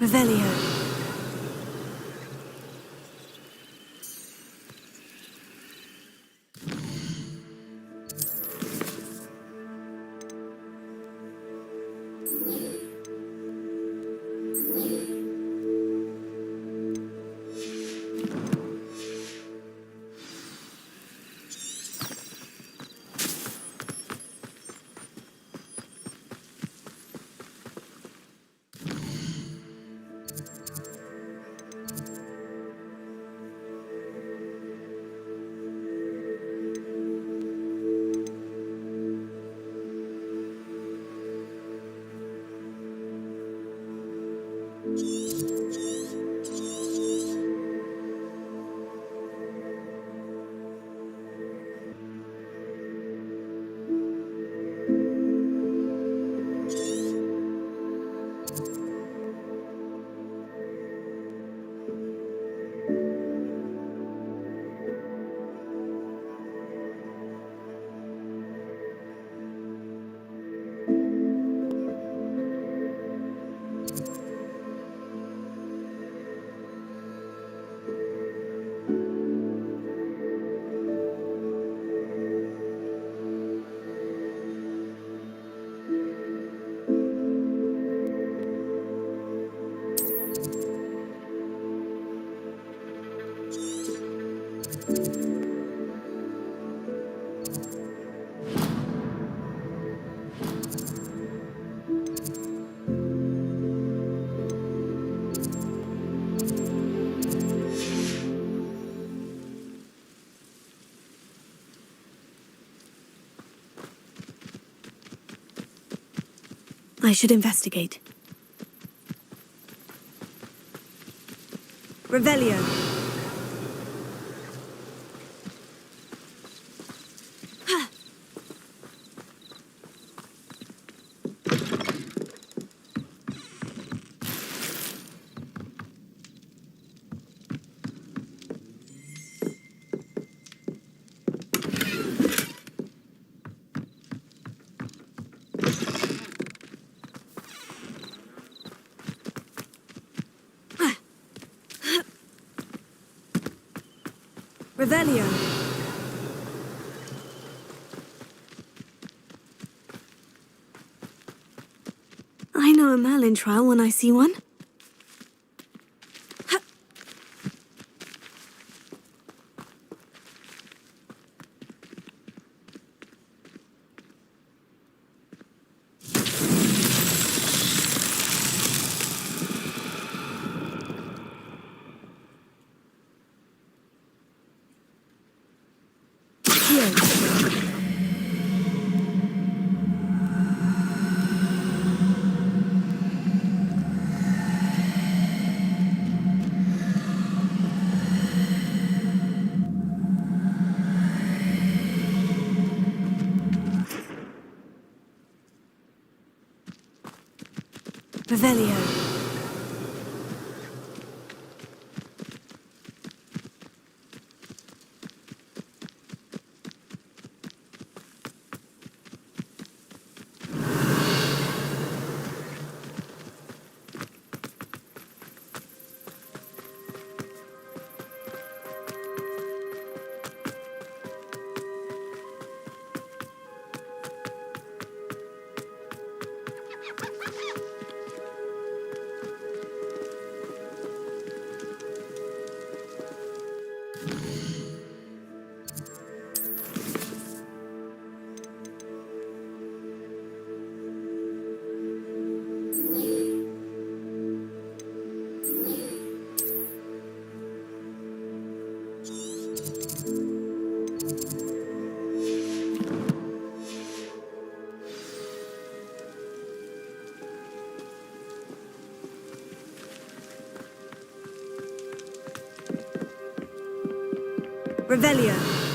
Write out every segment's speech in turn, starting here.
Revelio. I should investigate. Revelio. Revelio. I know a Merlin trial when I see one. Revelio. Revelio.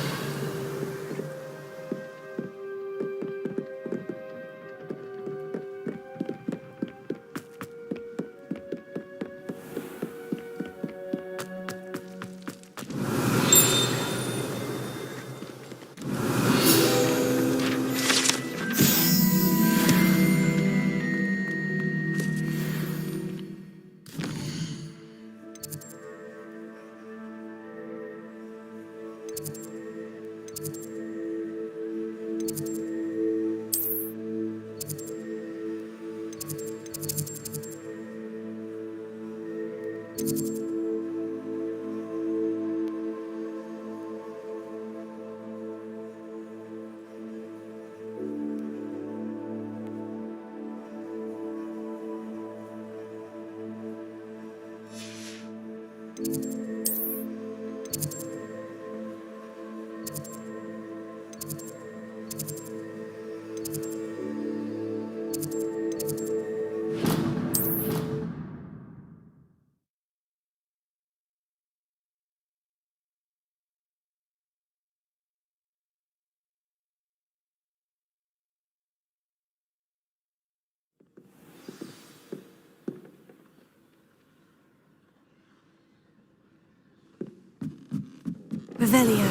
Revelio.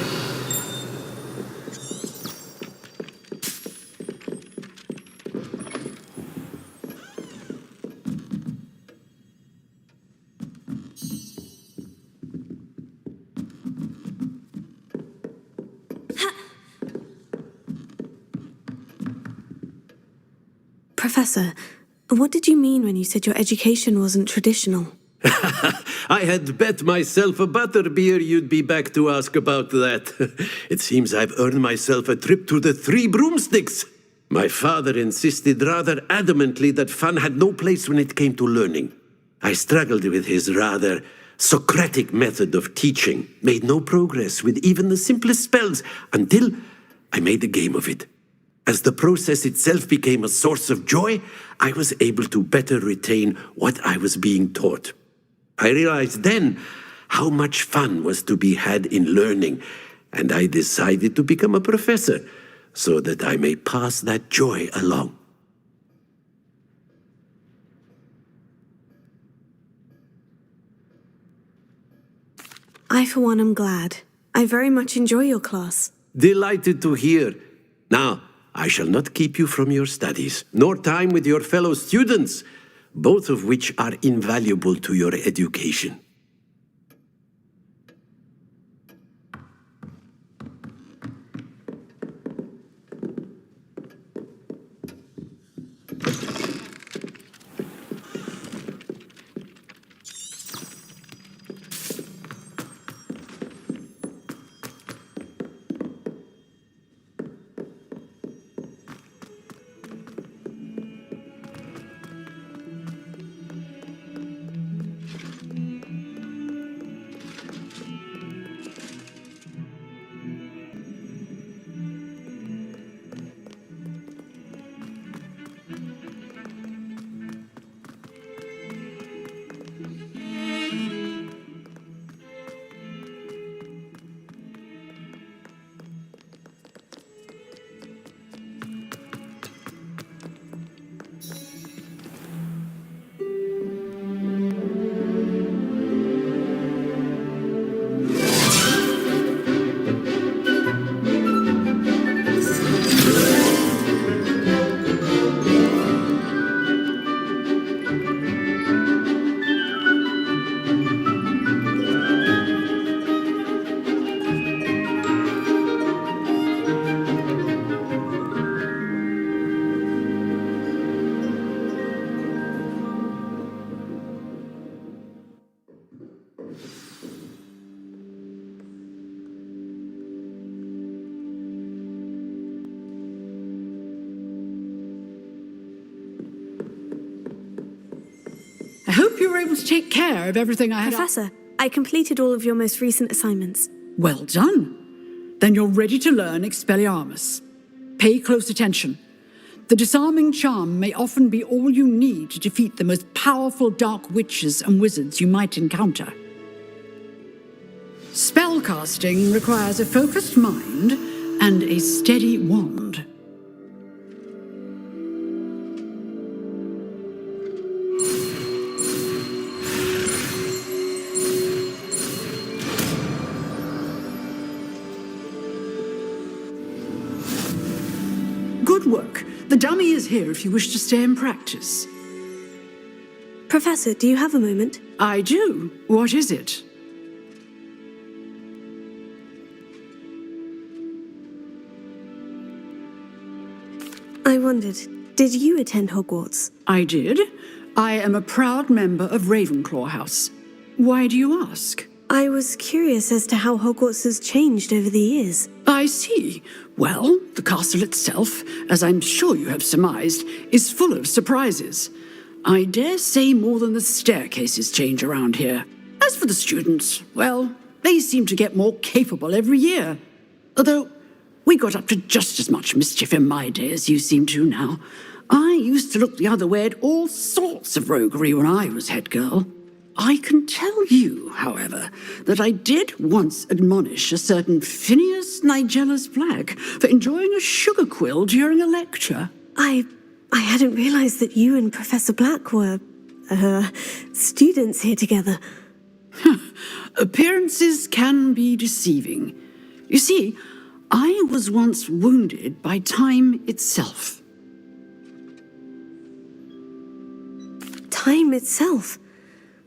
Professor, what did you mean when you said your education wasn't traditional? I had bet myself a butterbeer you'd be back to ask about that. It seems I've earned myself a trip to the Three Broomsticks. My father insisted rather adamantly that fun had no place when it came to learning. I struggled with his rather Socratic method of teaching, made no progress with even the simplest spells until I made a game of it. As the process itself became a source of joy, I was able to better retain what I was being taught. I realized then how much fun was to be had in learning, and I decided to become a professor so that I may pass that joy along. I, for one, am glad. I very much enjoy your class. Delighted to hear. Now, I shall not keep you from your studies, nor time with your fellow students, both of which are invaluable to your education. I hope you were able to take care of everything I had. Professor, I completed all of your most recent assignments. Well done. Then you're ready to learn Expelliarmus. Pay close attention. The disarming charm may often be all you need to defeat the most powerful dark witches and wizards you might encounter. Spellcasting requires a focused mind and a steady wand. Good work. The dummy is here if you wish to stay and practice. Professor, do you have a moment? I do. What is it? I wondered, did you attend Hogwarts? I did. I am a proud member of Ravenclaw House. Why do you ask? I was curious as to how Hogwarts has changed over the years. I see. Well, the castle itself, as I'm sure you have surmised, is full of surprises. I dare say more than the staircases change around here. As for the students, well, they seem to get more capable every year. Although, we got up to just as much mischief in my day as you seem to now. I used to look the other way at all sorts of roguery when I was head girl. I can tell you, however, that I did once admonish a certain Phineas Nigellus Black for enjoying a sugar quill during a lecture. I hadn't realized that you and Professor Black were, students here together. Appearances can be deceiving. You see, I was once wounded by time itself. Time itself?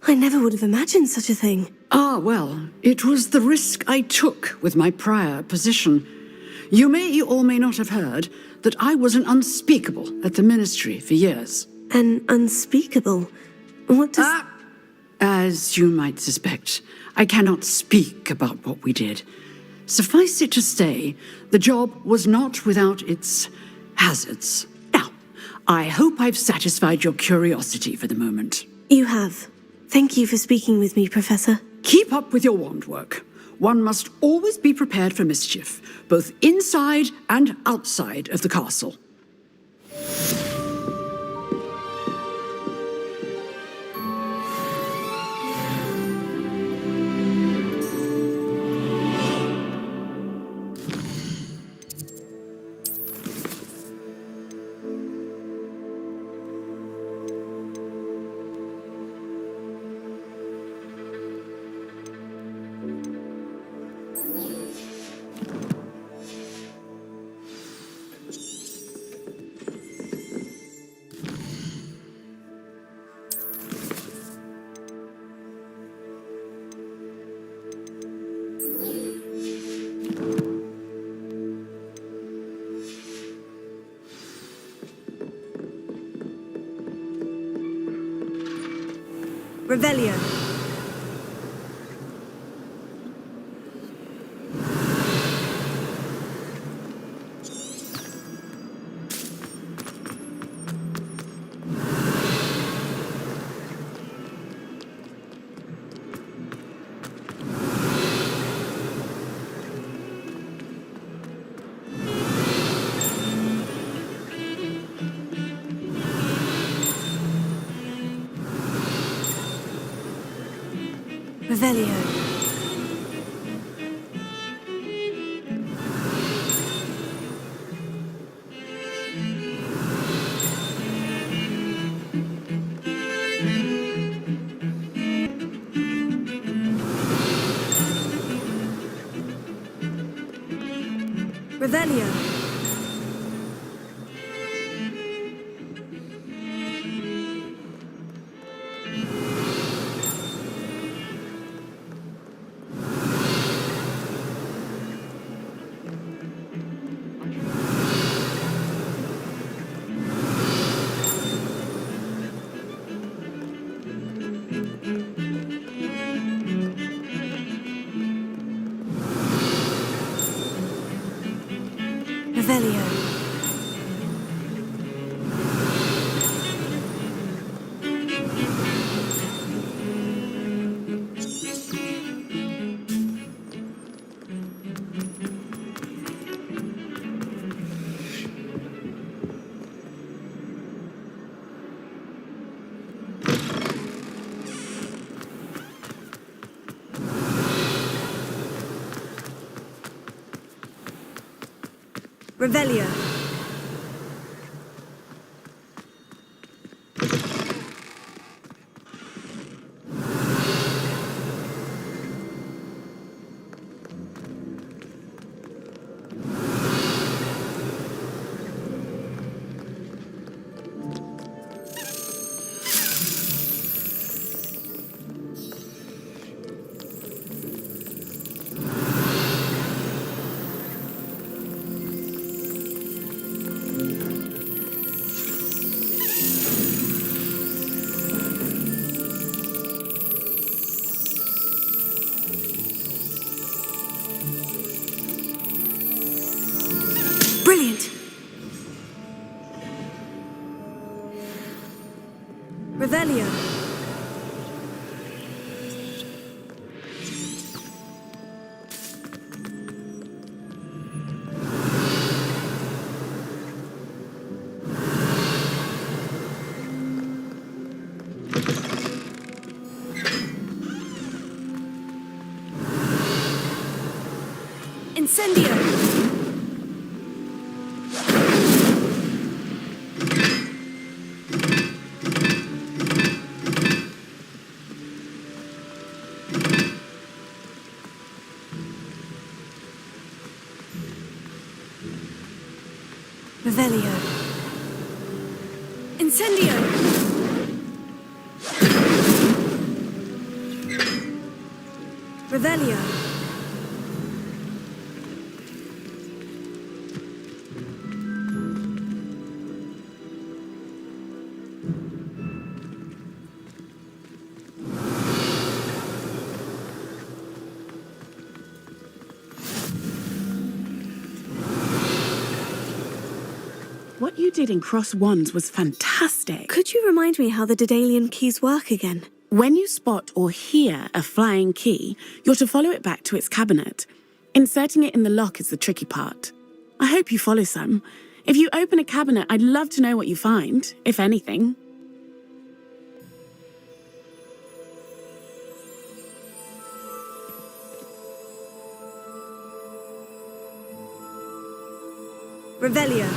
I never would have imagined such a thing. Ah, well, it was the risk I took with my prior position. You may or may not have heard that I was an unspeakable at the Ministry for years. An unspeakable? What does... As you might suspect, I cannot speak about what we did. Suffice it to say, the job was not without its hazards. Now, I hope I've satisfied your curiosity for the moment. You have. Thank you for speaking with me, Professor. Keep up with your wand work. One must always be prepared for mischief, both inside and outside of the castle. Revelio. Revelio. Revelio. Revelio. Revelio. Brilliant. Revelio. Incendio. Revelio. Incendio! Revelio. What you did in Cross Wands was fantastic. Could you remind me how the Daedalian keys work again? When you spot or hear a flying key, you're to follow it back to its cabinet. Inserting it in the lock is the tricky part. I hope you follow some. If you open a cabinet, I'd love to know what you find, if anything. Revelio.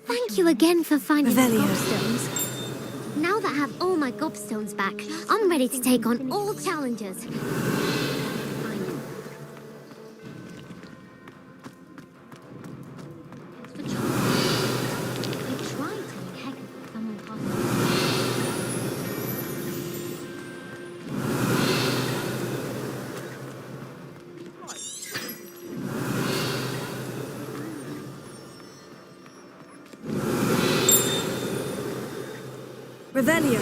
Thank you again for finding the Revelio. gobstones. Now that I have all my gobstones back, I'm ready to take on all challenges. Revelio.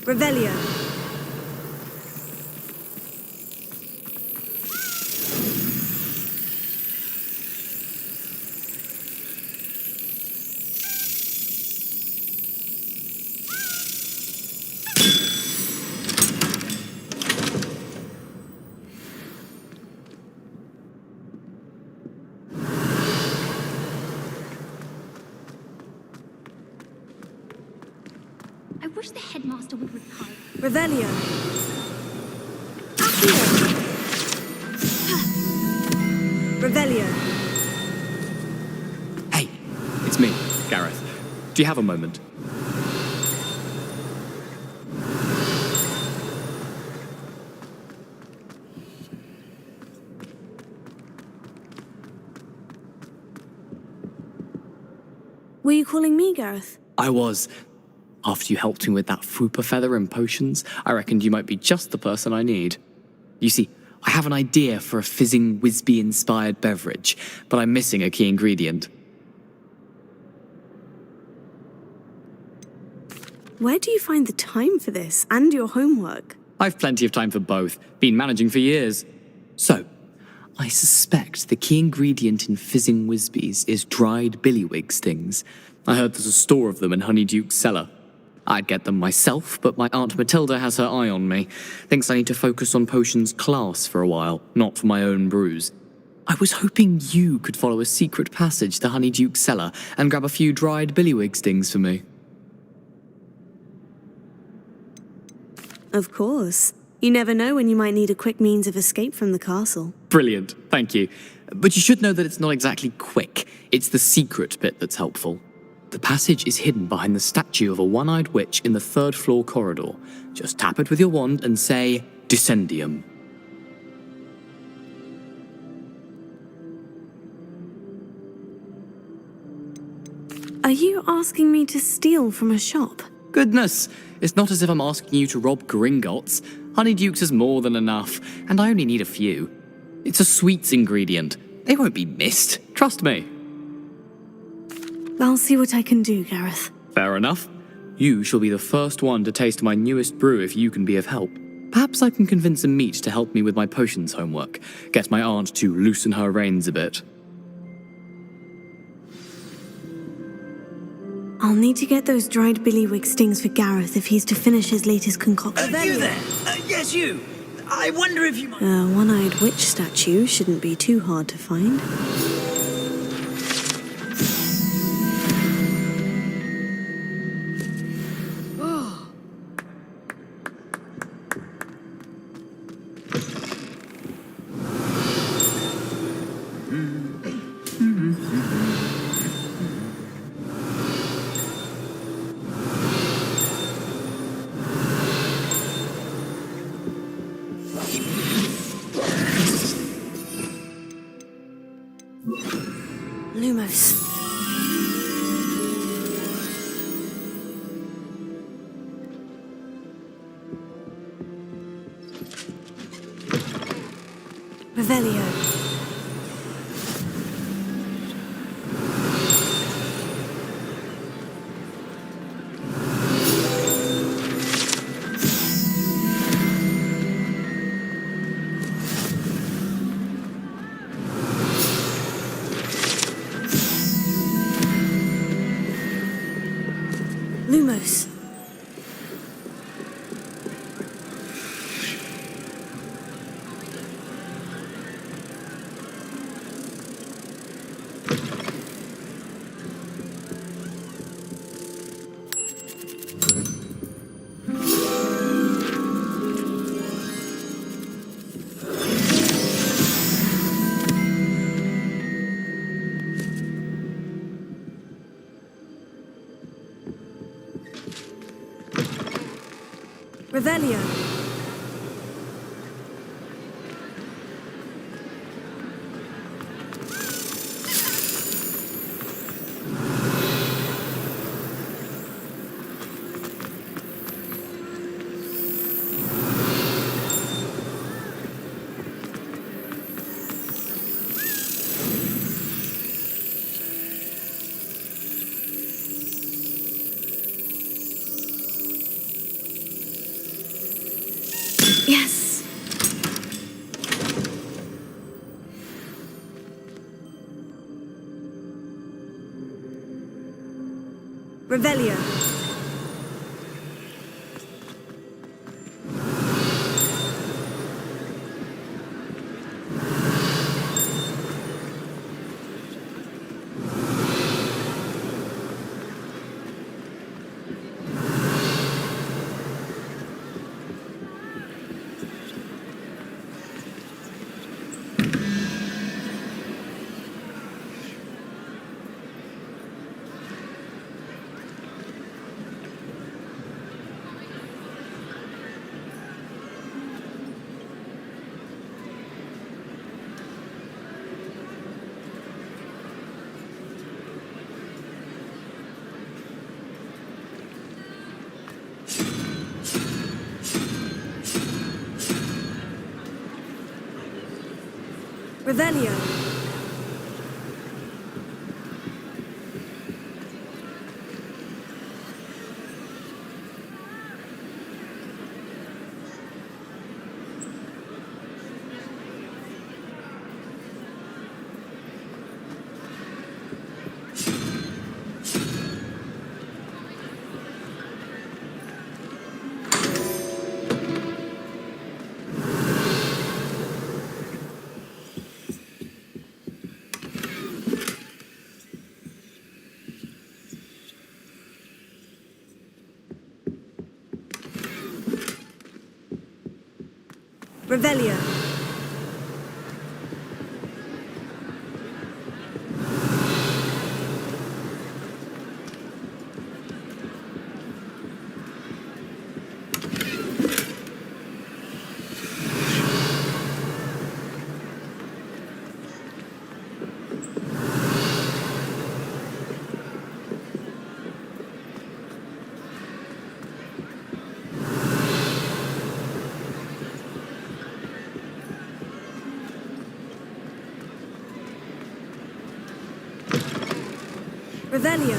Revelio. I wish the headmaster would retire. Revelio. Revelio. Hey, it's me, Gareth. Do you have a moment? Were you calling me, Gareth? I was. After you helped me with that Fupa feather and potions, I reckoned you might be just the person I need. You see, I have an idea for a fizzing Wisby-inspired beverage, but I'm missing a key ingredient. Where do you find the time for this and your homework? I've plenty of time for both. Been managing for years. So, I suspect the key ingredient in fizzing Whizbees is dried billywig stings. I heard there's a store of them in Honeyduke's cellar. I'd get them myself, but my Aunt Matilda has her eye on me. Thinks I need to focus on potions class for a while, not for my own brews. I was hoping you could follow a secret passage to Honeyduke's cellar and grab a few dried billywig stings for me. Of course. You never know when you might need a quick means of escape from the castle. Brilliant, thank you. But you should know that it's not exactly quick. It's the secret bit that's helpful. The passage is hidden behind the statue of a one-eyed witch in the third-floor corridor. Just tap it with your wand and say, Descendium. Are you asking me to steal from a shop? Goodness, it's not as if I'm asking you to rob Gringotts. Honeydukes is more than enough, and I only need a few. It's a sweets ingredient. They won't be missed, trust me. I'll see what I can do, Gareth. Fair enough. You shall be the first one to taste my newest brew if you can be of help. Perhaps I can convince a meat to help me with my potions homework. Get my aunt to loosen her reins a bit. I'll need to get those dried billywig stings for Gareth if he's to finish his latest concoction. You there? Yes, you. I wonder if you might... A one-eyed witch statue shouldn't be too hard to find. Lumos. Revelio. Lumos. Revelio. Yes. Revelio. Revelio. Revelio. Revelio.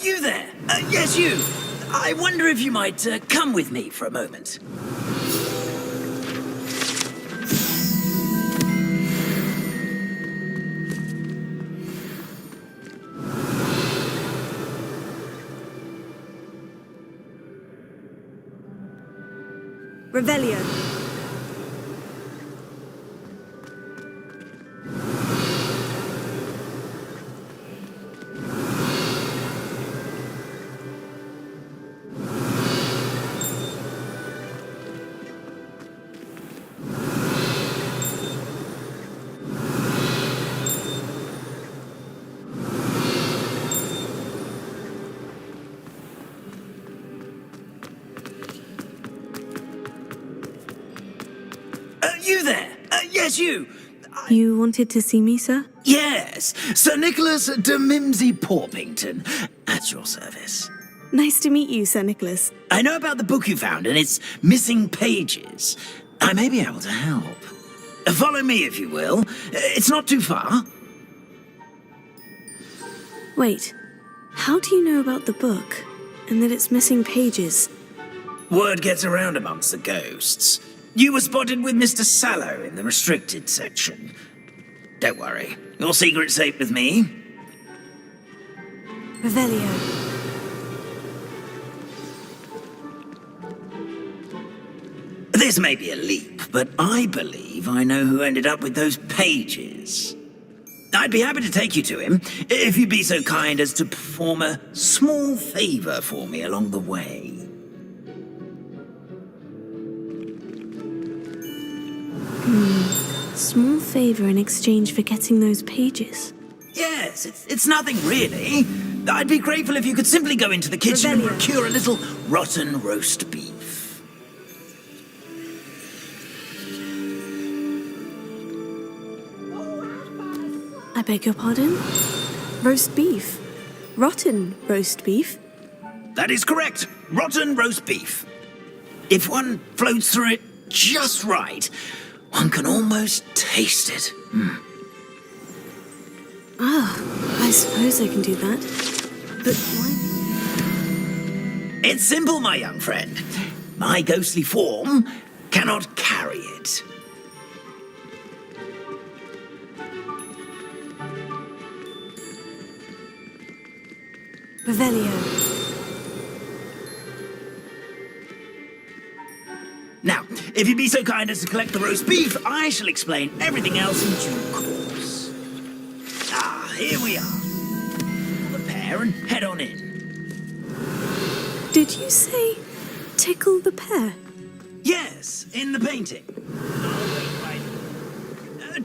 You there? Yes, you. I wonder if you might come with me for a moment. Revelio. You there? Yes, you. You wanted to see me, sir? Yes, Sir Nicholas de Mimsy Porpington, at your service. Nice to meet you, Sir Nicholas. I know about the book you found and its missing pages. I may be able to help. Follow me, if you will. It's not too far. Wait, how do you know about the book and that it's missing pages? Word gets around amongst the ghosts. You were spotted with Mr. Sallow in the restricted section. Don't worry, your secret's safe with me. Revelio. This may be a leap, but I believe I know who ended up with those pages. I'd be happy to take you to him, if you'd be so kind as to perform a small favor for me along the way. Small favor in exchange for getting those pages. Yes, it's nothing really. I'd be grateful if you could simply go into the kitchen and Revelio. procure a little rotten roast beef. I beg your pardon? Roast beef. Rotten roast beef. That is correct. Rotten roast beef. If one floats through it just right, one can almost taste it. I suppose I can do that. But why? It's simple, my young friend. My ghostly form cannot carry it. Revelio. Now, if you'd be so kind as to collect the roast beef, I shall explain everything else in due course. Ah, here we are. The pear and head on in. Did you say tickle the pear? Yes, in the painting.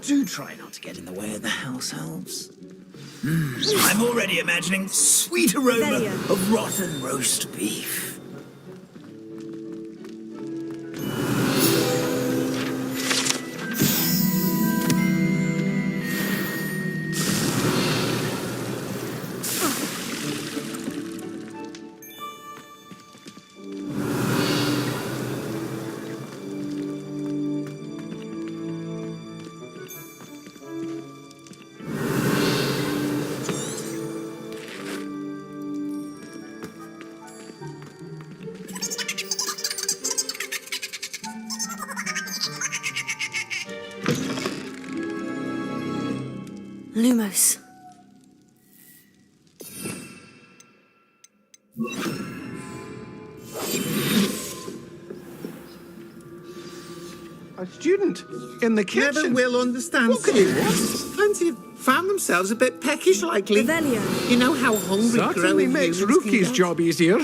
Do try not to get in the way of the house elves. I'm already imagining the sweet aroma Revelio. of rotten roast beef. Lumos. A student in the kitchen. Never will understand. What can you students. Plenty have found themselves a bit peckish lately. Revelio. You know how hungry Certainly growing makes humans can Rookie's get? job easier.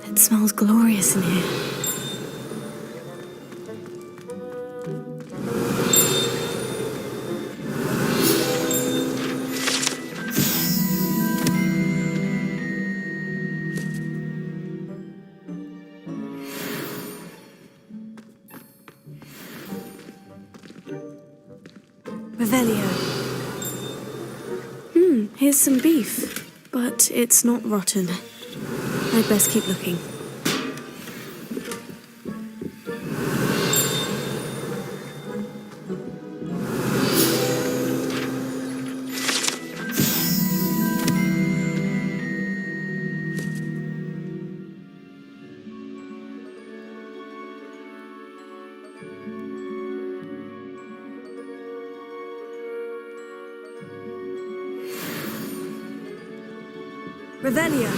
It smells glorious in here. Revelio. Here's some beef, but it's not rotten. I'd best keep looking. Revelio.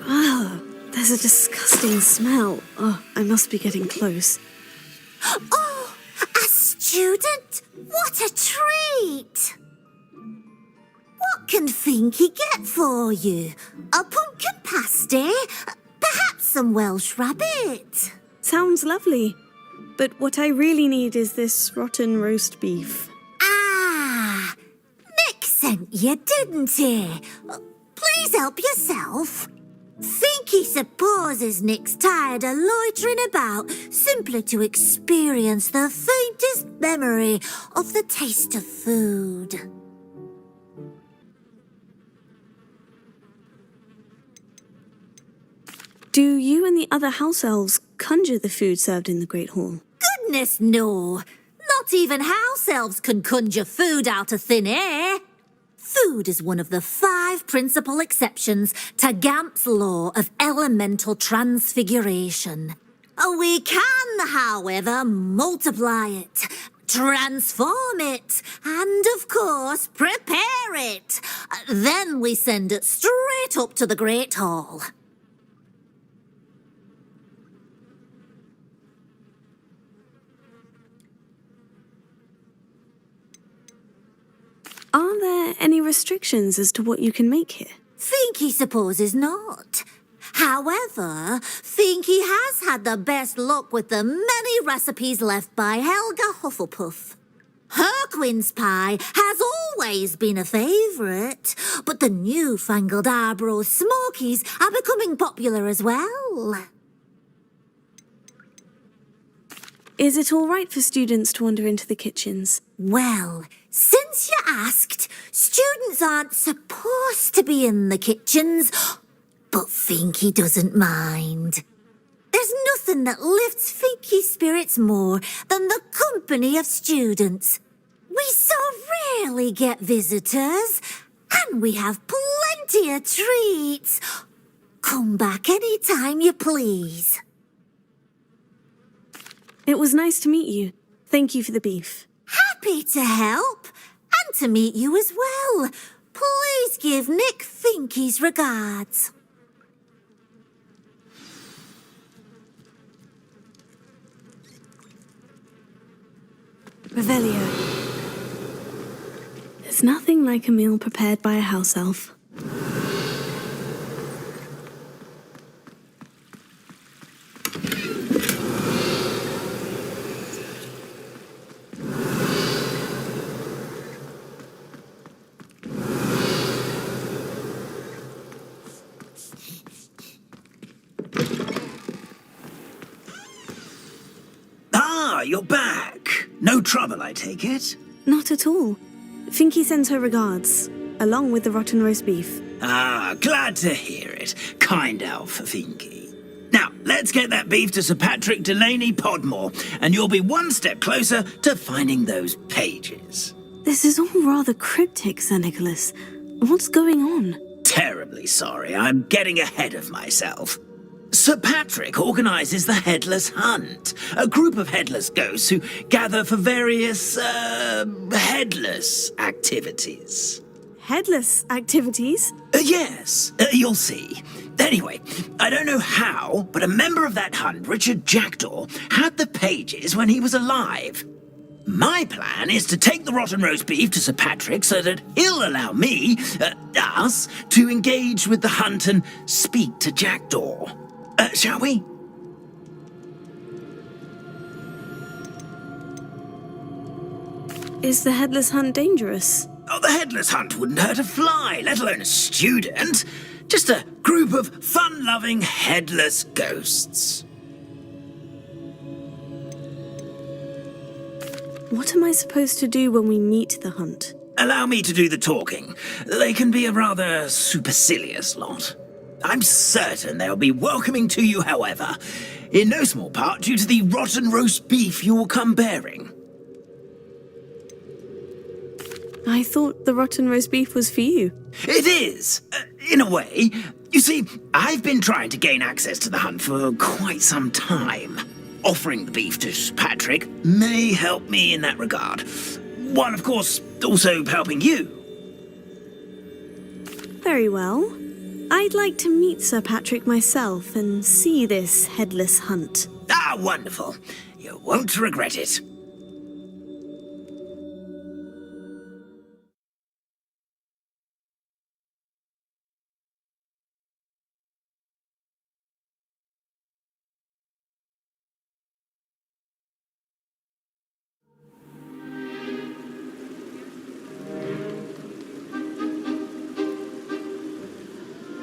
Ah, there's a disgusting smell. Oh, I must be getting close. Oh, a student? What a treat! What can Finky get for you? A pumpkin pasty? Perhaps some Welsh rabbit? Sounds lovely. But what I really need is this rotten roast beef. Ah, Nick sent you, didn't he? Please help yourself. Finky supposes Nick's tired of loitering about simply to experience the faintest memory of the taste of food. Do you and the other house elves conjure the food served in the Great Hall? Goodness, no. Not even house elves can conjure food out of thin air. Food is one of the 5 principal exceptions to Gamp's law of elemental transfiguration. We can, however, multiply it, transform it, and, of course, prepare it. Then we send it straight up to the Great Hall. Are there any restrictions as to what you can make here? Finky supposes not. However, Finky has had the best luck with the many recipes left by Helga Hufflepuff. Her quince pie has always been a favourite, but the newfangled Arbroath Smokies are becoming popular as well. Is it all right for students to wander into the kitchens? Well, since you asked, students aren't supposed to be in the kitchens, but Finky doesn't mind. There's nothing that lifts Finky's spirits more than the company of students. We so rarely get visitors, and we have plenty of treats. Come back any time you please. It was nice to meet you. Thank you for the beef. Happy to help, and to meet you as well. Please give Nick Finky's regards. Revelio. There's nothing like a meal prepared by a house elf. Ah, you're back. No trouble, I take it? Not at all. Finky sends her regards, along with the rotten roast beef. Ah, glad to hear it. Kind elf, Finky. Now, let's get that beef to Sir Patrick Delaney Podmore, and you'll be one step closer to finding those pages. This is all rather cryptic, Sir Nicholas. What's going on? Terribly sorry, I'm getting ahead of myself. Sir Patrick organises the Headless Hunt, a group of headless ghosts who gather for various, headless activities. Headless activities? Yes, you'll see. Anyway, I don't know how, but a member of that hunt, Richard Jackdaw, had the pages when he was alive. My plan is to take the rotten roast beef to Sir Patrick so that he'll allow me, us, to engage with the hunt and speak to Jackdaw. Shall we? Is the Headless Hunt dangerous? Oh, the Headless Hunt wouldn't hurt a fly, let alone a student. Just a group of fun-loving headless ghosts. What am I supposed to do when we meet the hunt? Allow me to do the talking. They can be a rather supercilious lot. I'm certain they'll be welcoming to you, however, in no small part due to the rotten roast beef you will come bearing. I thought the rotten roast beef was for you. It is, in a way. You see, I've been trying to gain access to the hunt for quite some time. Offering the beef to Patrick may help me in that regard, while of course also helping you. Very well. I'd like to meet Sir Patrick myself and see this Headless Hunt. Ah, wonderful. You won't regret it.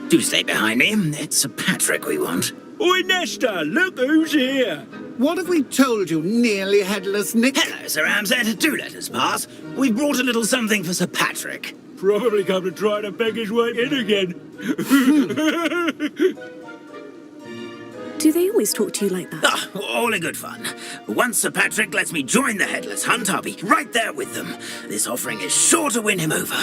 Do stay behind me. It's Sir Patrick we want. Oi, Nesta, look who's here. What have we told you, nearly headless Nick? Hello, Sir Ramsed. Do let us pass. We've brought a little something for Sir Patrick. Probably come to try to beg his way in again. Do they always talk to you like that? Ah, all in good fun. Once Sir Patrick lets me join the Headless Hunt, I'll be right there with them. This offering is sure to win him over.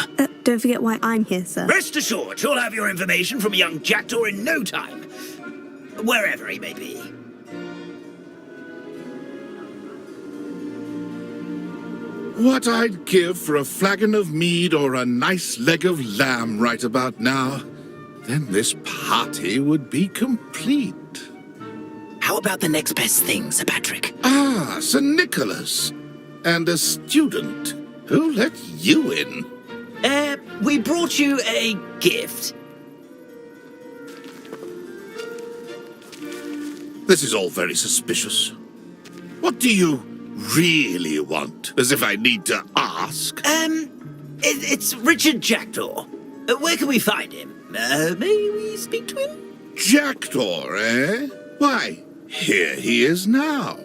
Don't forget why I'm here, sir. Rest assured, you'll have your information from a young Jackdaw in no time. Wherever he may be. What I'd give for a flagon of mead or a nice leg of lamb right about now. Then this party would be complete. How about the next best thing, Sir Patrick? Ah, Sir Nicholas. And a student. Who let you in? We brought you a gift. This is all very suspicious. What do you really want? As if I need to ask. It's Richard Jackdaw. Where can we find him? May we speak to him? Jackdaw, eh? Why, here he is now.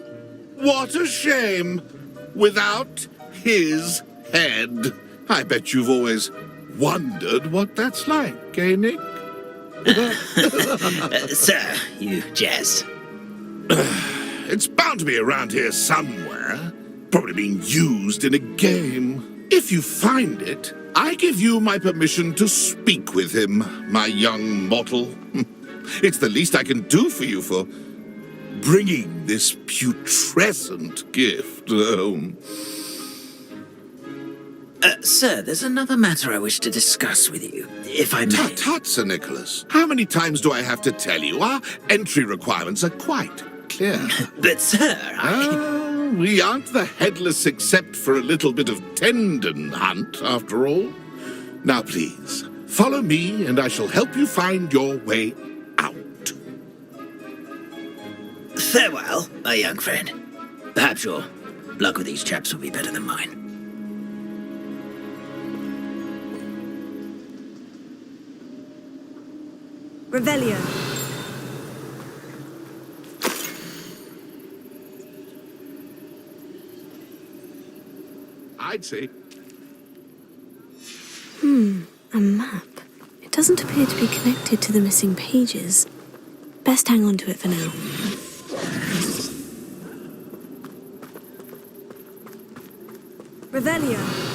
What a shame. Without his head. I bet you've always wondered what that's like, eh, Nick? Sir, you jest. It's bound to be around here somewhere. Probably being used in a game. If you find it, I give you my permission to speak with him, my young mortal. It's the least I can do for you for bringing this putrescent gift home. Sir, there's another matter I wish to discuss with you, if I may. Tut, tut, Sir Nicholas. How many times do I have to tell you? Our entry requirements are quite clear. But, sir, we aren't the headless except for a little bit of tendon hunt, after all. Now, please, follow me, and I shall help you find your way out. Farewell, my young friend. Perhaps your luck with these chaps will be better than mine. Revelio. I'd say. A map. It doesn't appear to be connected to the missing pages. Best hang on to it for now. Revelio.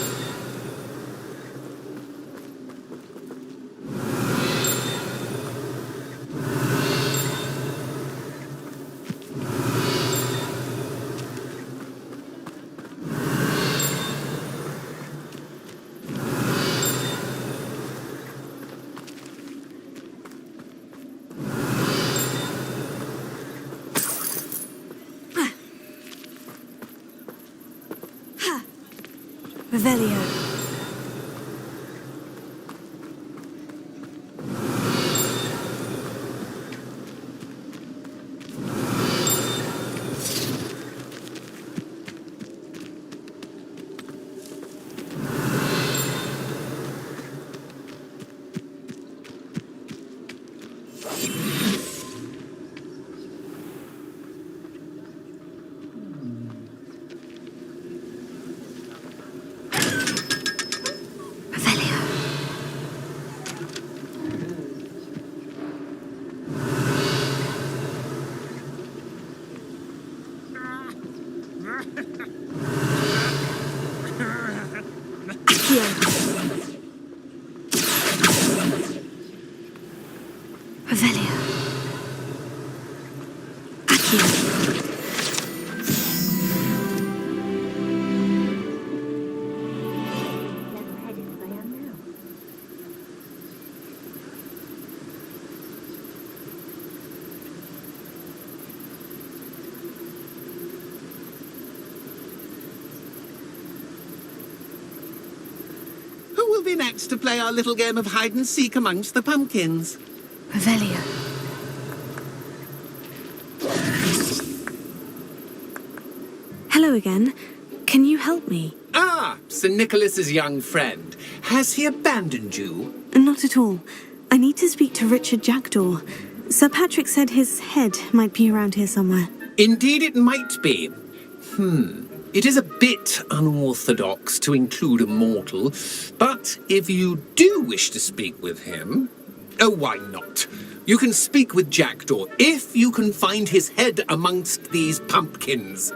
Revelio. Revelio. Who will be next to play our little game of hide-and-seek amongst the pumpkins? Revelio. Hello again. Can you help me? Ah, Sir Nicholas's young friend. Has he abandoned you? Not at all. I need to speak to Richard Jackdaw. Sir Patrick said his head might be around here somewhere. Indeed it might be. It is a bit unorthodox to include a mortal, but if you do wish to speak with him, oh, why not? You can speak with Jackdaw if you can find his head amongst these pumpkins.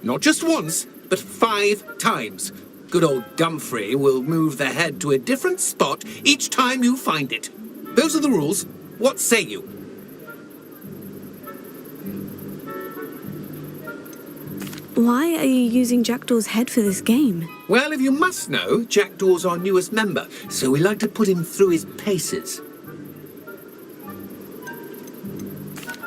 Not just once, but 5 times. Good old Dumfrey will move the head to a different spot each time you find it. Those are the rules. What say you? Why are you using Jackdaw's head for this game? Well, if you must know, Jackdaw's our newest member, so we like to put him through his paces.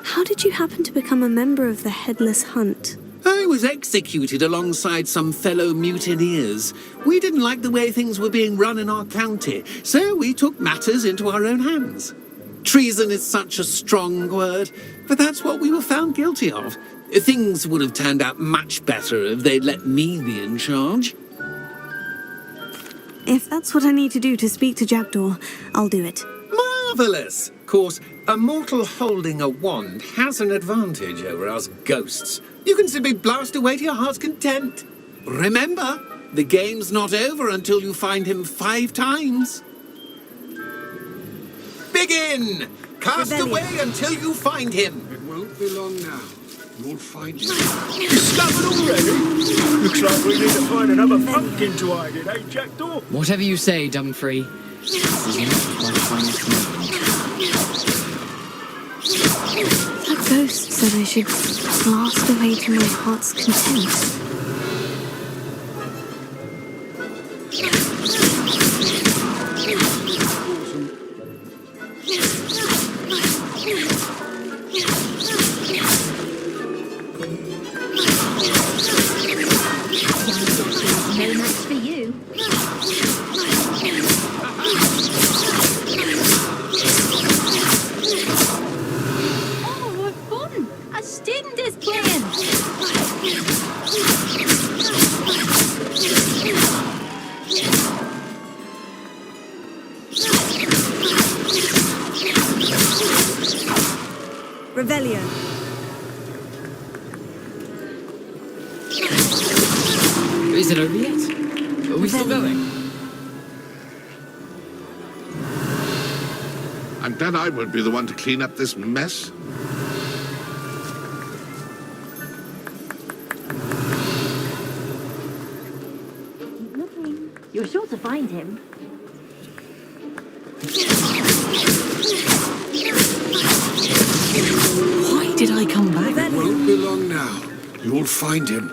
How did you happen to become a member of the Headless Hunt? I was executed alongside some fellow mutineers. We didn't like the way things were being run in our county, so we took matters into our own hands. Treason is such a strong word, but that's what we were found guilty of. Things would have turned out much better if they'd let me be in charge. If that's what I need to do to speak to Jackdaw, I'll do it. Marvellous! Of course, a mortal holding a wand has an advantage over us ghosts. You can simply blast away to your heart's content. Remember, the game's not over until you find him 5 times. Begin! Cast away until you find him. It won't be long now. You'll find him. Discovered already? Looks like we need to find another pumpkin to hide in, eh, Jackdaw? Whatever you say, Dumfrey. This is not my finest moment. That ghost said I should blast away to my heart's content. No match for you. Oh, what fun! A student is playing. Revelio. Is it over yet? Are we still going? I'm glad I won't be the one to clean up this mess. Keep looking. You're sure to find him. Why did I come back? It won't be long now. You'll find him.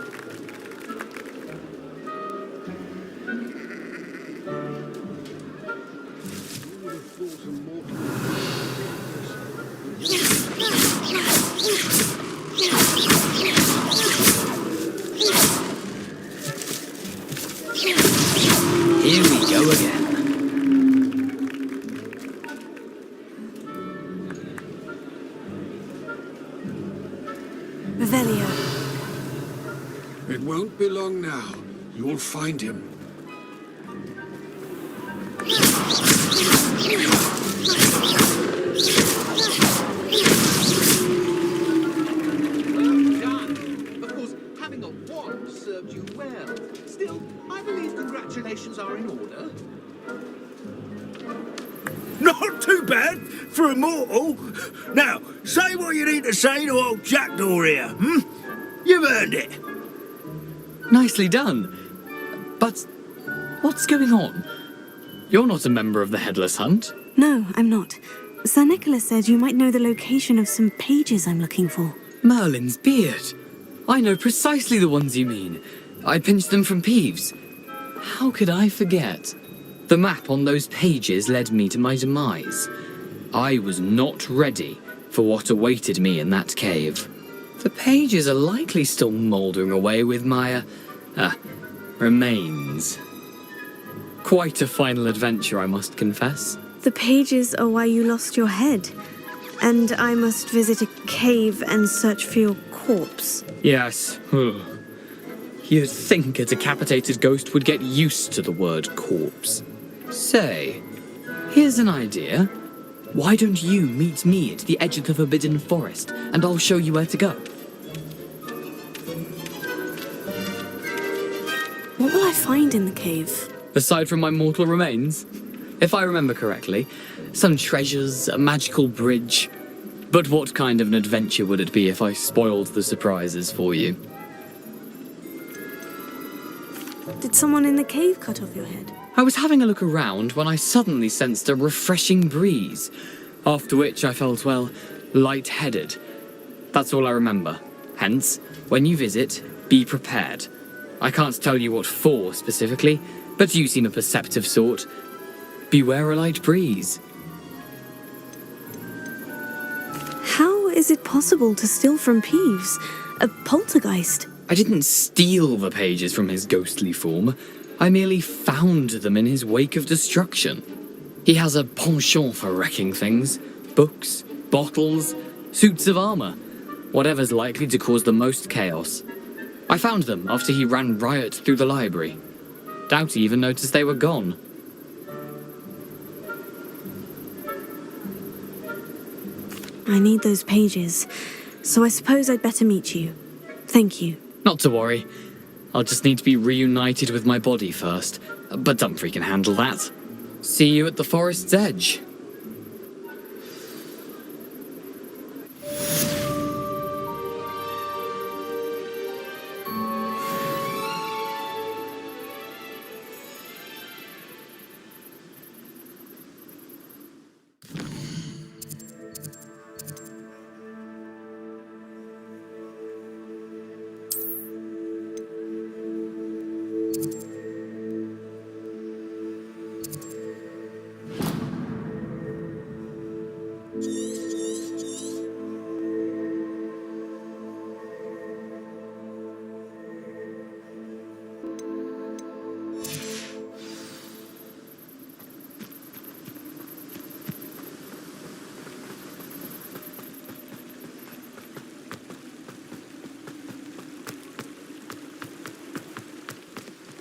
It won't be long now. You'll find him. Of course, having a wand served you well. Still, I believe congratulations are in order. Not too bad for a mortal. Now, say what you need to say to old Jackdaw here, hmm? You've earned it. Nicely done. But what's going on? You're not a member of the Headless Hunt. No, I'm not. Sir Nicholas said you might know the location of some pages I'm looking for. Merlin's beard. I know precisely the ones you mean. I pinched them from Peeves. How could I forget? The map on those pages led me to my demise. I was not ready for what awaited me in that cave. The pages are likely still mouldering away with my, remains. Quite a final adventure, I must confess. The pages are why you lost your head. And I must visit a cave and search for your corpse. Yes. You'd think a decapitated ghost would get used to the word corpse. Say, here's an idea. Why don't you meet me at the edge of the Forbidden Forest, and I'll show you where to go? What will I find in the cave? Aside from my mortal remains? If I remember correctly, some treasures, a magical bridge. But what kind of an adventure would it be if I spoiled the surprises for you? Did someone in the cave cut off your head? I was having a look around when I suddenly sensed a refreshing breeze, after which I felt, well, lightheaded. That's all I remember. Hence, when you visit, be prepared. I can't tell you what for specifically, but you seem a perceptive sort. Beware a light breeze. How is it possible to steal from Peeves? A poltergeist? I didn't steal the pages from his ghostly form. I merely found them in his wake of destruction. He has a penchant for wrecking things. Books, bottles, suits of armor. Whatever's likely to cause the most chaos. I found them after he ran riot through the library. Doubt he even noticed they were gone. I need those pages, so I suppose I'd better meet you. Thank you. Not to worry. I'll just need to be reunited with my body first. But Dumfries can handle that. See you at the forest's edge.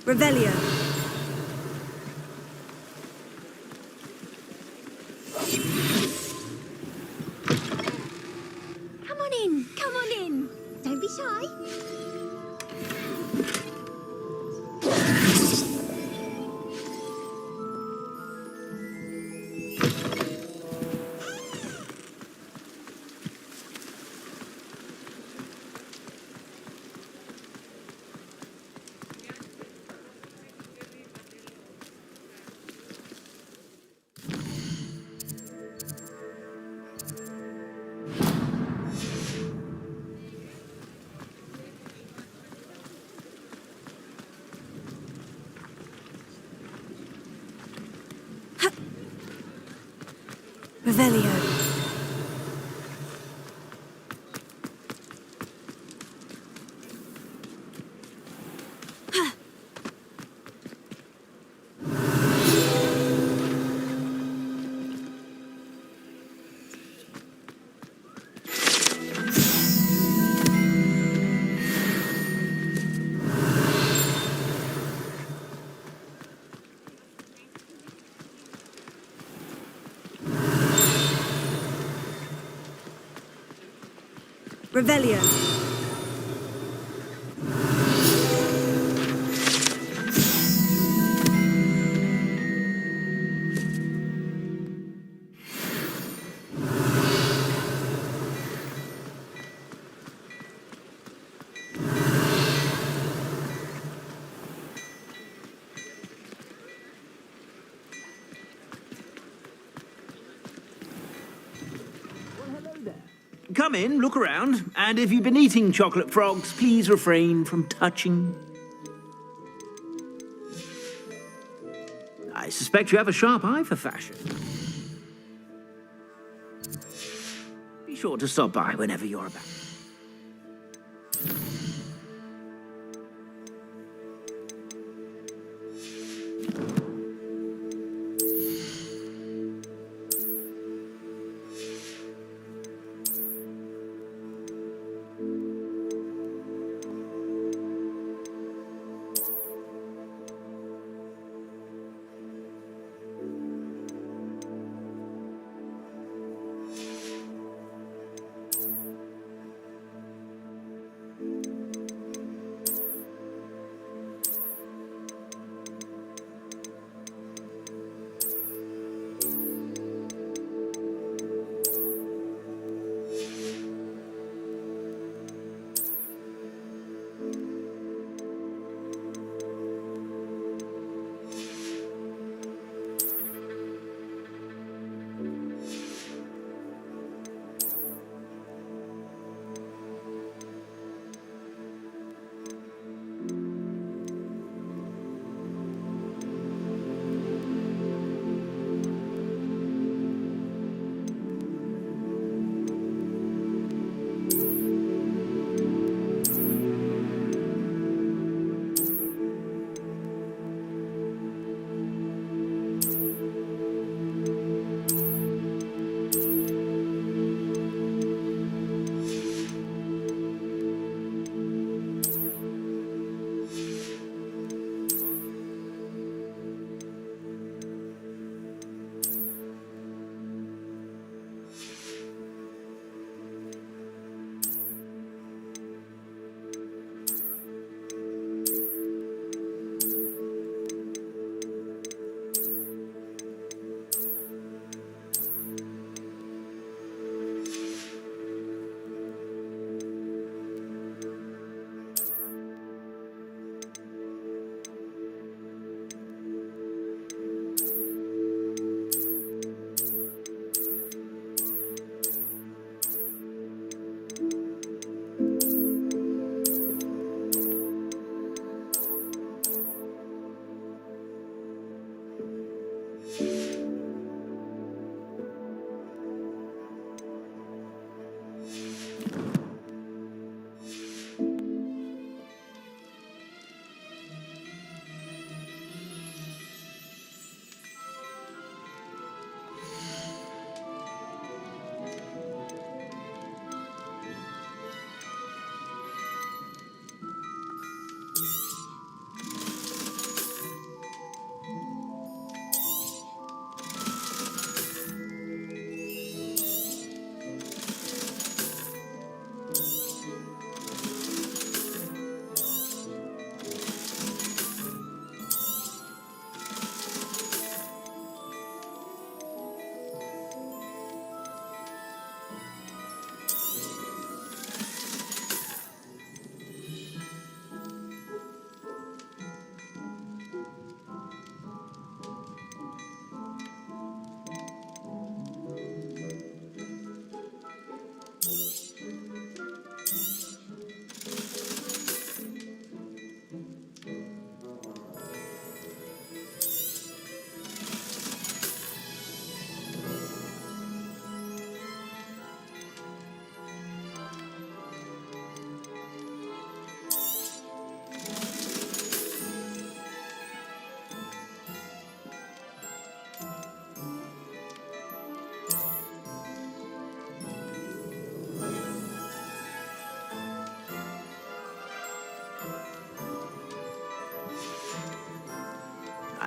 Revelio. Come on in, come on in. Don't be shy. Revelio. Revelio. Come in, look around, and if you've been eating chocolate frogs, please refrain from touching. I suspect you have a sharp eye for fashion. Be sure to stop by whenever you're about.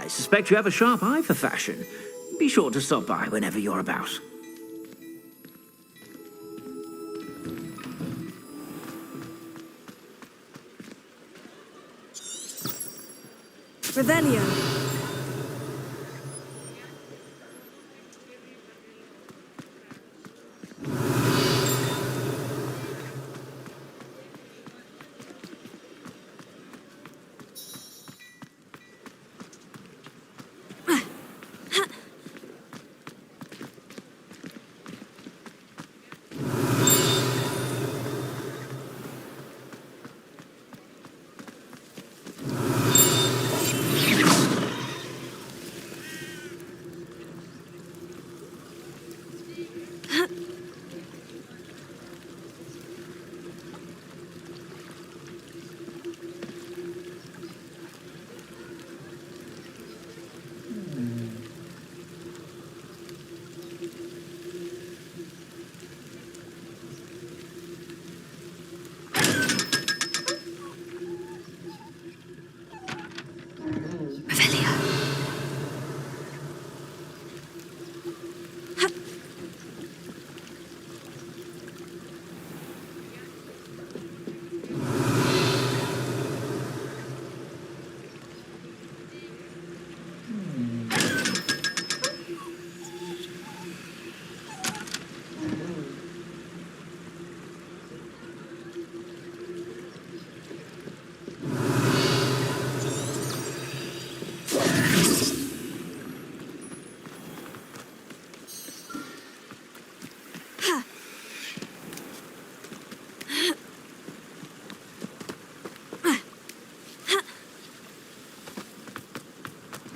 I suspect you have a sharp eye for fashion. Be sure to stop by whenever you're about. Revelio.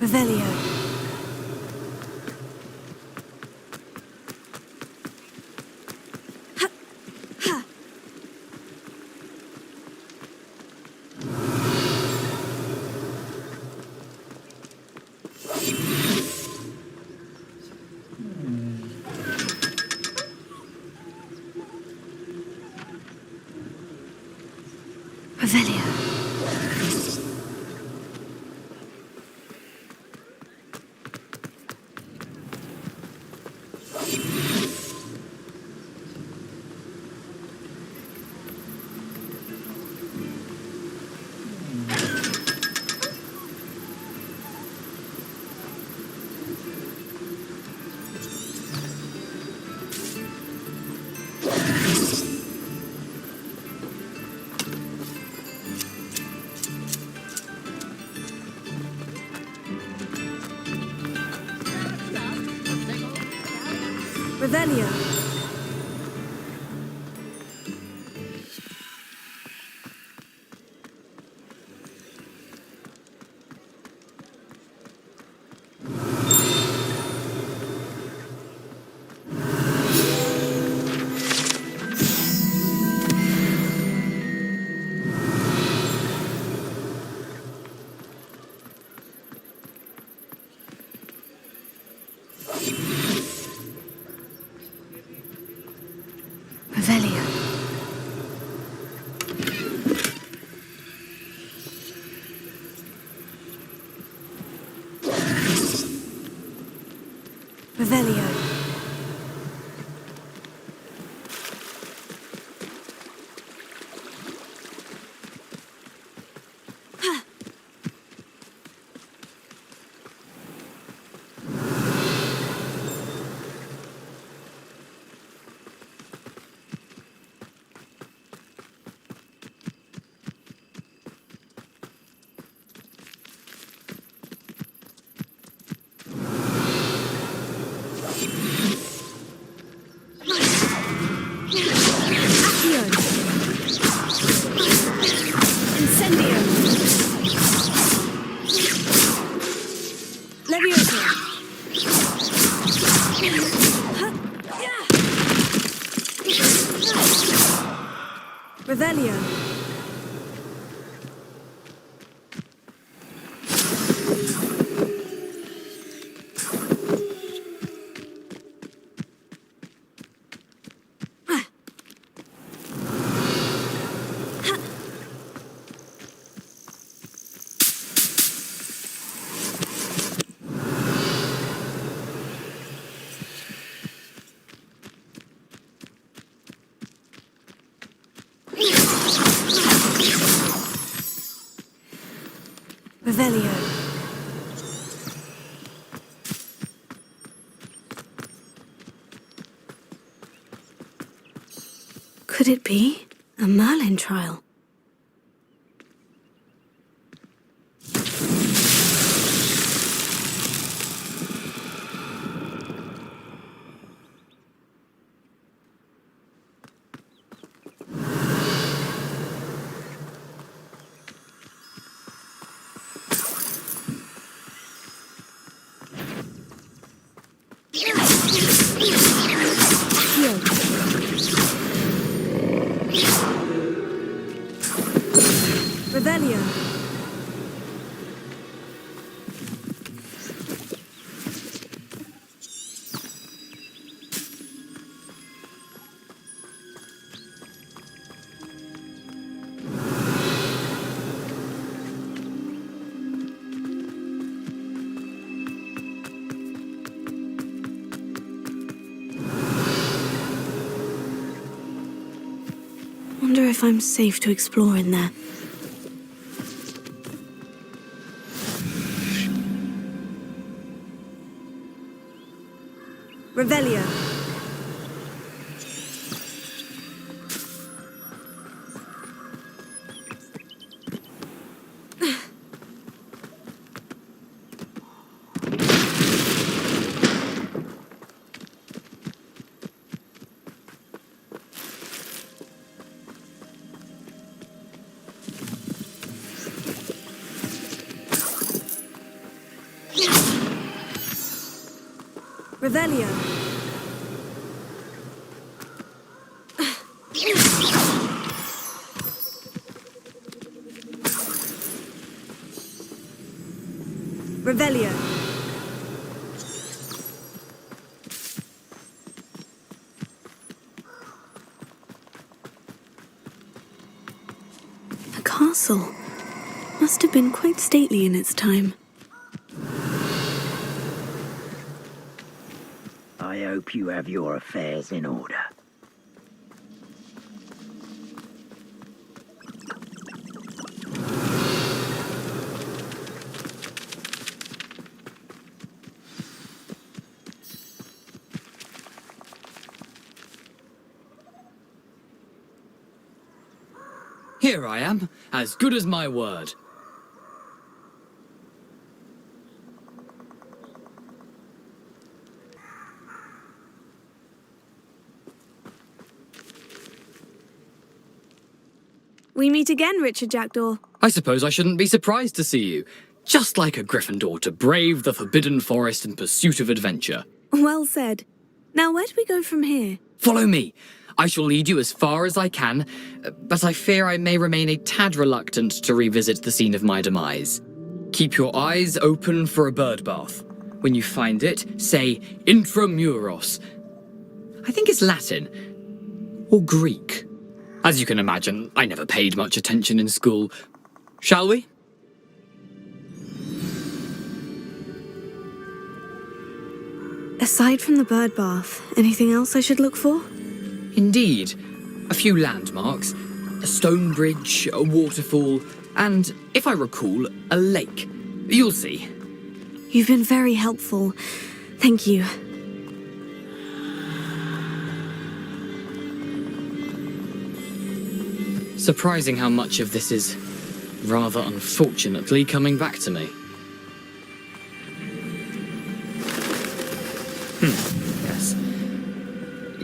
Revelio. Revelio. Revelio. Revelio. Revelio. Revelio. Revelio. Could it be a Merlin trial? Revelio. Wonder if I'm safe to explore in there. Revelio. Revelio. Revelio. A castle. Must have been quite stately in its time. I hope you have your affairs in order. Here I am, as good as my word. We meet again, Richard Jackdaw. I suppose I shouldn't be surprised to see you. Just like a Gryffindor to brave the Forbidden Forest in pursuit of adventure. Well said. Now, where do we go from here? Follow me. I shall lead you as far as I can, but I fear I may remain a tad reluctant to revisit the scene of my demise. Keep your eyes open for a bird bath. When you find it, say intramuros. I think it's Latin. Or Greek. As you can imagine, I never paid much attention in school. Shall we? Aside from the bird bath, anything else I should look for? Indeed. A few landmarks, a stone bridge, a waterfall, and, if I recall, a lake. You'll see. You've been very helpful. Thank you. Surprising how much of this is, rather unfortunately, coming back to me. Yes.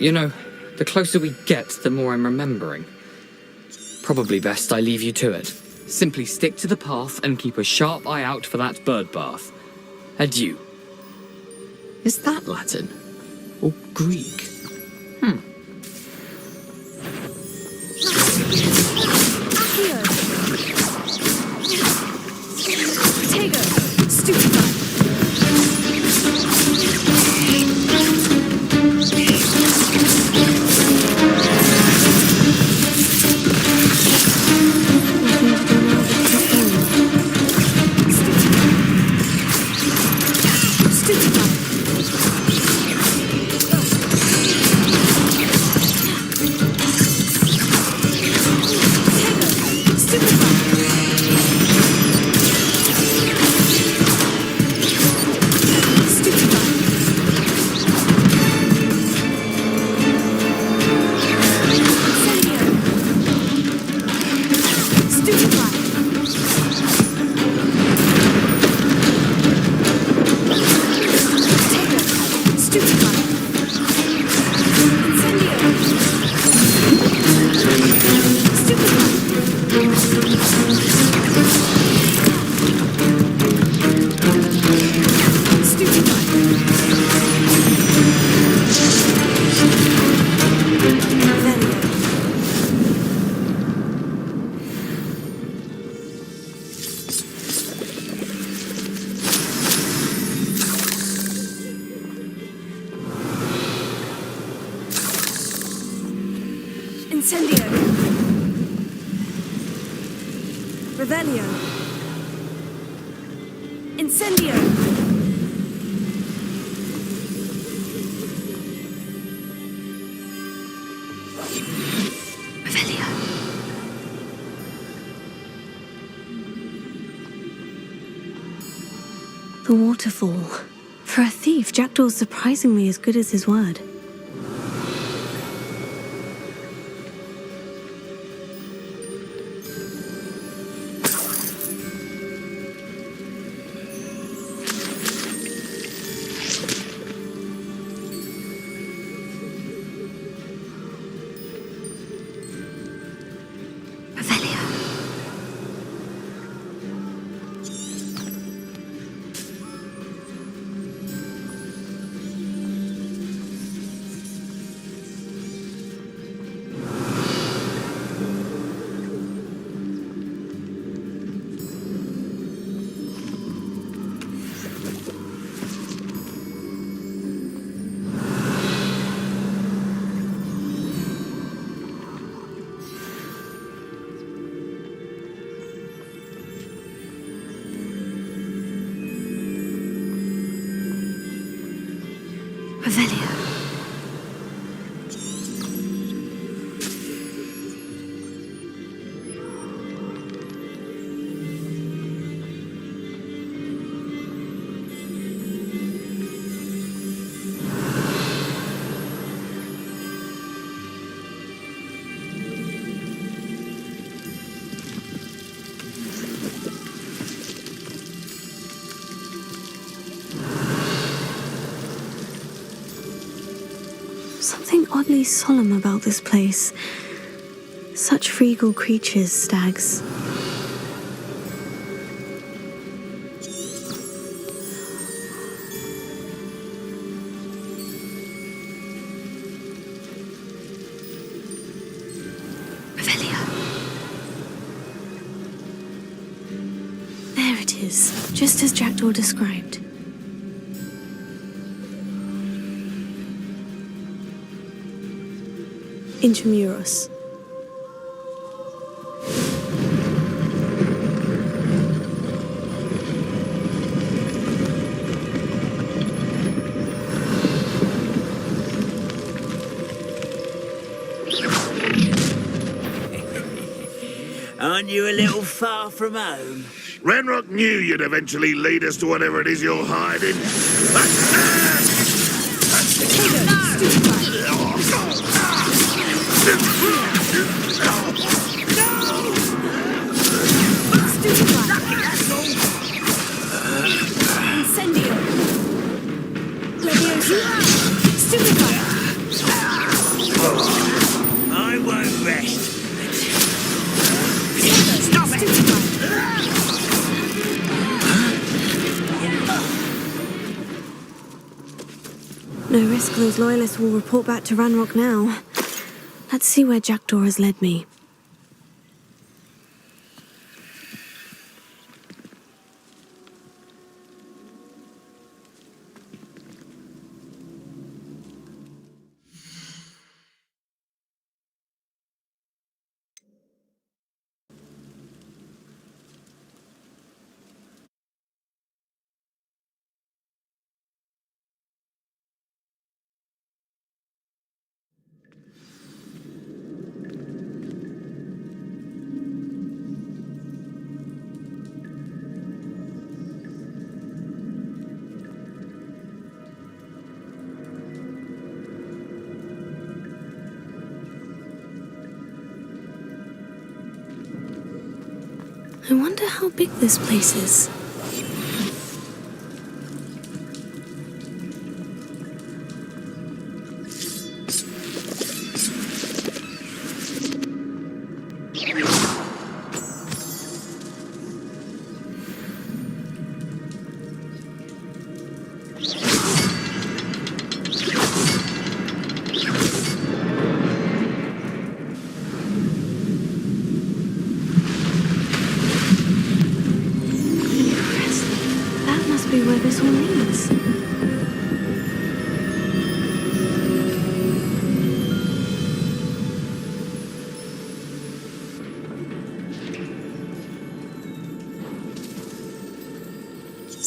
You know, the closer we get, the more I'm remembering. Probably best I leave you to it. Simply stick to the path and keep a sharp eye out for that bird bath. Adieu. Is that Latin? Or Greek? Potato! Stupefy! Incendio. Revelio. Incendio. Revelio. The waterfall. For a thief, Jackdaw's surprisingly as good as his word. Revelio. Something oddly solemn about this place. Such regal creatures, stags. Revelio. There it is, just as Jackdaw described. Intramuros. Aren't you a little far from home? Ranrock knew you'd eventually lead us to whatever it is you're hiding. Incendio. Leviosa. Stupefy. I won't rest. Stop it. No risk those loyalists will report back to Ranrock now. Let's see where Jackdaw has led me. I wonder how big this place is.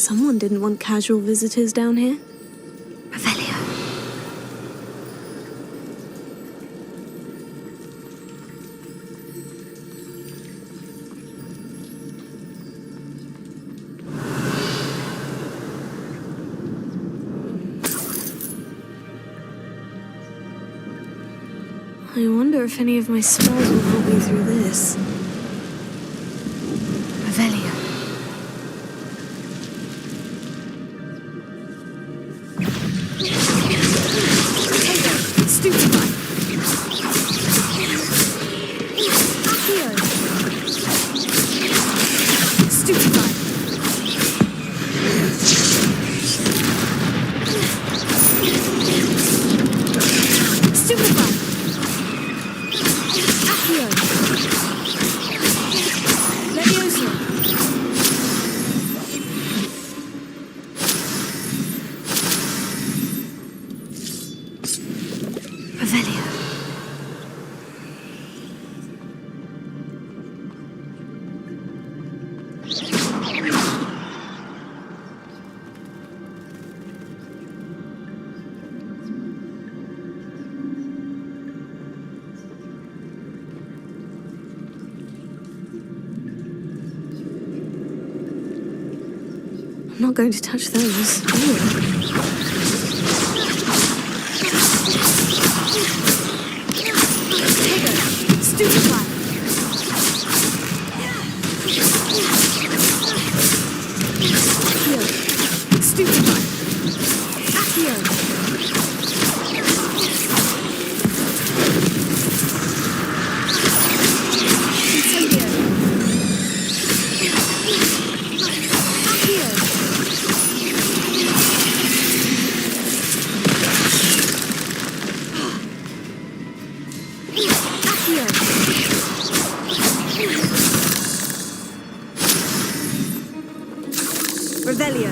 Someone didn't want casual visitors down here. Revelio. I wonder if any of my spells will help me through this. Revelio. Stupefy. Accio. Stupefy. Stupefy. Accio. Levioso. Revelio. I'm not going to touch those. Ew. Stupefy. Accio. Stupefy. Accio. Incendio. Accio. Revelio.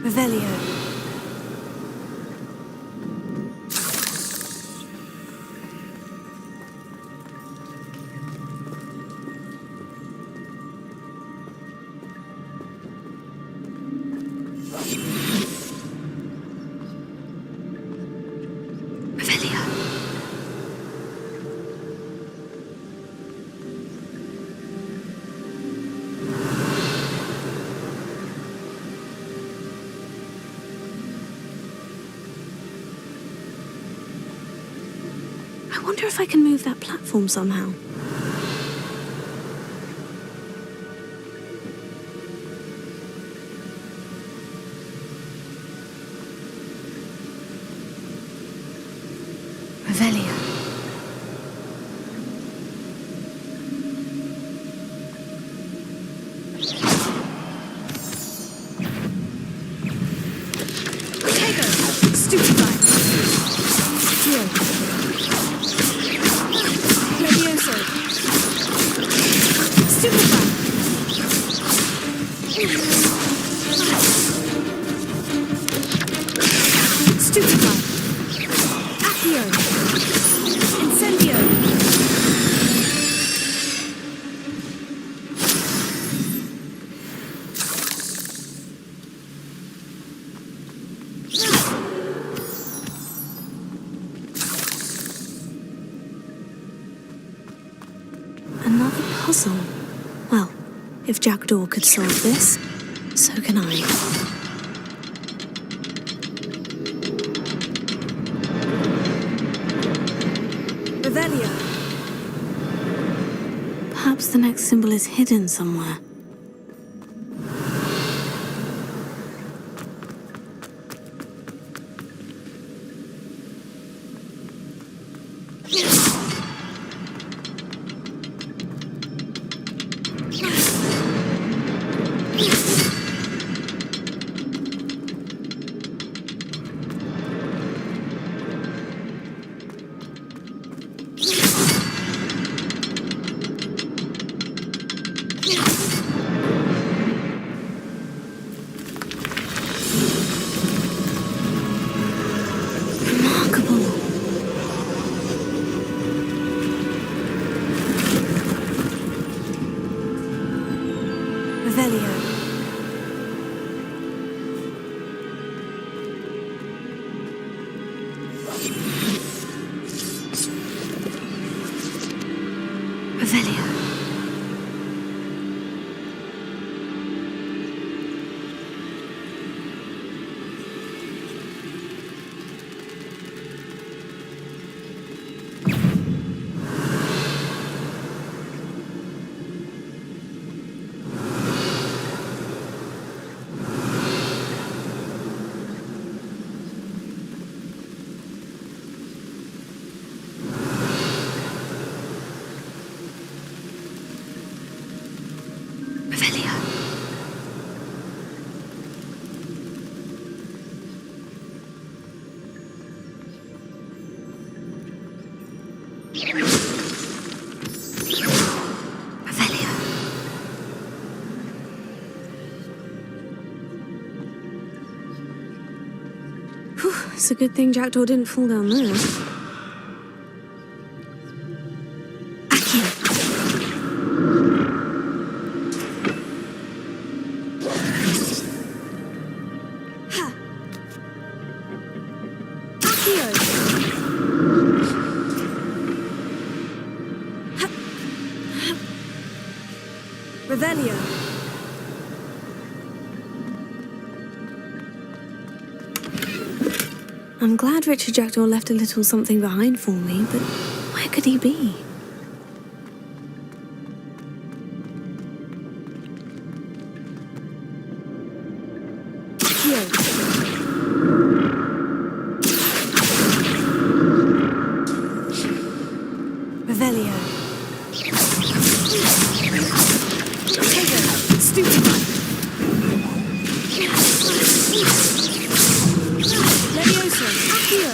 Revelio. Revelio. I wonder if I can move that platform somehow. Revelio. Stupefy. Accio. Levioso. Stupefy. Stupefy. Accio. Incendio. Another puzzle. Well, if Jackdaw could solve this, so can I. Revelio. Perhaps the next symbol is hidden somewhere. Revelio. It's a good thing Jackdaw didn't fall down there. Revelio. I'm glad Richard Jackdaw left a little something behind for me, but where could he be? Revelio. Stupefy. Levioso. Accio.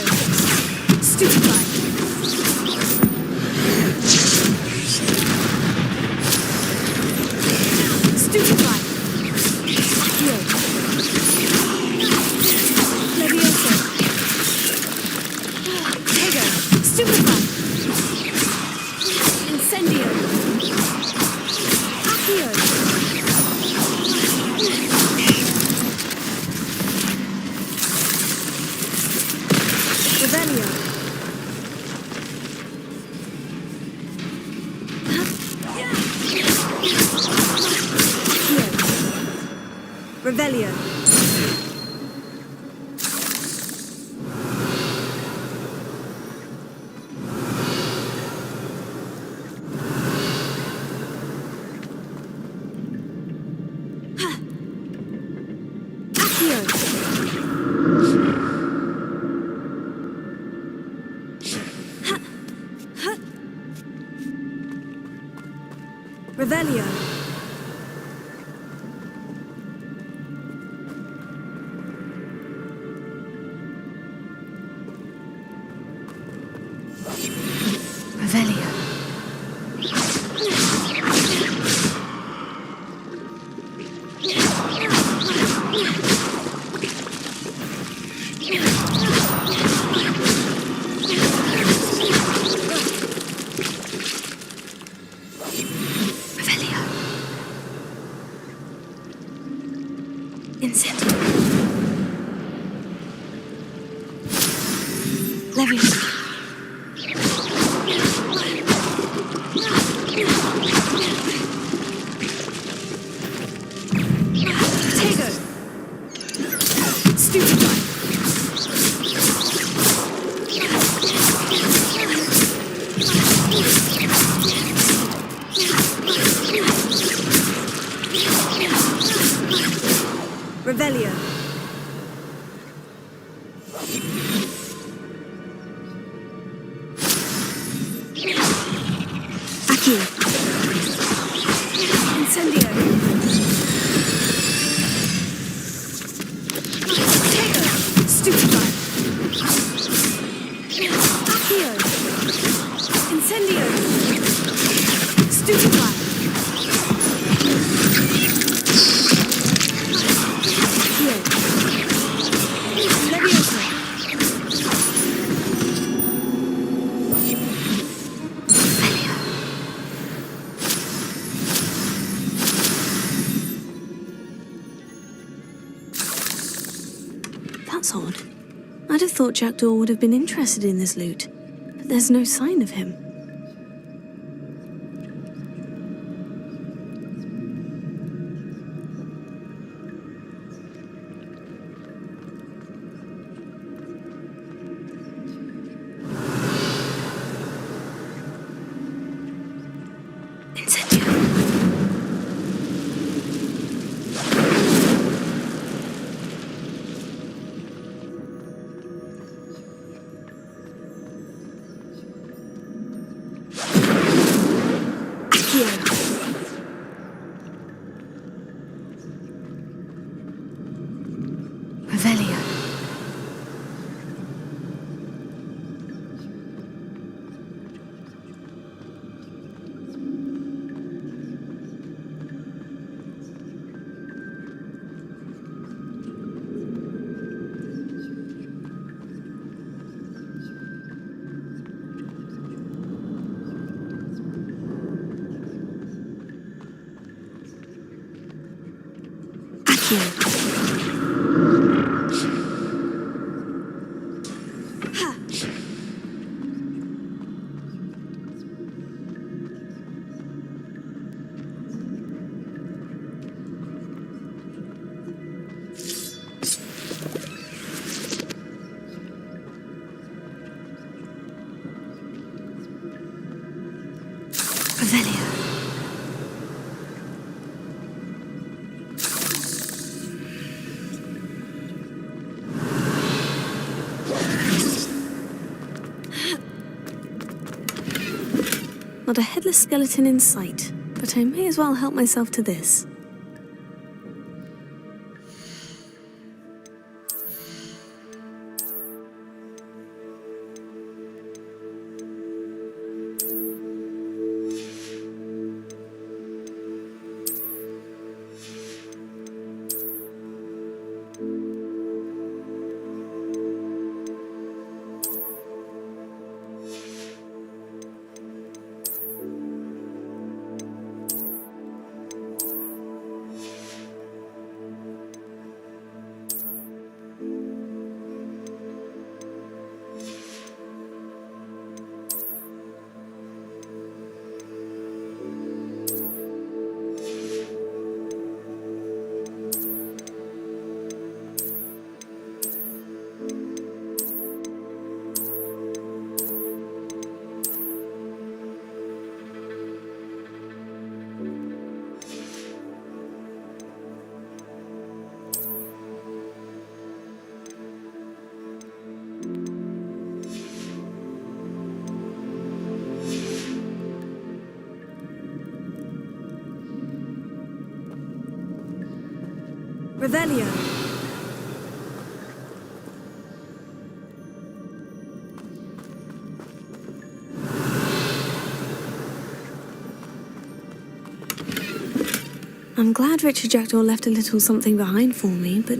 Stupefy. Stupefy. Accio. Levioso. Tego. Stupefy. Incendio. Accio. Revelio. Revelio. Revelio. Revelio. Incendio. Levioso. Tego. Stupefy. Revelio. Accio. Incendio. Tego. Stupefy. Accio. Incendio. Stupefy. Levioso. That's odd. I'd have have thought Jackdaw would have been interested in this loot, but there's no sign of him. Revelio. Not a headless skeleton in sight, but I may as well help myself to this. Revelio. I'm glad Richard Jackdaw left a little something behind for me, but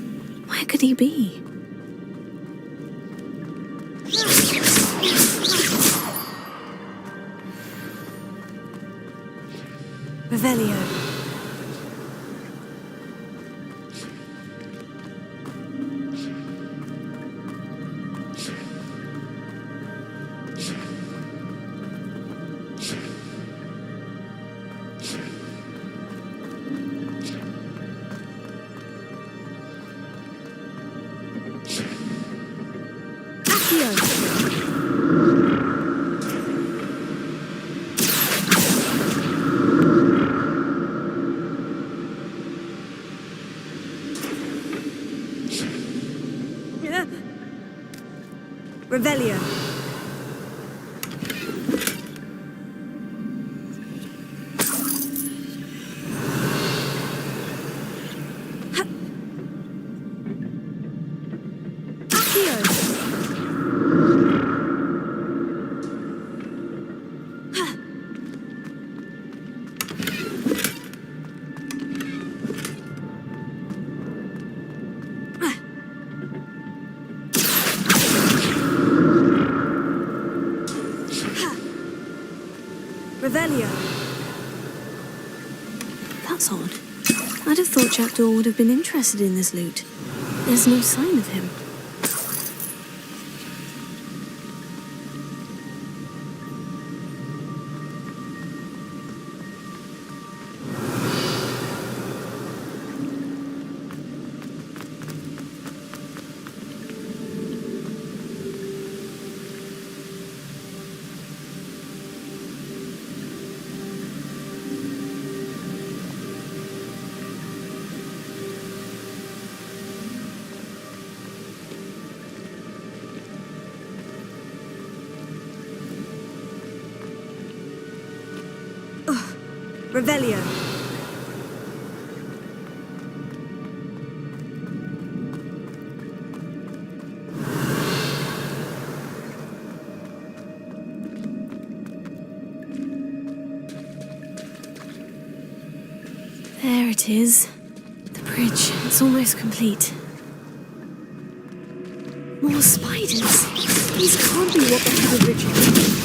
where could he be? Revelio. Revelio. Revelio. That's odd. I'd have thought Jackdaw would have been interested in this loot. There's no sign of him. Revelio. There it is. The bridge. It's almost complete. More spiders. These can't be what the heavy bridge is.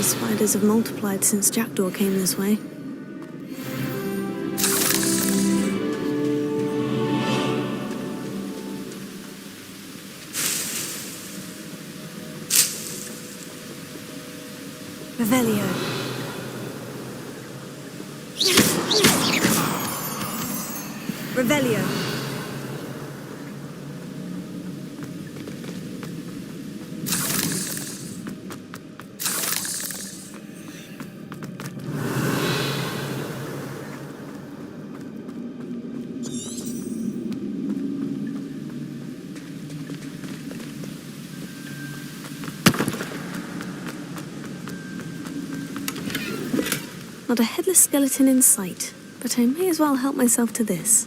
Spiders have multiplied since Jackdaw came this way. Revelio. Revelio. Not a headless skeleton in sight, but I may as well help myself to this.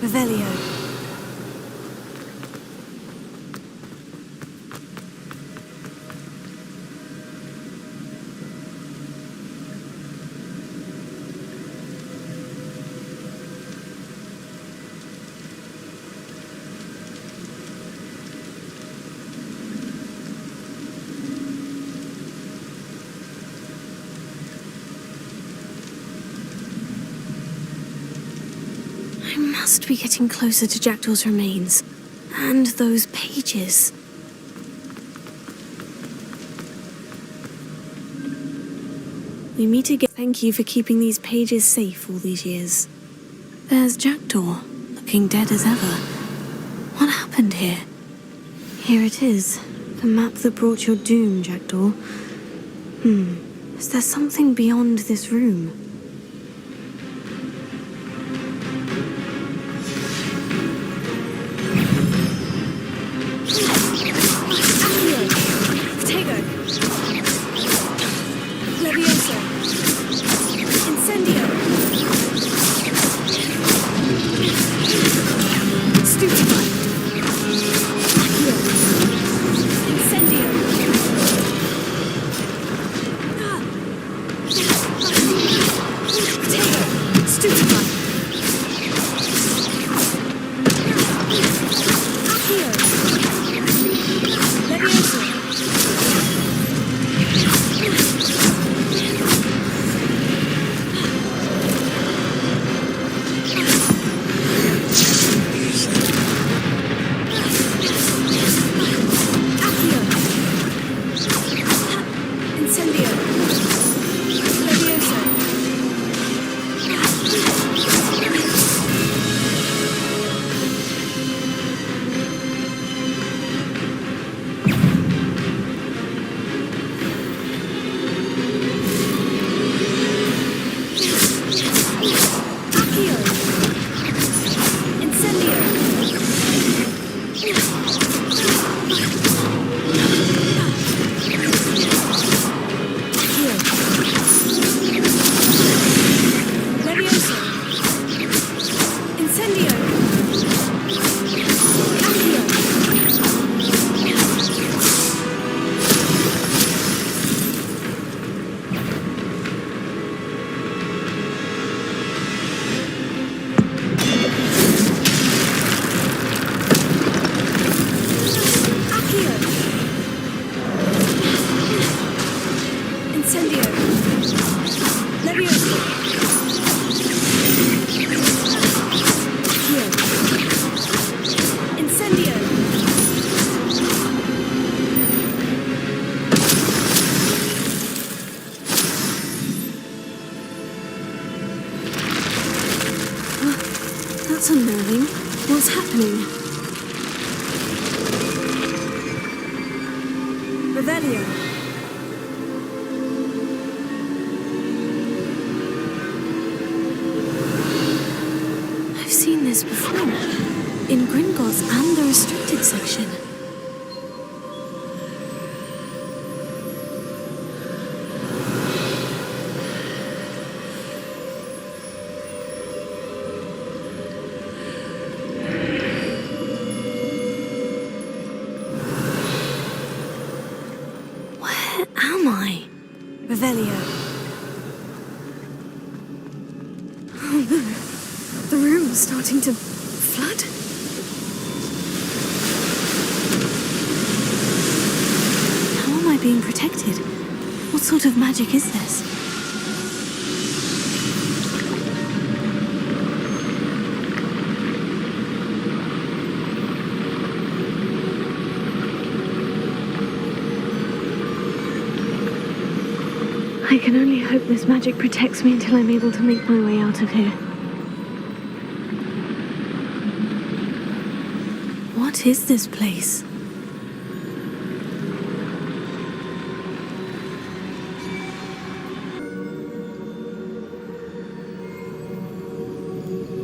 Revelio. I must be getting closer to Jackdaw's remains. And those pages. We meet again. Thank you for keeping these pages safe all these years. There's Jackdaw, looking dead as ever. What happened here? Here it is. The map that brought your doom, Jackdaw. Is there something beyond this room? What's happening? Revelio. I've seen this before. In Gringotts and the restricted section. Where am I? Revelio. Oh no. The room's starting to flood. How am I being protected? What sort of magic is this? I can only hope this magic protects me until I'm able to make my way out of here. What is this place?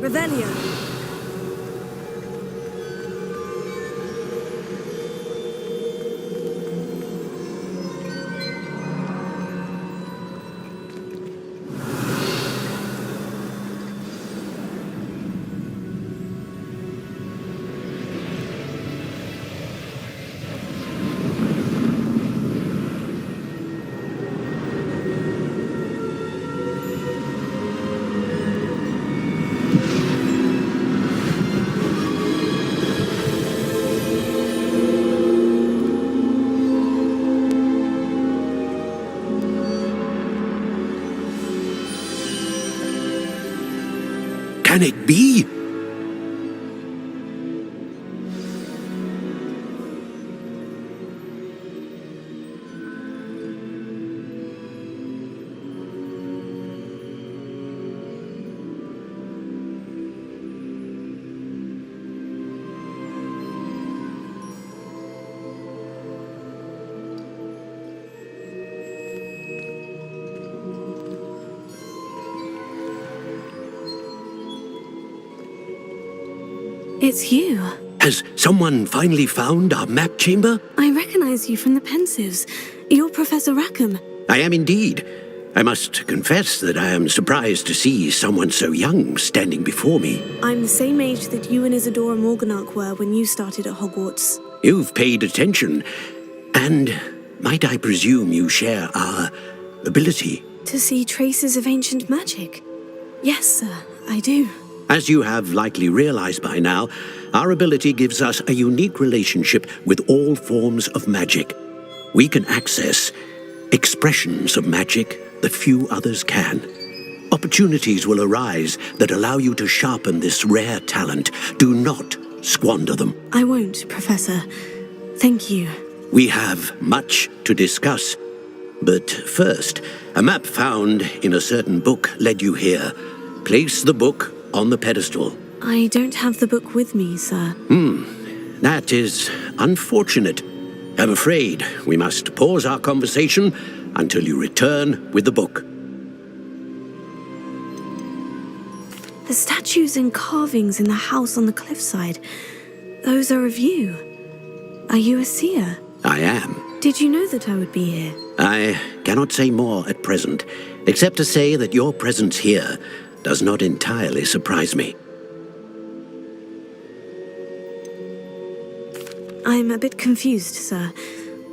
Revelio. Can it be? It's you. Has someone finally found our map chamber? I recognize you from the Pensives. You're Professor Rackham. I am indeed. I must confess that I am surprised to see someone so young standing before me. I'm the same age that you and Isadora Morganach were when you started at Hogwarts. You've paid attention, and might I presume you share our ability? To see traces of ancient magic? Yes, sir, I do. As you have likely realized by now, our ability gives us a unique relationship with all forms of magic. We can access expressions of magic that few others can. Opportunities will arise that allow you to sharpen this rare talent. Do not squander them. I won't, Professor. Thank you. We have much to discuss. But first, a map found in a certain book led you here. Place the book on the pedestal. I don't have the book with me, sir. That is unfortunate. I'm afraid we must pause our conversation until you return with the book. The statues and carvings in the house on the cliffside, those are of you. Are you a seer? I am. Did you know that I would be here? I cannot say more at present, except to say that your presence here does not entirely surprise me. I'm a bit confused, sir.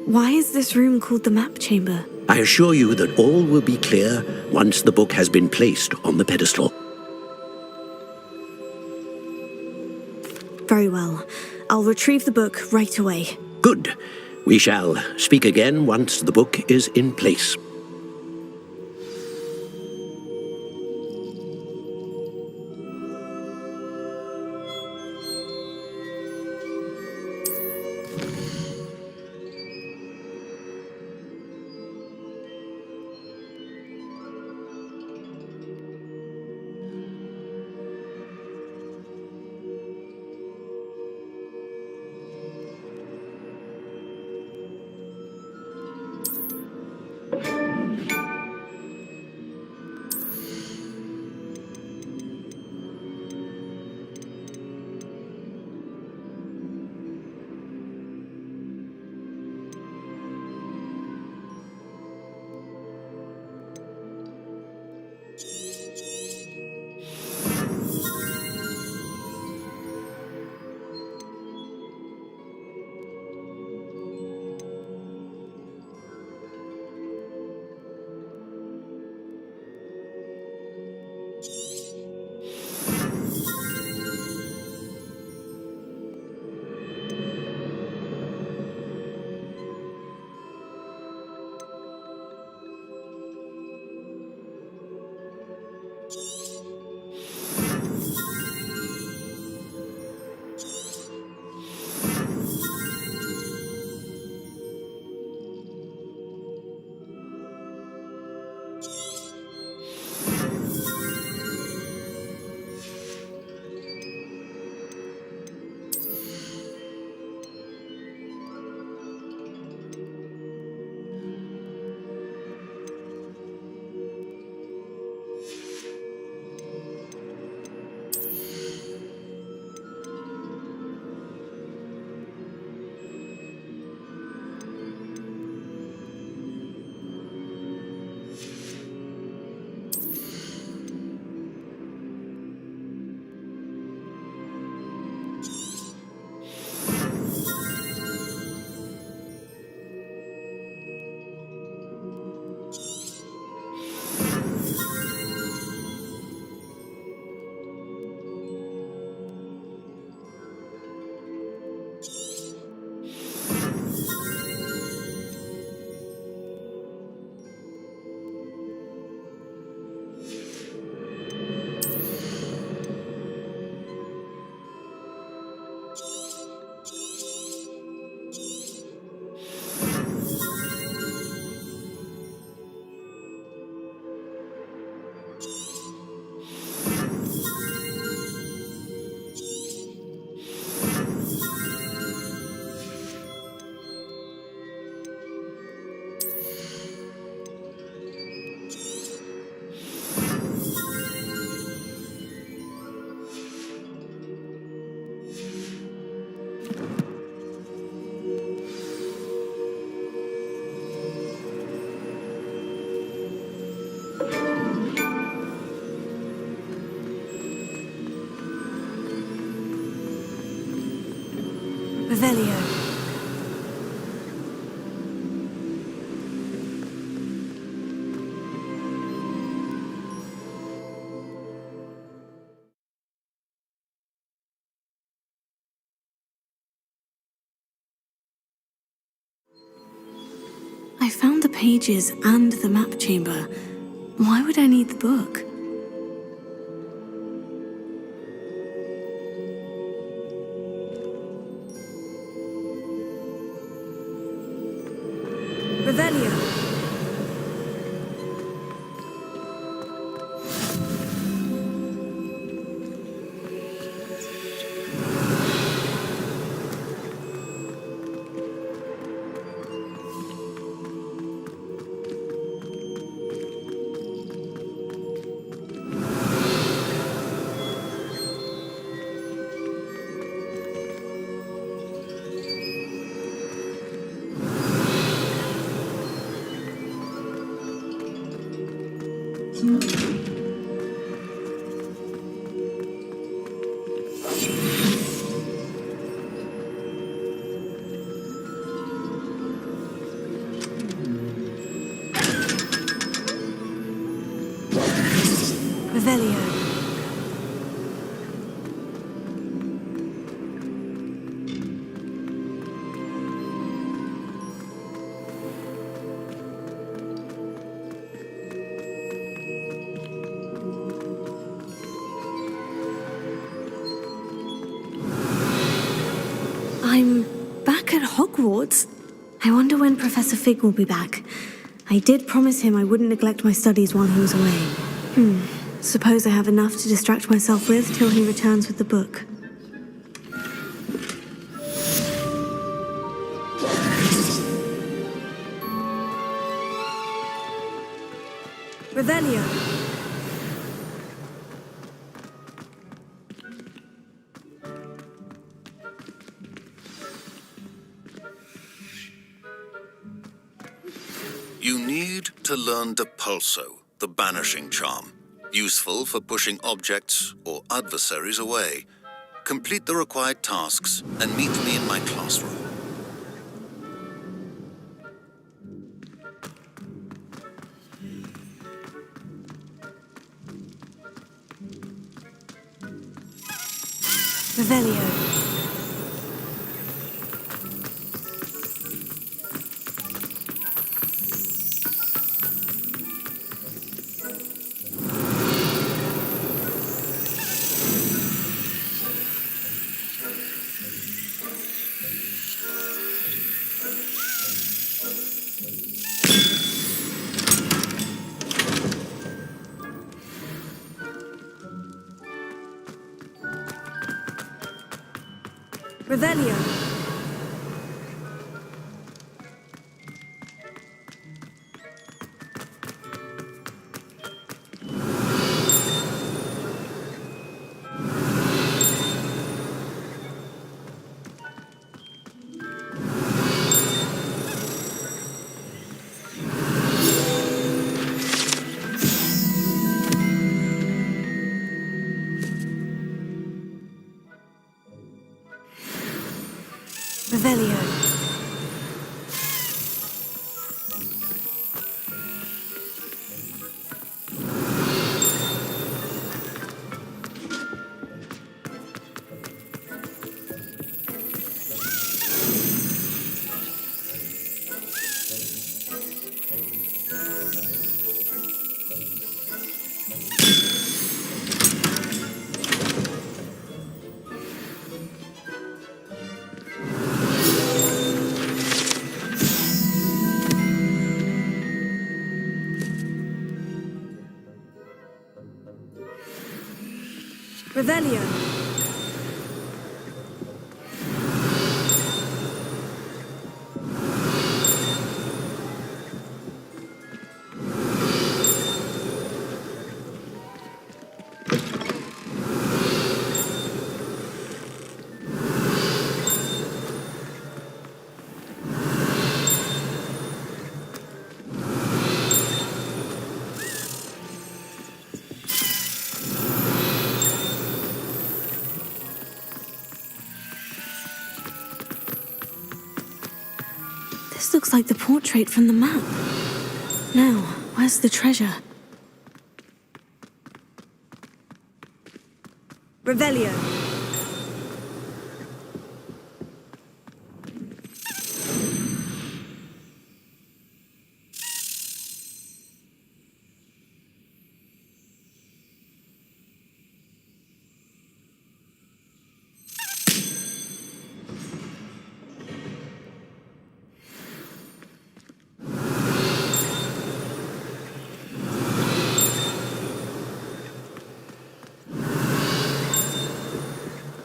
Why is this room called the map chamber? I assure you that all will be clear once the book has been placed on the pedestal. Very well. I'll retrieve the book right away. Good. We shall speak again once the book is in place. Revelio. I found the pages and the map chamber. Why would I need the book? Revelio. Revelio. I'm back at Hogwarts. I wonder when Professor Fig will be back. I did promise him I wouldn't neglect my studies while he was away. Suppose I have enough to distract myself with till he returns with the book. Revelio. You need to learn Depulso, the banishing charm. Useful for pushing objects or adversaries away. Complete the required tasks and meet me in my classroom. Revelio. Revelio. Revelio. Revelio. This looks like the portrait from the map. Now, where's the treasure? Revelio.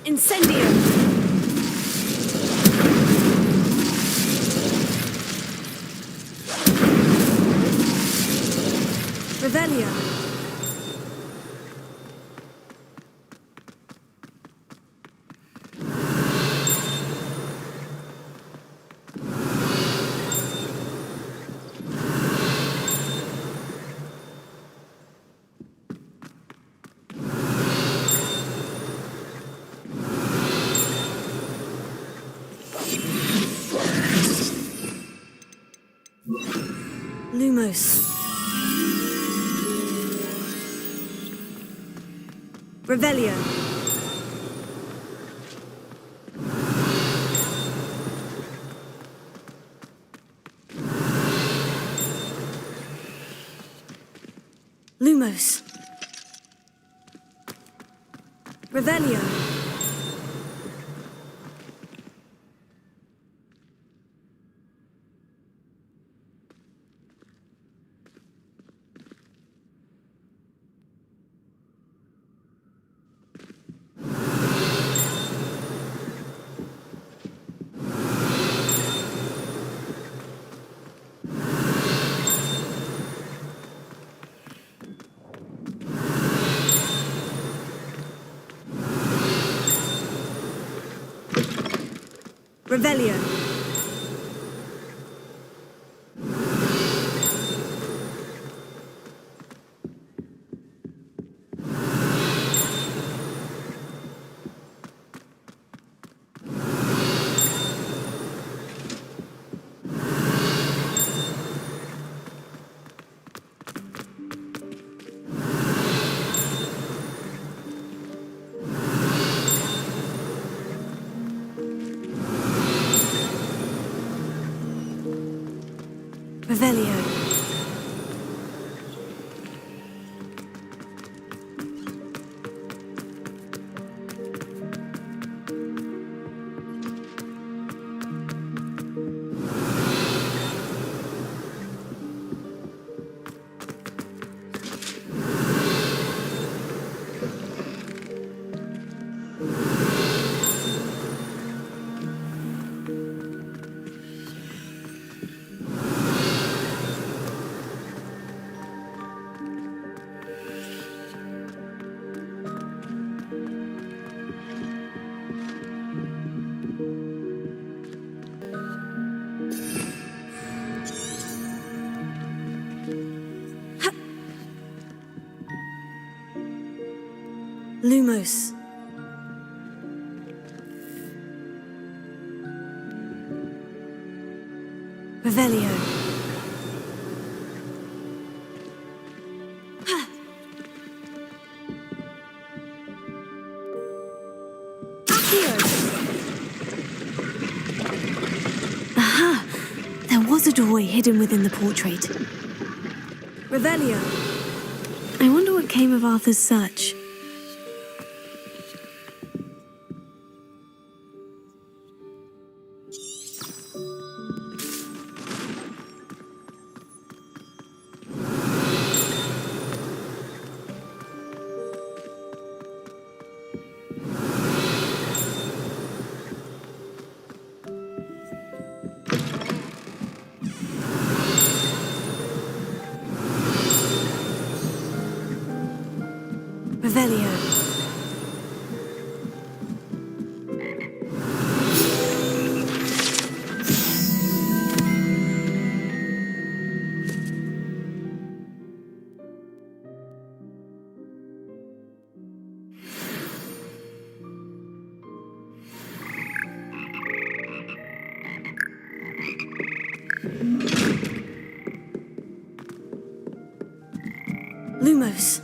Incendio! Revelio. Lumos. Revelio. Lumos. Revelio. Revelio. Revelio. Lumos. Revelio. Aha! There was a doorway hidden within the portrait. Revelio. I wonder what came of Arthur's search. Lumos.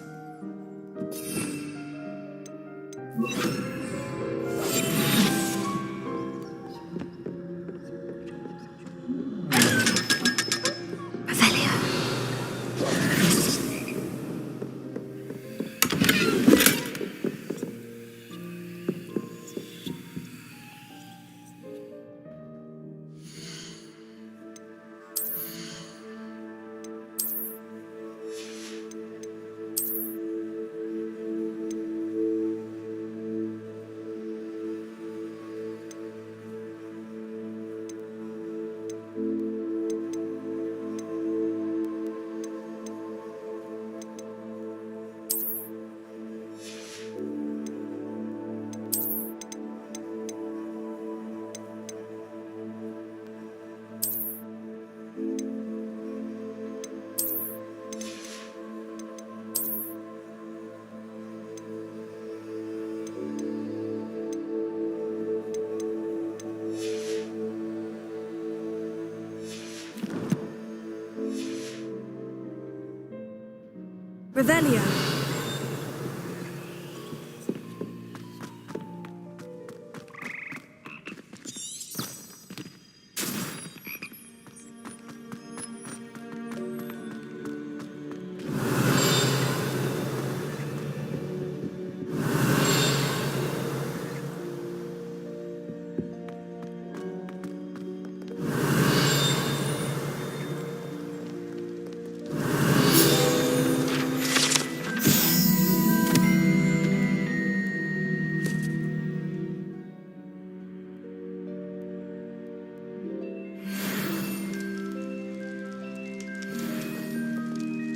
Revelio.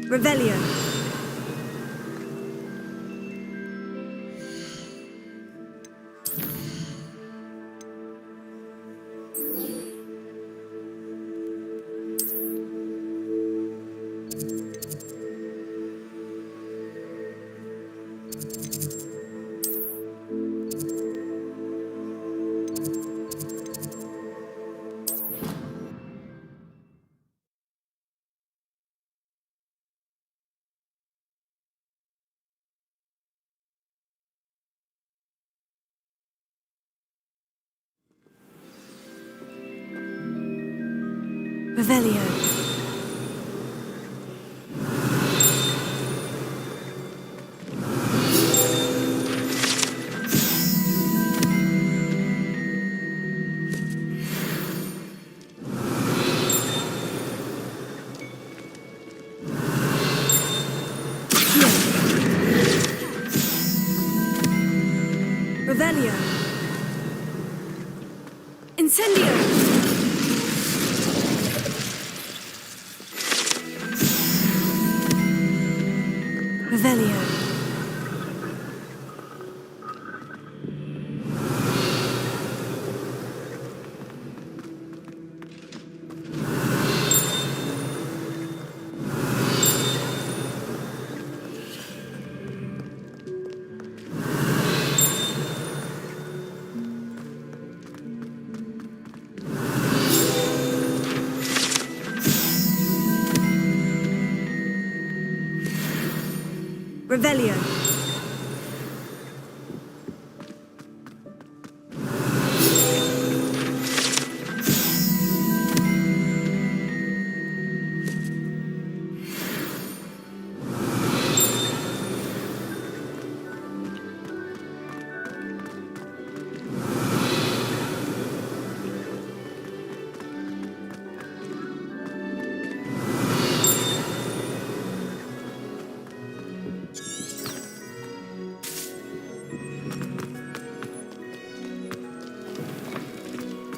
Revelio. Revelio. Revelio. Incendio. Revelio. Revelio.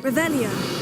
Revelio.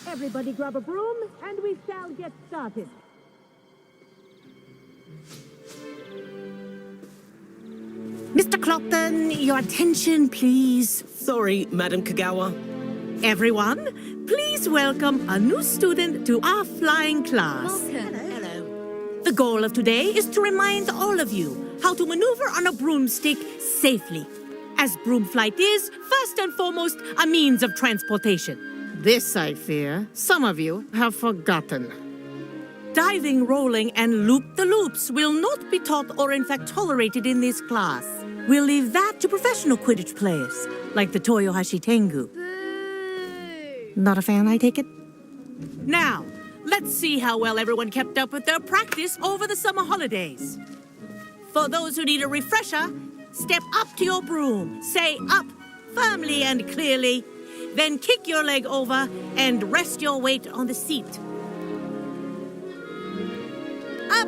Everybody grab a broom, and we shall get started. Mr. Clopton, your attention, please. Sorry, Madam Kagawa. Everyone, please welcome a new student to our flying class. Welcome. Hello. The goal of today is to remind all of you how to maneuver on a broomstick safely, as broom flight is, first and foremost, a means of transportation. This, I fear, some of you have forgotten. Diving, rolling, and loop-the-loops will not be taught or in fact tolerated in this class. We'll leave that to professional Quidditch players, like the Toyohashi Tengu. Not a fan, I take it? Now, let's see how well everyone kept up with their practice over the summer holidays. For those who need a refresher, step up to your broom, say up firmly and clearly, then kick your leg over and rest your weight on the seat. Up!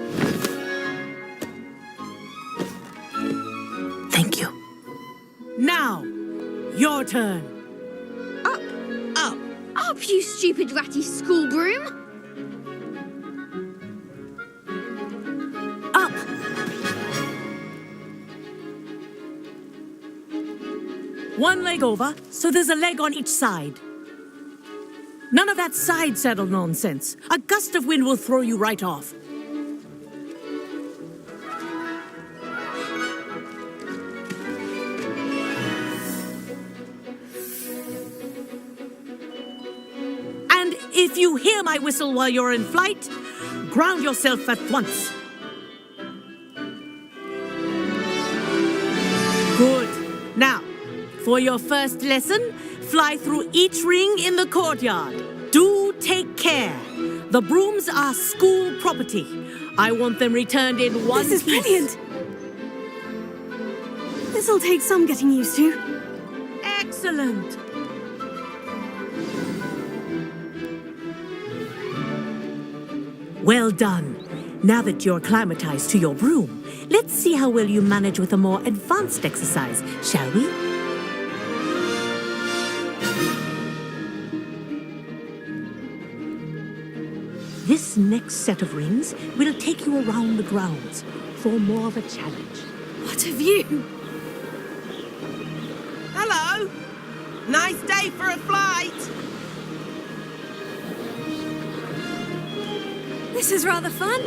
Thank you. Now, your turn. Up! Up! Up, you stupid ratty school broom! Up! One leg over, so there's a leg on each side. None of that side saddle nonsense. A gust of wind will throw you right off. And if you hear my whistle while you're in flight, ground yourself at once. Good. Now, for your first lesson, fly through each ring in the courtyard. Do take care. The brooms are school property. I want them returned in one This is piece. brilliant. This'll take some getting used to. Excellent. Well done. Now that you're acclimatized to your broom, let's see how well you manage with a more advanced exercise, shall we? This next set of rings will take you around the grounds for more of a challenge. What a view! Hello! Nice day for a flight! This is rather fun.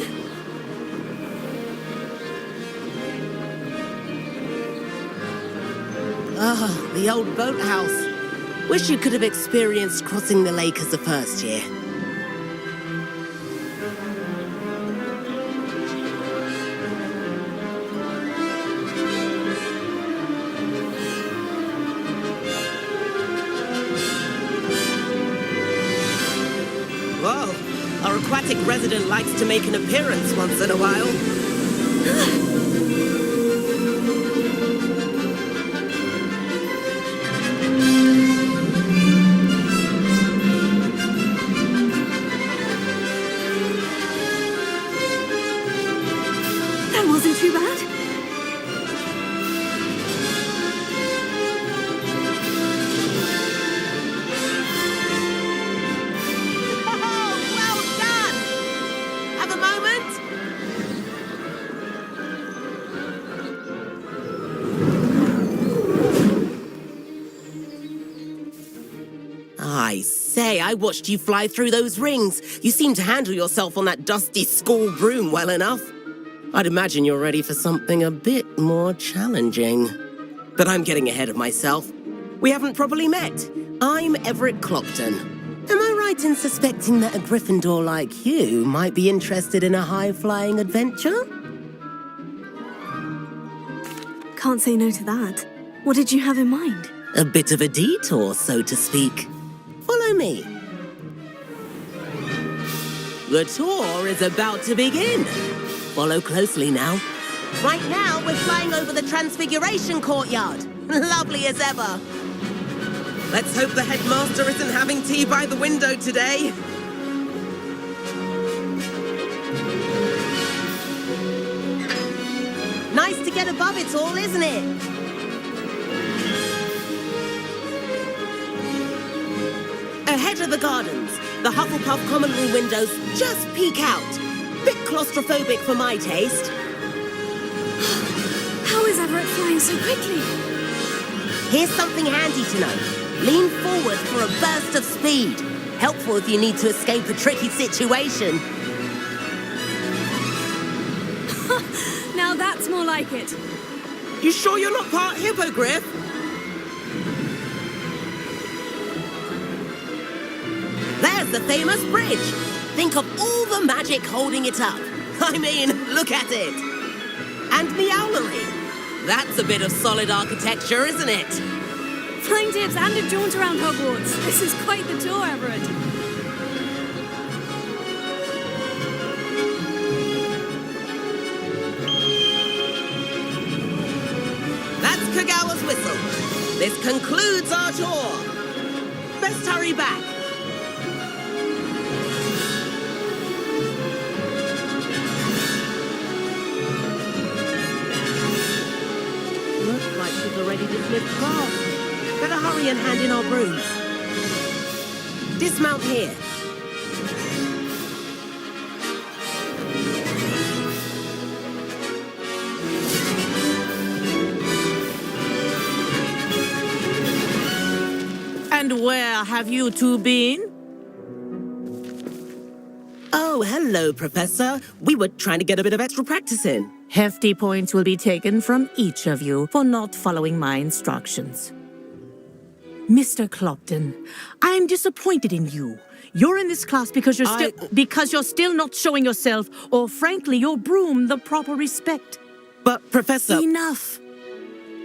Ah, the old boathouse. Wish you could have experienced crossing the lake as a first year. Whoa, our aquatic resident likes to make an appearance once in a while. That wasn't too bad. Well done! Have a moment? I say, I watched you fly through those rings. You seem to handle yourself on that dusty school broom well enough. I'd imagine you're ready for something a bit more challenging. But I'm getting ahead of myself. We haven't properly met. I'm Everett Clopton. Am I right in suspecting that a Gryffindor like you might be interested in a high-flying adventure? Can't say no to that. What did you have in mind? A bit of a detour, so to speak. Follow me. The tour is about to begin. Follow closely now. Right now, we're flying over the Transfiguration Courtyard. Lovely as ever. Let's hope the headmaster isn't having tea by the window today. Nice to get above it all, isn't it? Ahead of the gardens, the Hufflepuff common room windows just peek out. Bit claustrophobic for my taste. How is Everett flying going so quickly. Here's something handy to know. Lean forward for a burst of speed. Helpful if you need to escape a tricky situation. Now that's more like it. You sure you're not part hippogriff? There's the famous bridge. Think of all the magic holding it up. I mean, look at it. And the owlery. That's a bit of solid architecture, isn't it? Flying tips and a jaunt around Hogwarts. This is quite the tour, Everett. That's Kagawa's whistle. This concludes our tour. Best hurry back. Looks like she's already dismissed class. Better hurry and hand in our brooms. Dismount here. And where have you two been? Oh, hello, Professor. We were trying to get a bit of extra practice in. Hefty points will be taken from each of you for not following my instructions. Mr. Clopton, I'm disappointed in you. You're in this class because you're still not showing yourself, or frankly, your broom the proper respect. But, Professor... Enough.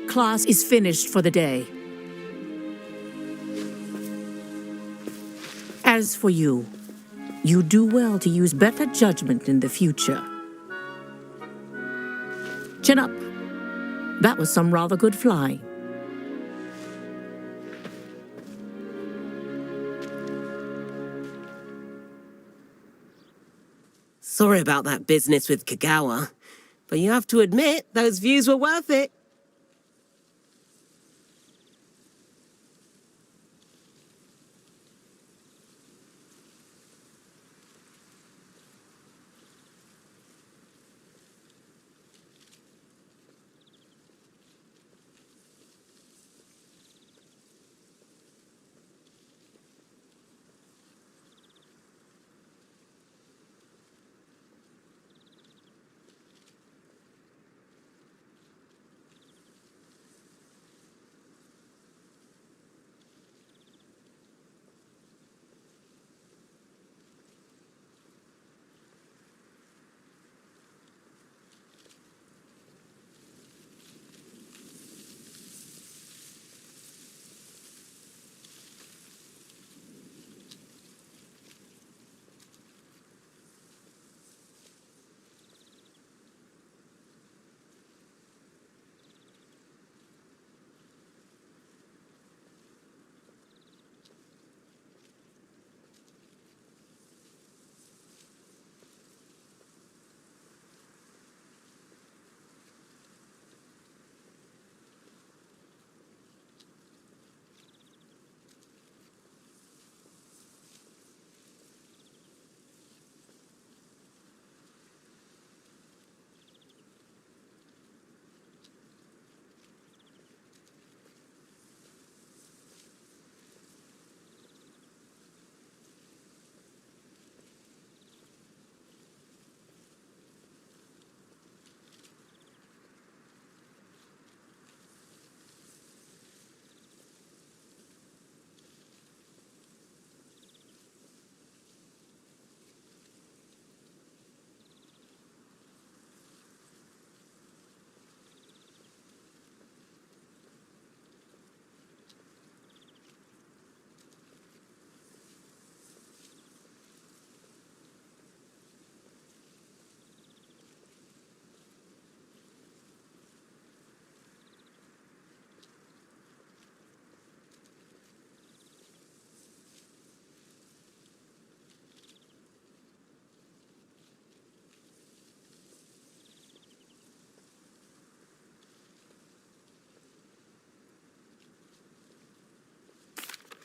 Class is finished for the day. As for you, you do well to use better judgment in the future. Chin up. That was some rather good flying. Sorry about that business with Kagawa, but you have to admit those views were worth it.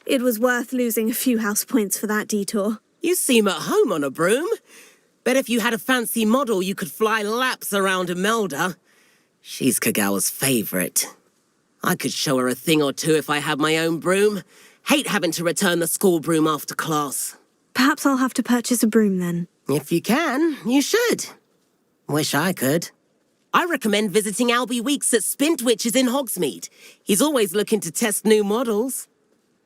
It was worth losing a few house points for that detour. You seem at home on a broom. Bet if you had a fancy model, you could fly laps around Imelda. She's Kagawa's favorite. I could show her a thing or two if I had my own broom. Hate having to return the school broom after class. Perhaps I'll have to purchase a broom then. If you can, you should. Wish I could. I recommend visiting Albie Weeks at Spintwitches in Hogsmeade. He's always looking to test new models.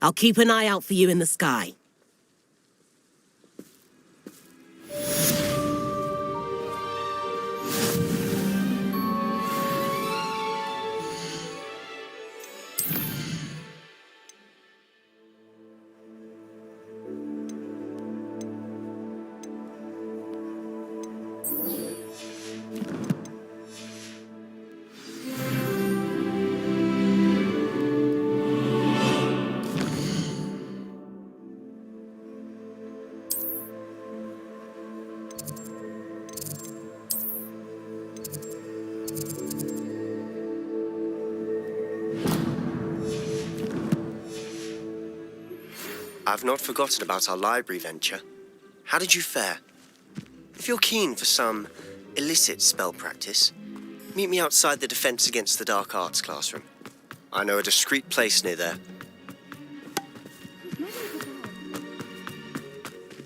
I'll keep an eye out for you in the sky. I've not forgotten about our library venture. How did you fare? If you're keen for some illicit spell practice, meet me outside the Defense Against the Dark Arts classroom. I know a discreet place near there.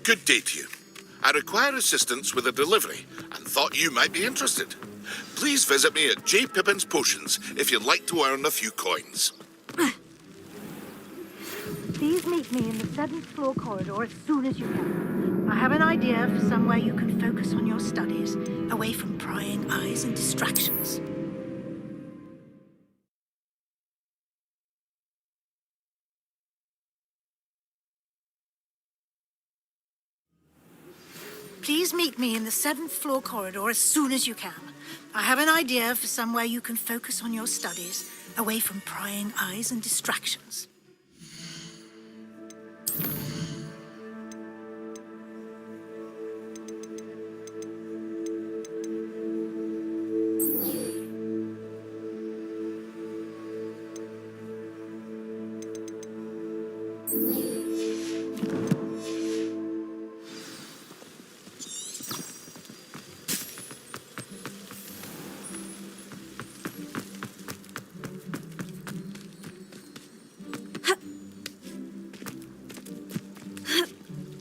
Good day to you. I require assistance with a delivery and thought you might be interested. Please visit me at J. Pippin's Potions if you'd like to earn a few coins. Please meet me in the 7th floor corridor as soon as you can. I have an idea for somewhere you can focus on your studies, away from prying eyes and distractions. Please meet me in the 7th floor corridor as soon as you can. I have an idea for somewhere you can focus on your studies, away from prying eyes and distractions.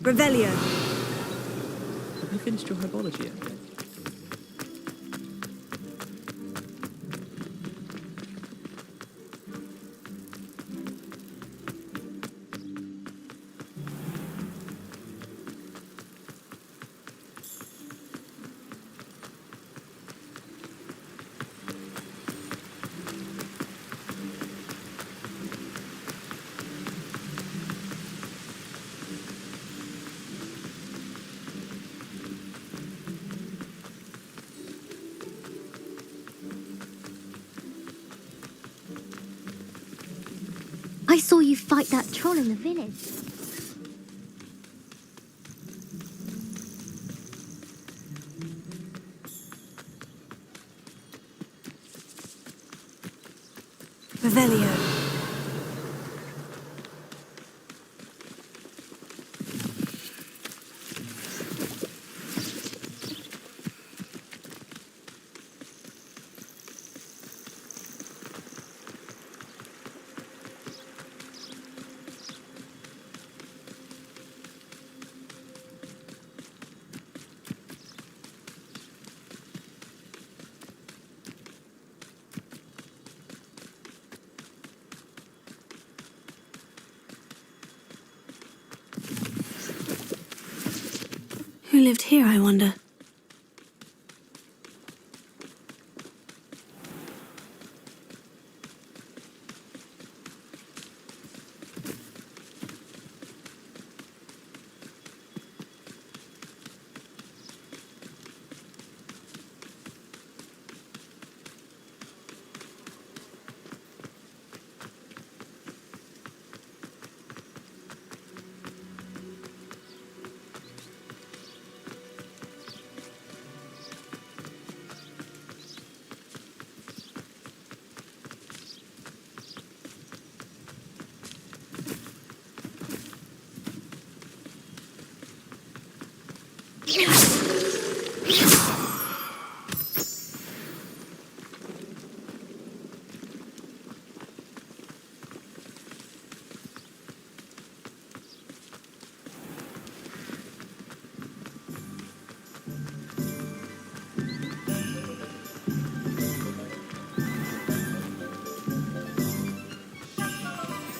Revelio. Have you finished your herbology yet? I saw you fight that troll in the village. Revelio. Who lived here, I wonder?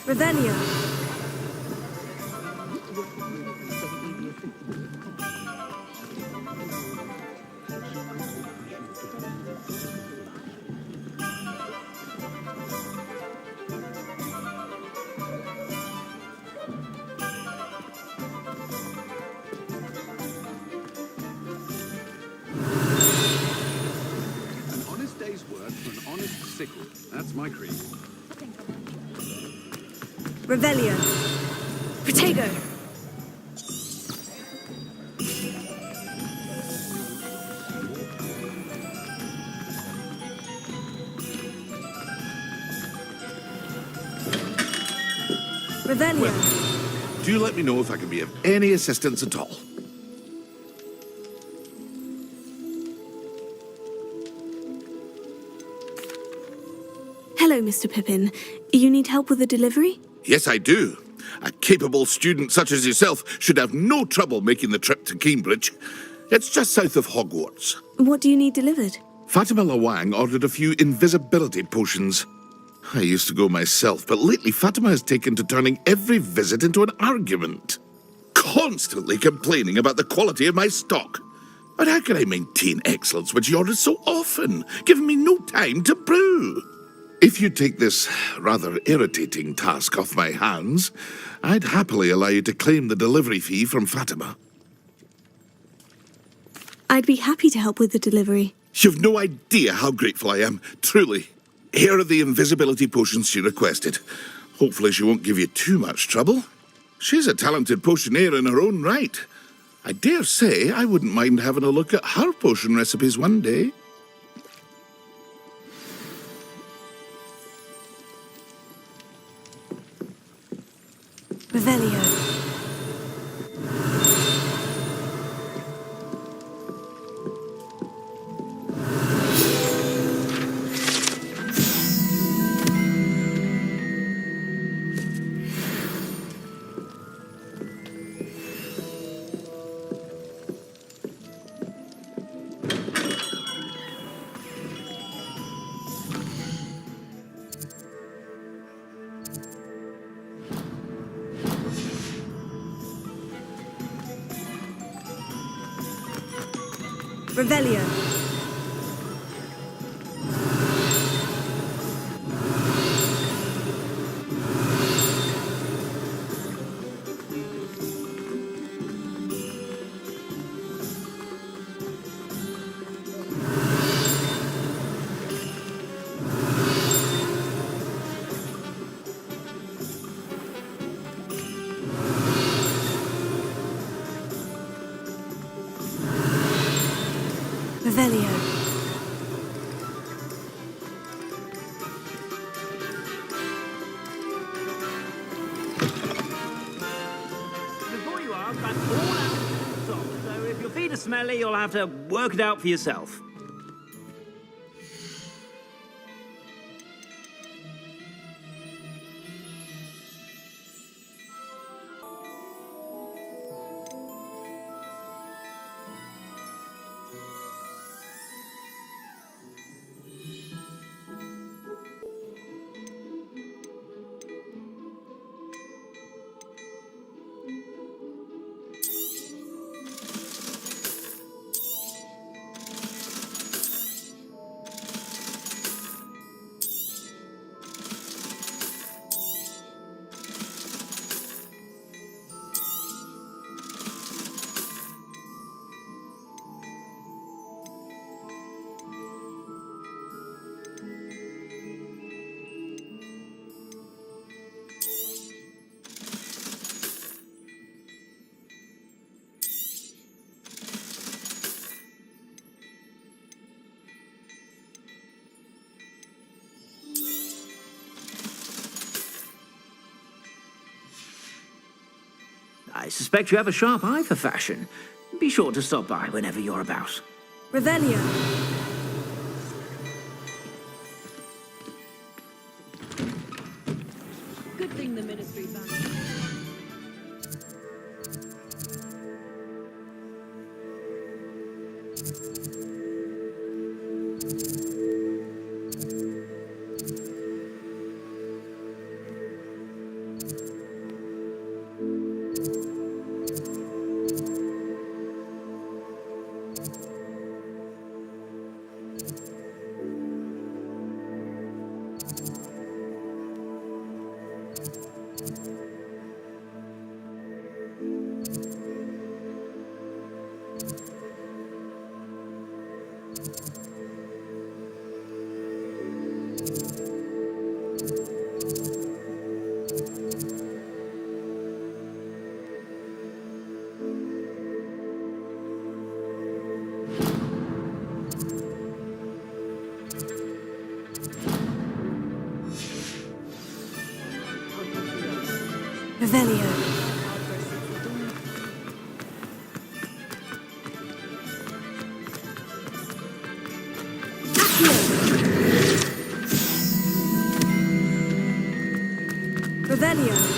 Revelio. An honest day's work for an honest sickle. That's my creed. Revelio. Protego. Revelio. Well, do let me know if I can be of any assistance at all. Hello, Mr. Pippin. You need help with a delivery? Yes, I do. A capable student such as yourself should have no trouble making the trip to Cambridge. It's just south of Hogwarts. What do you need delivered? Fatima Lawang ordered a few invisibility potions. I used to go myself, but lately Fatima has taken to turning every visit into an argument. Constantly complaining about the quality of my stock. But how can I maintain excellence when she orders so often, giving me no time to brew? If you take this rather irritating task off my hands, I'd happily allow you to claim the delivery fee from Fatima. I'd be happy to help with the delivery. You've no idea how grateful I am, truly. Here are the invisibility potions she requested. Hopefully she won't give you too much trouble. She's a talented potioneer in her own right. I dare say I wouldn't mind having a look at her potion recipes one day. Revelio. Revelio. Revelio. Before you ask, I'm all out of socks, so if your feet are smelly, you'll have to work it out for yourself. I suspect you have a sharp eye for fashion. Be sure to stop by whenever you're about. Revelio. Good thing the ministry back. Revelio. Revelio.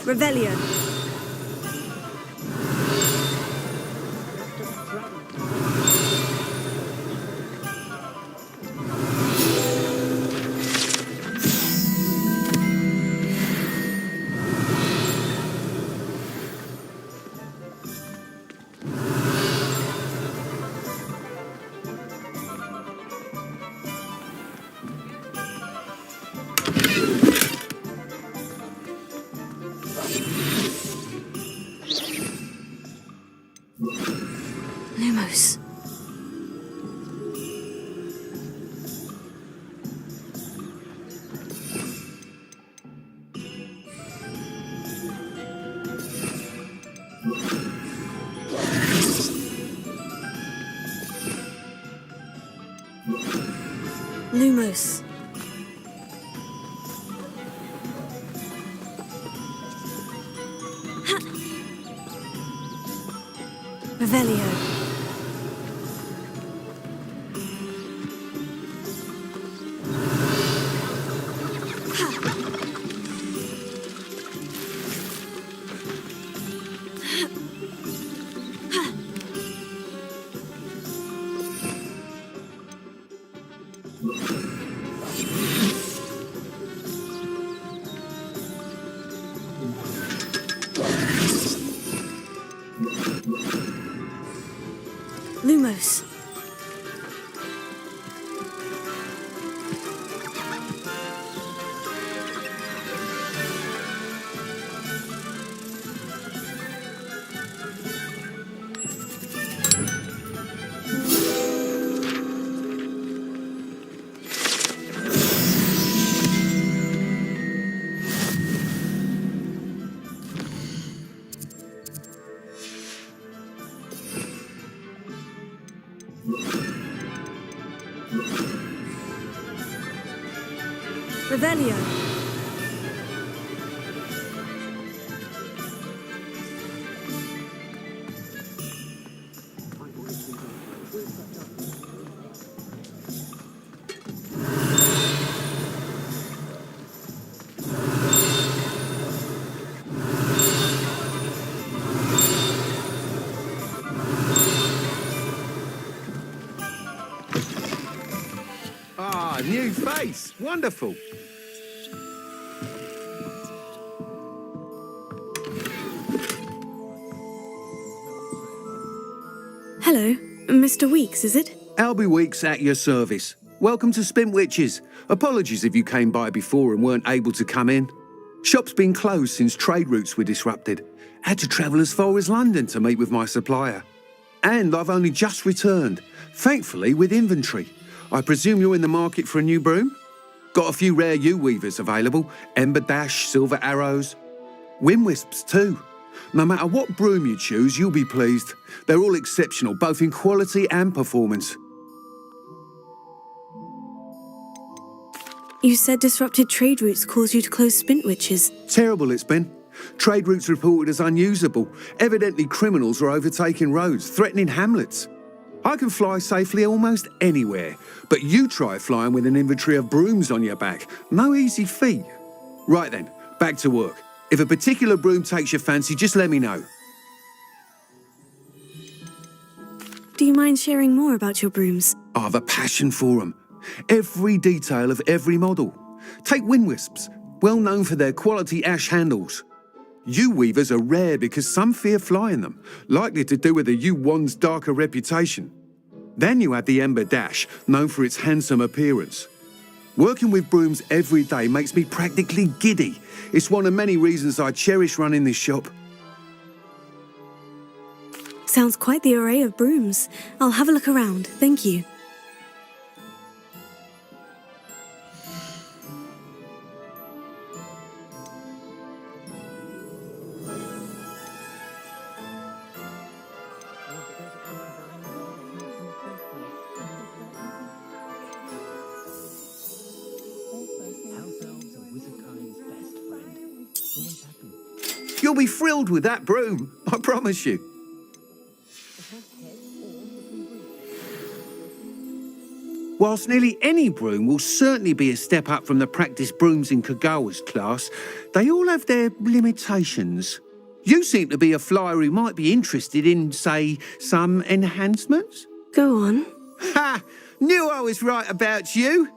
Revelio. Lumos. Lumos. Ha! Revelio. Lumos. Revelio. Ah, new face. Wonderful. Hello, Mr. Weeks, is it? Albie Weeks at your service. Welcome to Spintwitches. Apologies if you came by before and weren't able to come in. Shop's been closed since trade routes were disrupted. Had to travel as far as London to meet with my supplier. And I've only just returned, thankfully with inventory. I presume you're in the market for a new broom? Got a few rare U-weavers available, Ember Dash, Silver Arrows. Wind Wisps too. No matter what broom you choose, you'll be pleased. They're all exceptional, both in quality and performance. You said disrupted trade routes caused you to close Spintwitches. Terrible it's been. Trade routes reported as unusable. Evidently criminals are overtaking roads, threatening hamlets. I can fly safely almost anywhere, but you try flying with an inventory of brooms on your back. No easy feat. Right then, back to work. If a particular broom takes your fancy, just let me know. Do you mind sharing more about your brooms? I have a passion for them. Every detail of every model. Take Wind Wisps, well known for their quality ash handles. U-weavers are rare because some fear flying them, likely to do with the U-wand's darker reputation. Then you have the Ember Dash, known for its handsome appearance. Working with brooms every day makes me practically giddy. It's one of many reasons I cherish running this shop. Sounds quite the array of brooms. I'll have a look around, thank you. You'll be thrilled with that broom, I promise you. Whilst nearly any broom will certainly be a step up from the practice brooms in Kagawa's class, they all have their limitations. You seem to be a flyer who might be interested in, say, some enhancements? Go on. Ha! Knew I was right about you.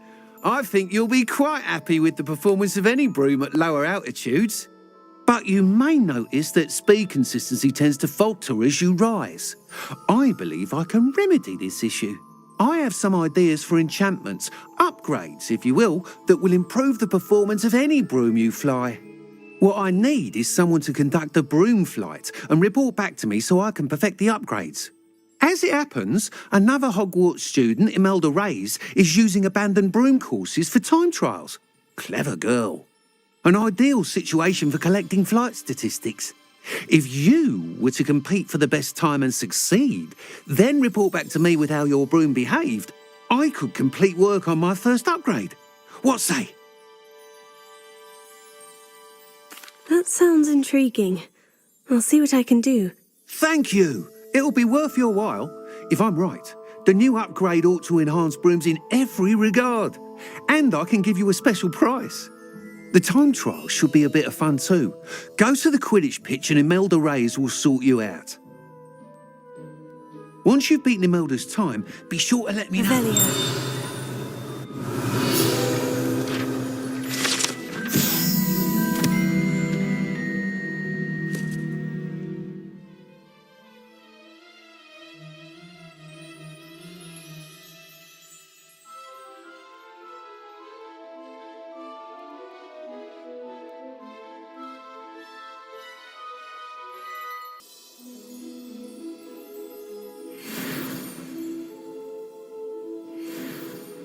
I think you'll be quite happy with the performance of any broom at lower altitudes. But you may notice that speed consistency tends to falter as you rise. I believe I can remedy this issue. I have some ideas for enchantments, upgrades, if you will, that will improve the performance of any broom you fly. What I need is someone to conduct a broom flight and report back to me so I can perfect the upgrades. As it happens, another Hogwarts student, Imelda Reyes, is using abandoned broom courses for time trials. Clever girl. An ideal situation for collecting flight statistics. If you were to compete for the best time and succeed, then report back to me with how your broom behaved, I could complete work on my first upgrade. What say? That sounds intriguing. I'll see what I can do. Thank you. It'll be worth your while. If I'm right, the new upgrade ought to enhance brooms in every regard. And I can give you a special price. The time trial should be a bit of fun too. Go to the Quidditch pitch and Imelda Reyes will sort you out. Once you've beaten Imelda's time, be sure to let me know.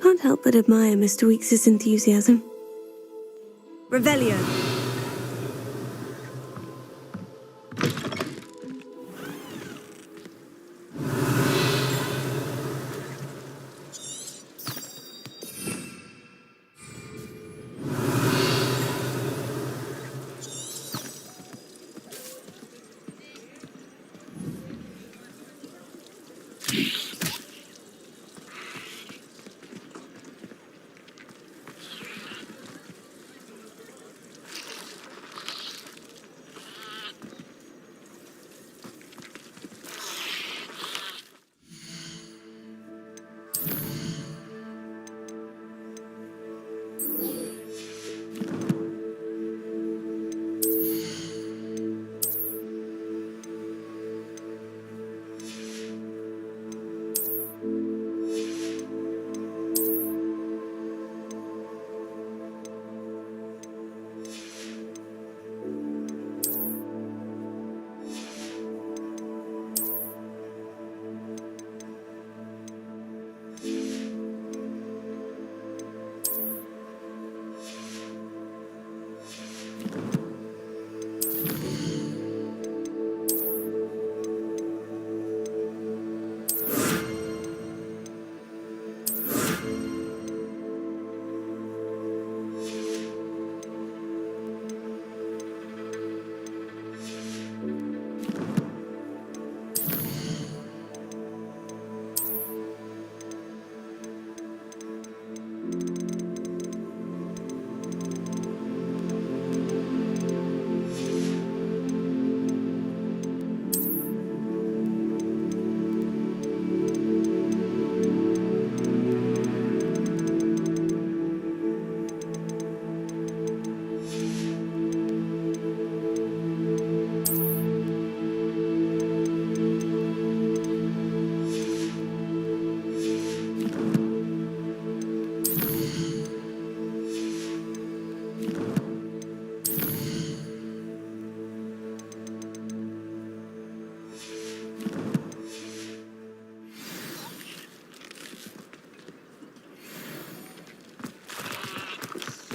Can't help but admire Mr. Weekes' enthusiasm. Revelio.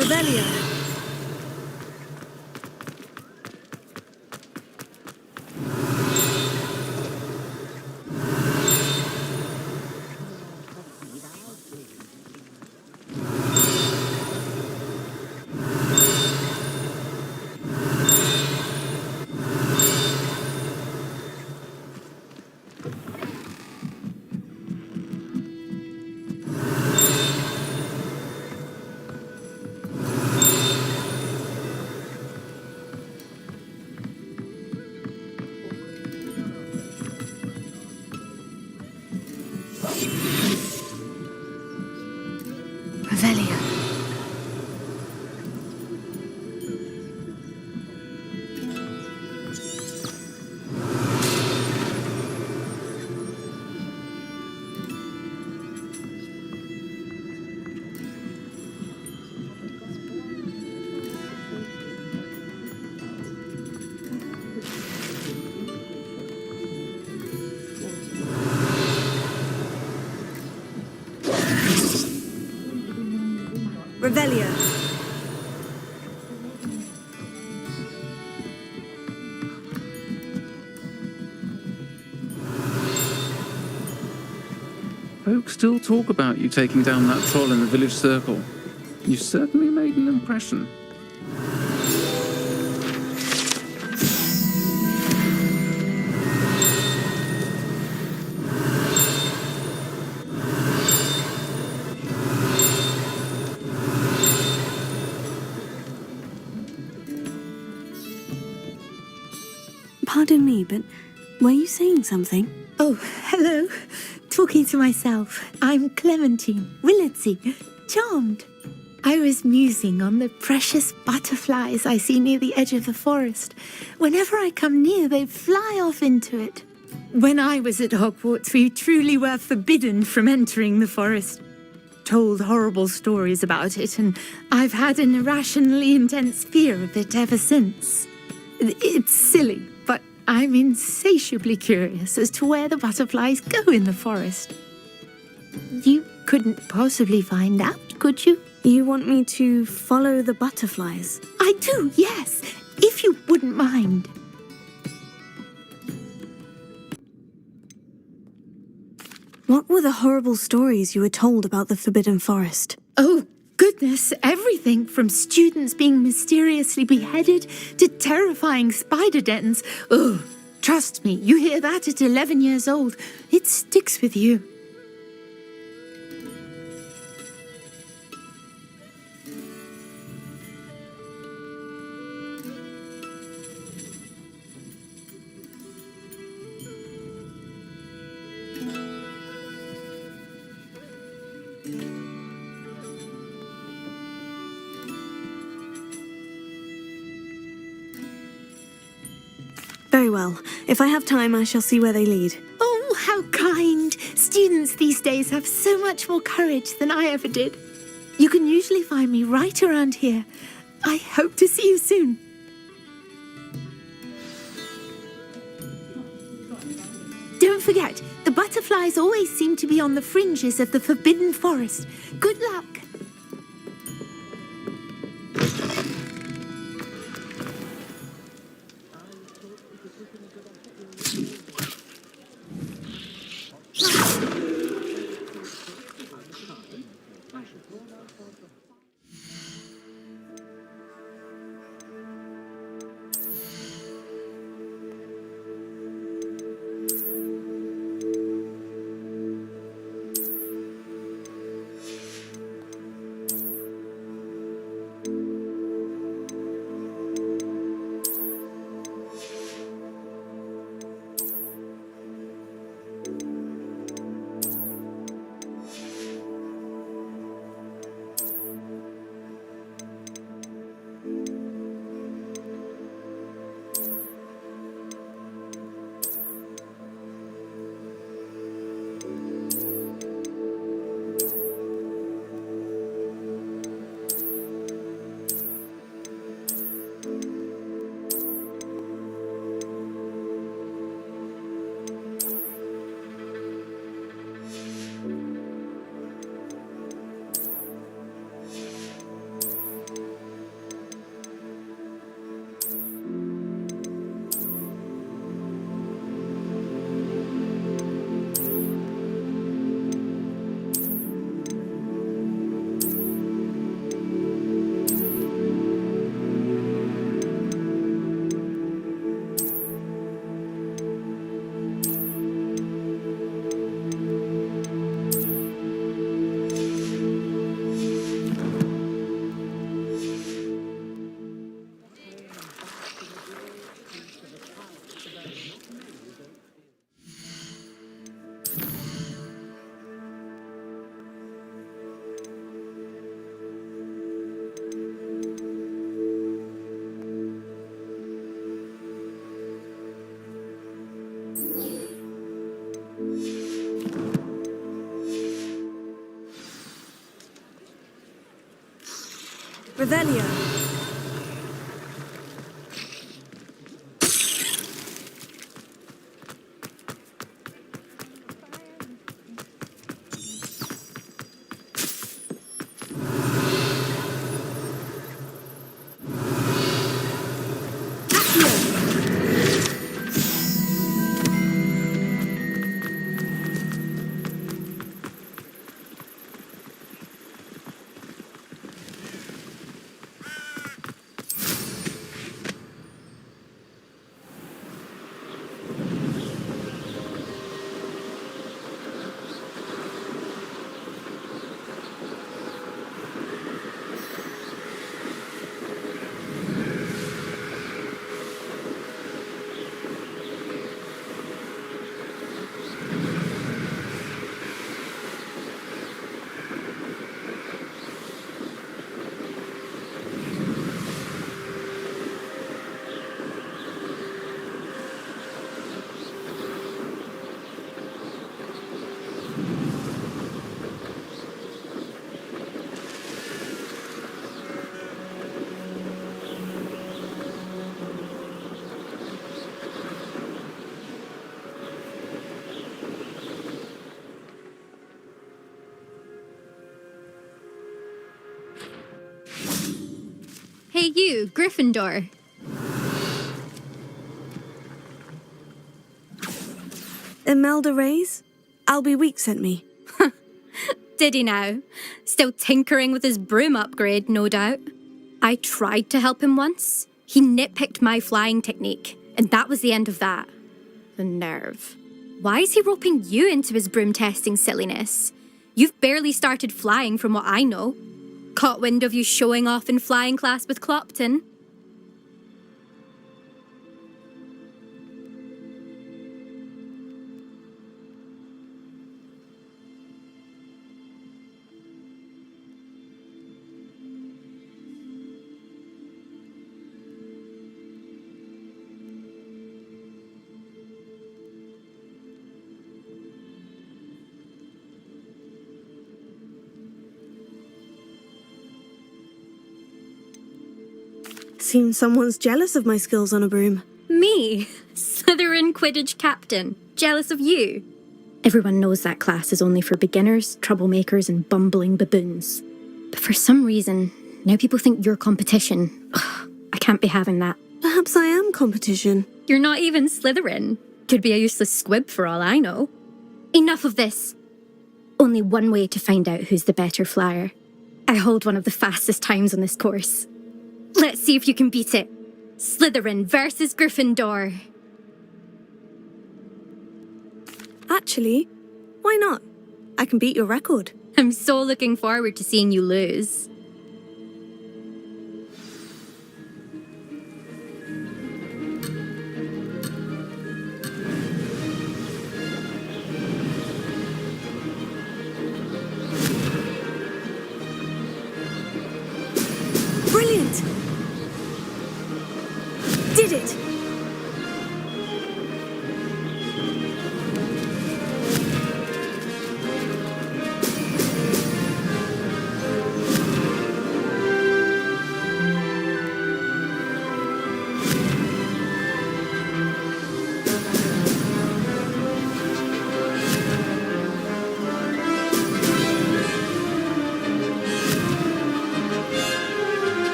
Revelio. Revelio. Folks still talk about you taking down that troll in the village circle. You certainly made an impression. Pardon me, but were you saying something? Oh, hello. Talking to myself. I'm Clementine Willardsey. Charmed. I was musing on the precious butterflies I see near the edge of the forest. Whenever I come near, they fly off into it. When I was at Hogwarts, we truly were forbidden from entering the forest. Told horrible stories about it, and I've had an irrationally intense fear of it ever since. It's silly, but I'm insatiably curious as to where the butterflies go in the forest. You couldn't possibly find out, could you? You want me to follow the butterflies? I do, yes, if you wouldn't mind. What were the horrible stories you were told about the Forbidden Forest? Oh, goodness, everything from students being mysteriously beheaded to terrifying spider dens. Oh, trust me, you hear that at 11 years old, it sticks with you. Very well. If I have time, I shall see where they lead. Oh, how kind! Students these days have so much more courage than I ever did. You can usually find me right around here. I hope to see you soon. Don't forget, the butterflies always seem to be on the fringes of the Forbidden Forest. Good luck! Revelio. Hey you, Gryffindor. Imelda Reyes? Albie Week sent me. Did he now? Still tinkering with his broom upgrade, no doubt. I tried to help him once. He nitpicked my flying technique, and that was the end of that. The nerve. Why is he roping you into his broom testing silliness? You've barely started flying from what I know. Caught wind of you showing off in flying class with Clopton. Seems someone's jealous of my skills on a broom. Me? Slytherin Quidditch captain. Jealous of you? Everyone knows that class is only for beginners, troublemakers, and bumbling baboons. But for some reason, now people think you're competition. Ugh, I can't be having that. Perhaps I am competition. You're not even Slytherin. Could be a useless squib for all I know. Enough of this. Only one way to find out who's the better flyer. I hold one of the fastest times on this course. Let's see if you can beat it. Slytherin versus Gryffindor. Actually, why not? I can beat your record. I'm so looking forward to seeing you lose. Brilliant! Did it!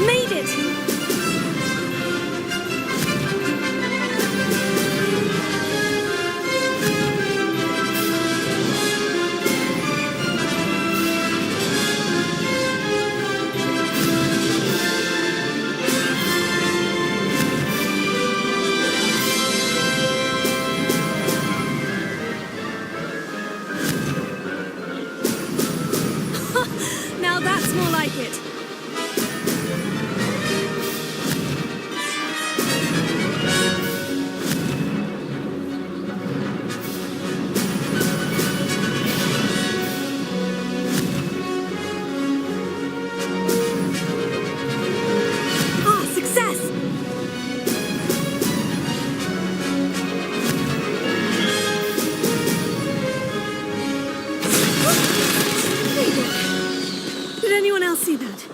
Made it! Now that's more like it. Ah, success! Did anyone else see that?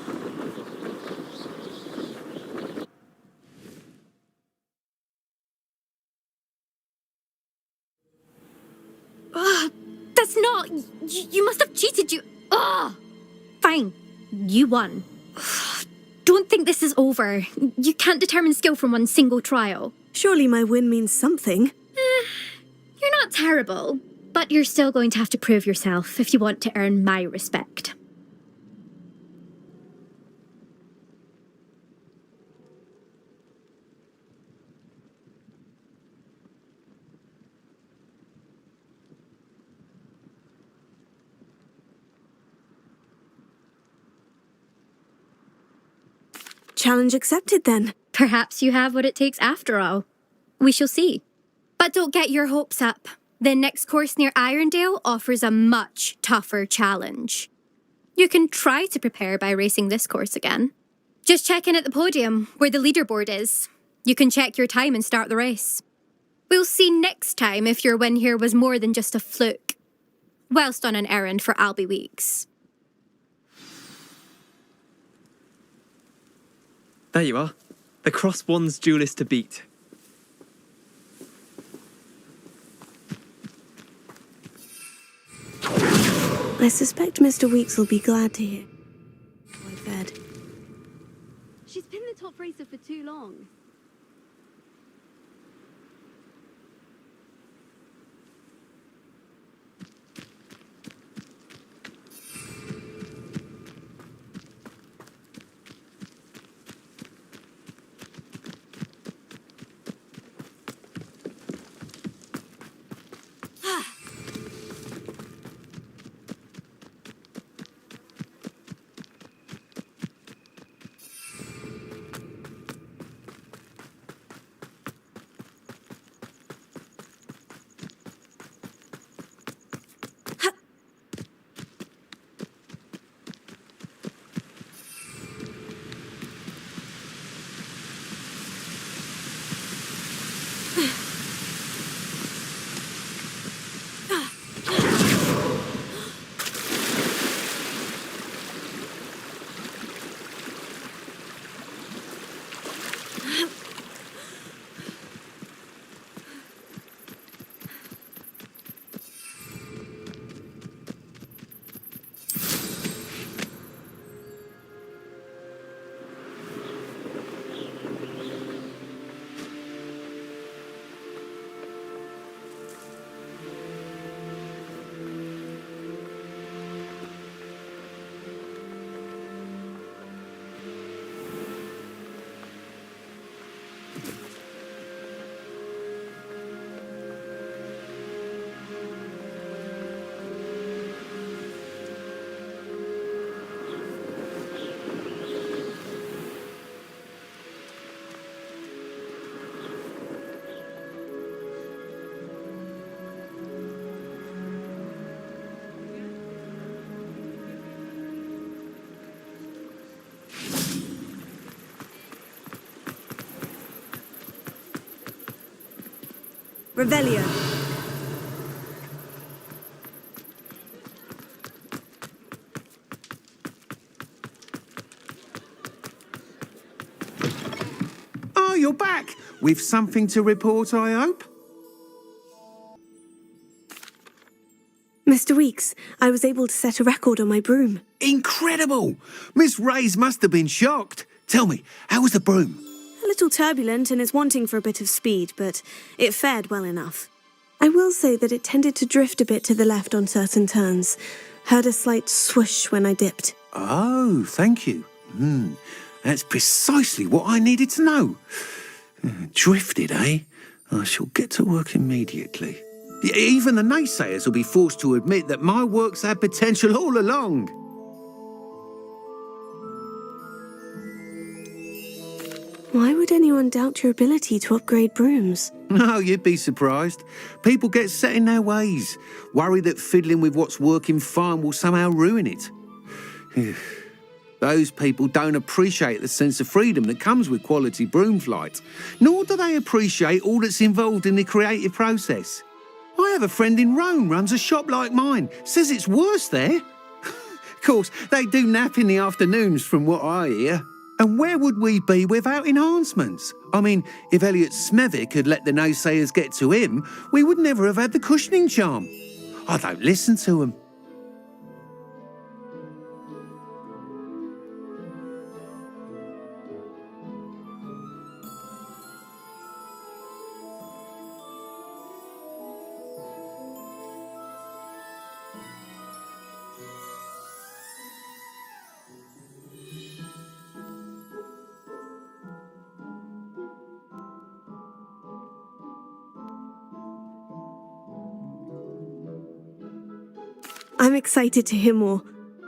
That's not... You must have cheated, you... Ugh! Fine. You won. Don't think this is over. You can't determine skill from one single trial. Surely my win means something. You're not terrible, but you're still going to have to prove yourself if you want to earn my respect. Challenge accepted then. Perhaps you have what it takes after all. We shall see. But don't get your hopes up. The next course near Irondale offers a much tougher challenge. You can try to prepare by racing this course again. Just check in at the podium, where the leaderboard is. You can check your time and start the race. We'll see next time if your win here was more than just a fluke. Whilst on an errand for Albie Weeks. There you are. The cross one's duelist to beat. I suspect Mr. Weeks will be glad to hear how I fared. She's been the top racer for too long. Revelio. Oh, you're back! With something to report, I hope? Mr. Weeks, I was able to set a record on my broom. Incredible! Miss Ray's must have been shocked. Tell me, how was the broom? A little turbulent and is wanting for a bit of speed, but it fared well enough. I will say that it tended to drift a bit to the left on certain turns. Heard a slight swoosh when I dipped. Oh, thank you. That's precisely what I needed to know. Drifted, eh? I shall get to work immediately. Even the naysayers will be forced to admit that my work's had potential all along. Why would anyone doubt your ability to upgrade brooms? No, you'd be surprised. People get set in their ways, worry that fiddling with what's working fine will somehow ruin it. Those people don't appreciate the sense of freedom that comes with quality broom flight, nor do they appreciate all that's involved in the creative process. I have a friend in Rome runs a shop like mine, says it's worse there. Of course, they do nap in the afternoons from what I hear. And where would we be without enhancements? I mean, if Elliot Smethwick had let the naysayers get to him, we would never have had the cushioning charm. I don't listen to them. I'm excited to hear more.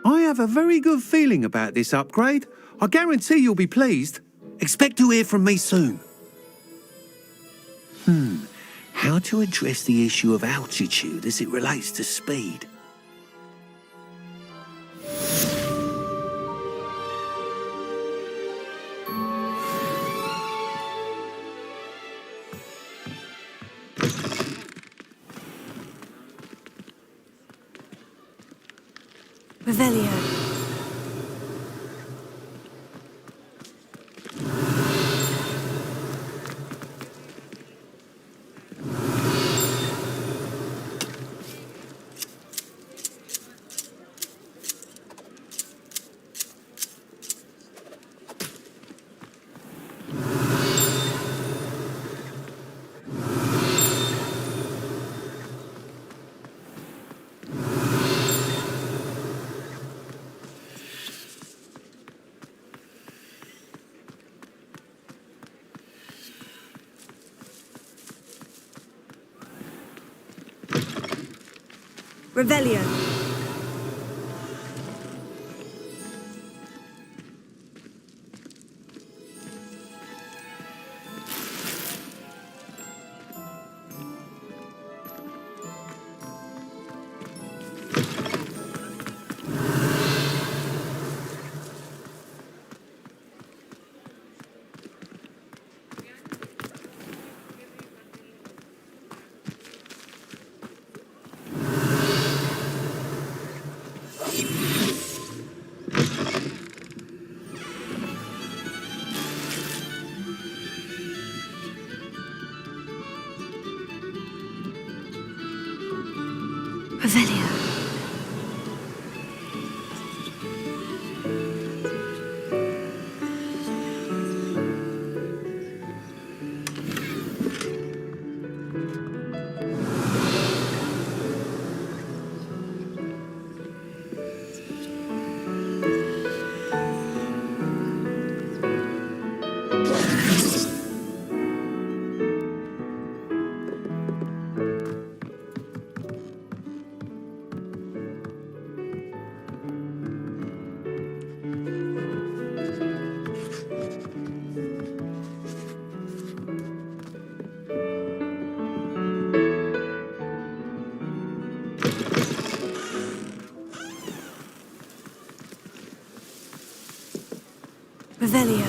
I have a very good feeling about this upgrade. I guarantee you'll be pleased. Expect to hear from me soon. How to address the issue of altitude as it relates to speed? Revelio. Revelio. Revelio.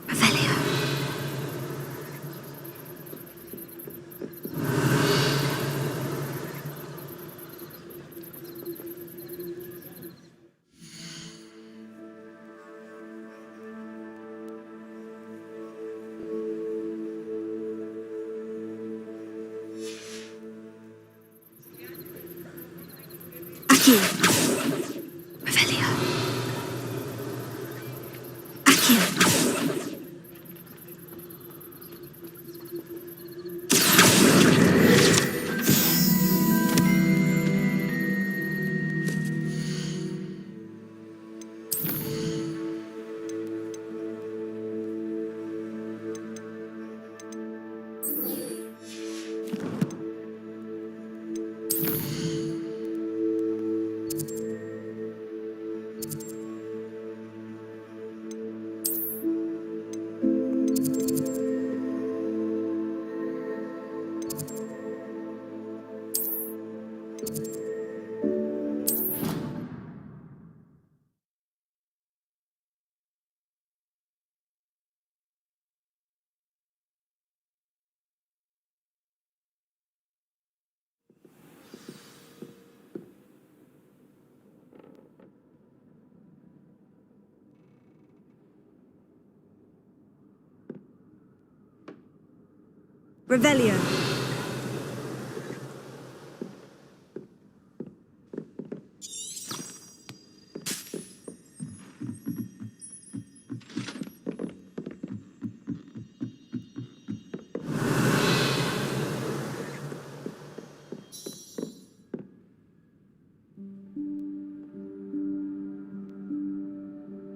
Revelio. Accio. Revelio. Accio. Revelio.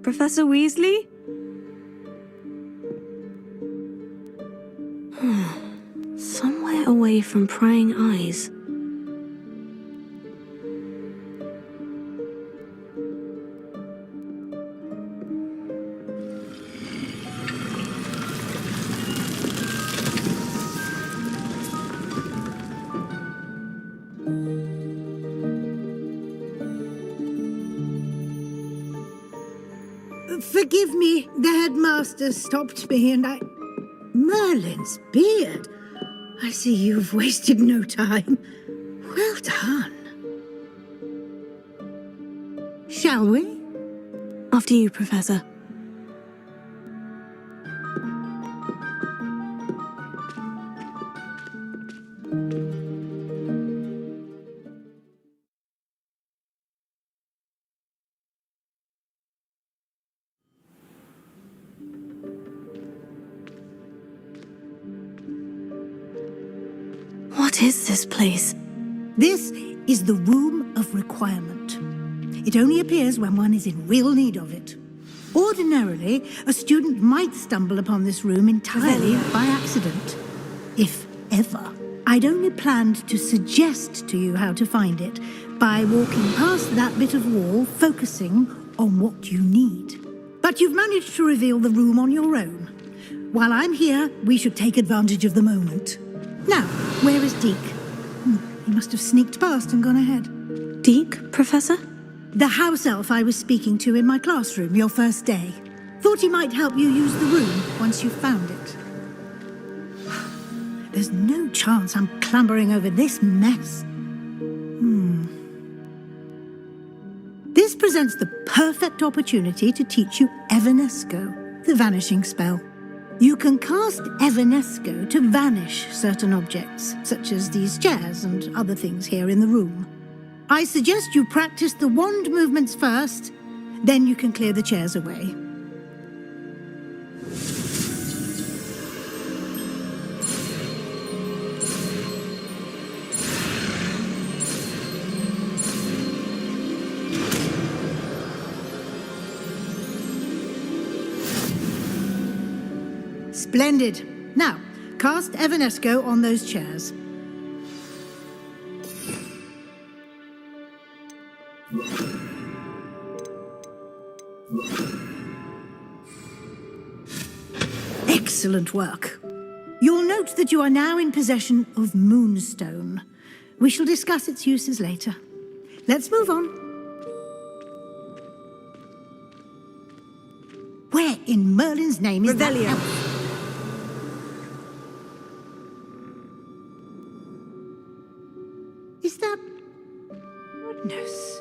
Professor Weasley? Somewhere away from prying eyes. Forgive me, the headmaster stopped me and I... Merlin's beard. I see you've wasted no time. Well done. Shall we? After you, Professor. What is this place? This is the Room of Requirement. It only appears when one is in real need of it. Ordinarily, a student might stumble upon this room entirely by accident. If ever. I'd only planned to suggest to you how to find it by walking past that bit of wall, focusing on what you need. But you've managed to reveal the room on your own. While I'm here, we should take advantage of the moment. Now, where is Deke? He must have sneaked past and gone ahead. Deke, Professor? The house elf I was speaking to in my classroom your first day. Thought he might help you use the room once you found it. There's no chance I'm clambering over this mess. This presents the perfect opportunity to teach you Evanesco, the vanishing spell. You can cast Evanesco to vanish certain objects, such as these chairs and other things here in the room. I suggest you practice the wand movements first, then you can clear the chairs away. Splendid. Now, cast Evanesco on those chairs. Excellent work. You'll note that you are now in possession of Moonstone. We shall discuss its uses later. Let's move on. Where in Merlin's name is that elf? Is that... Goodness.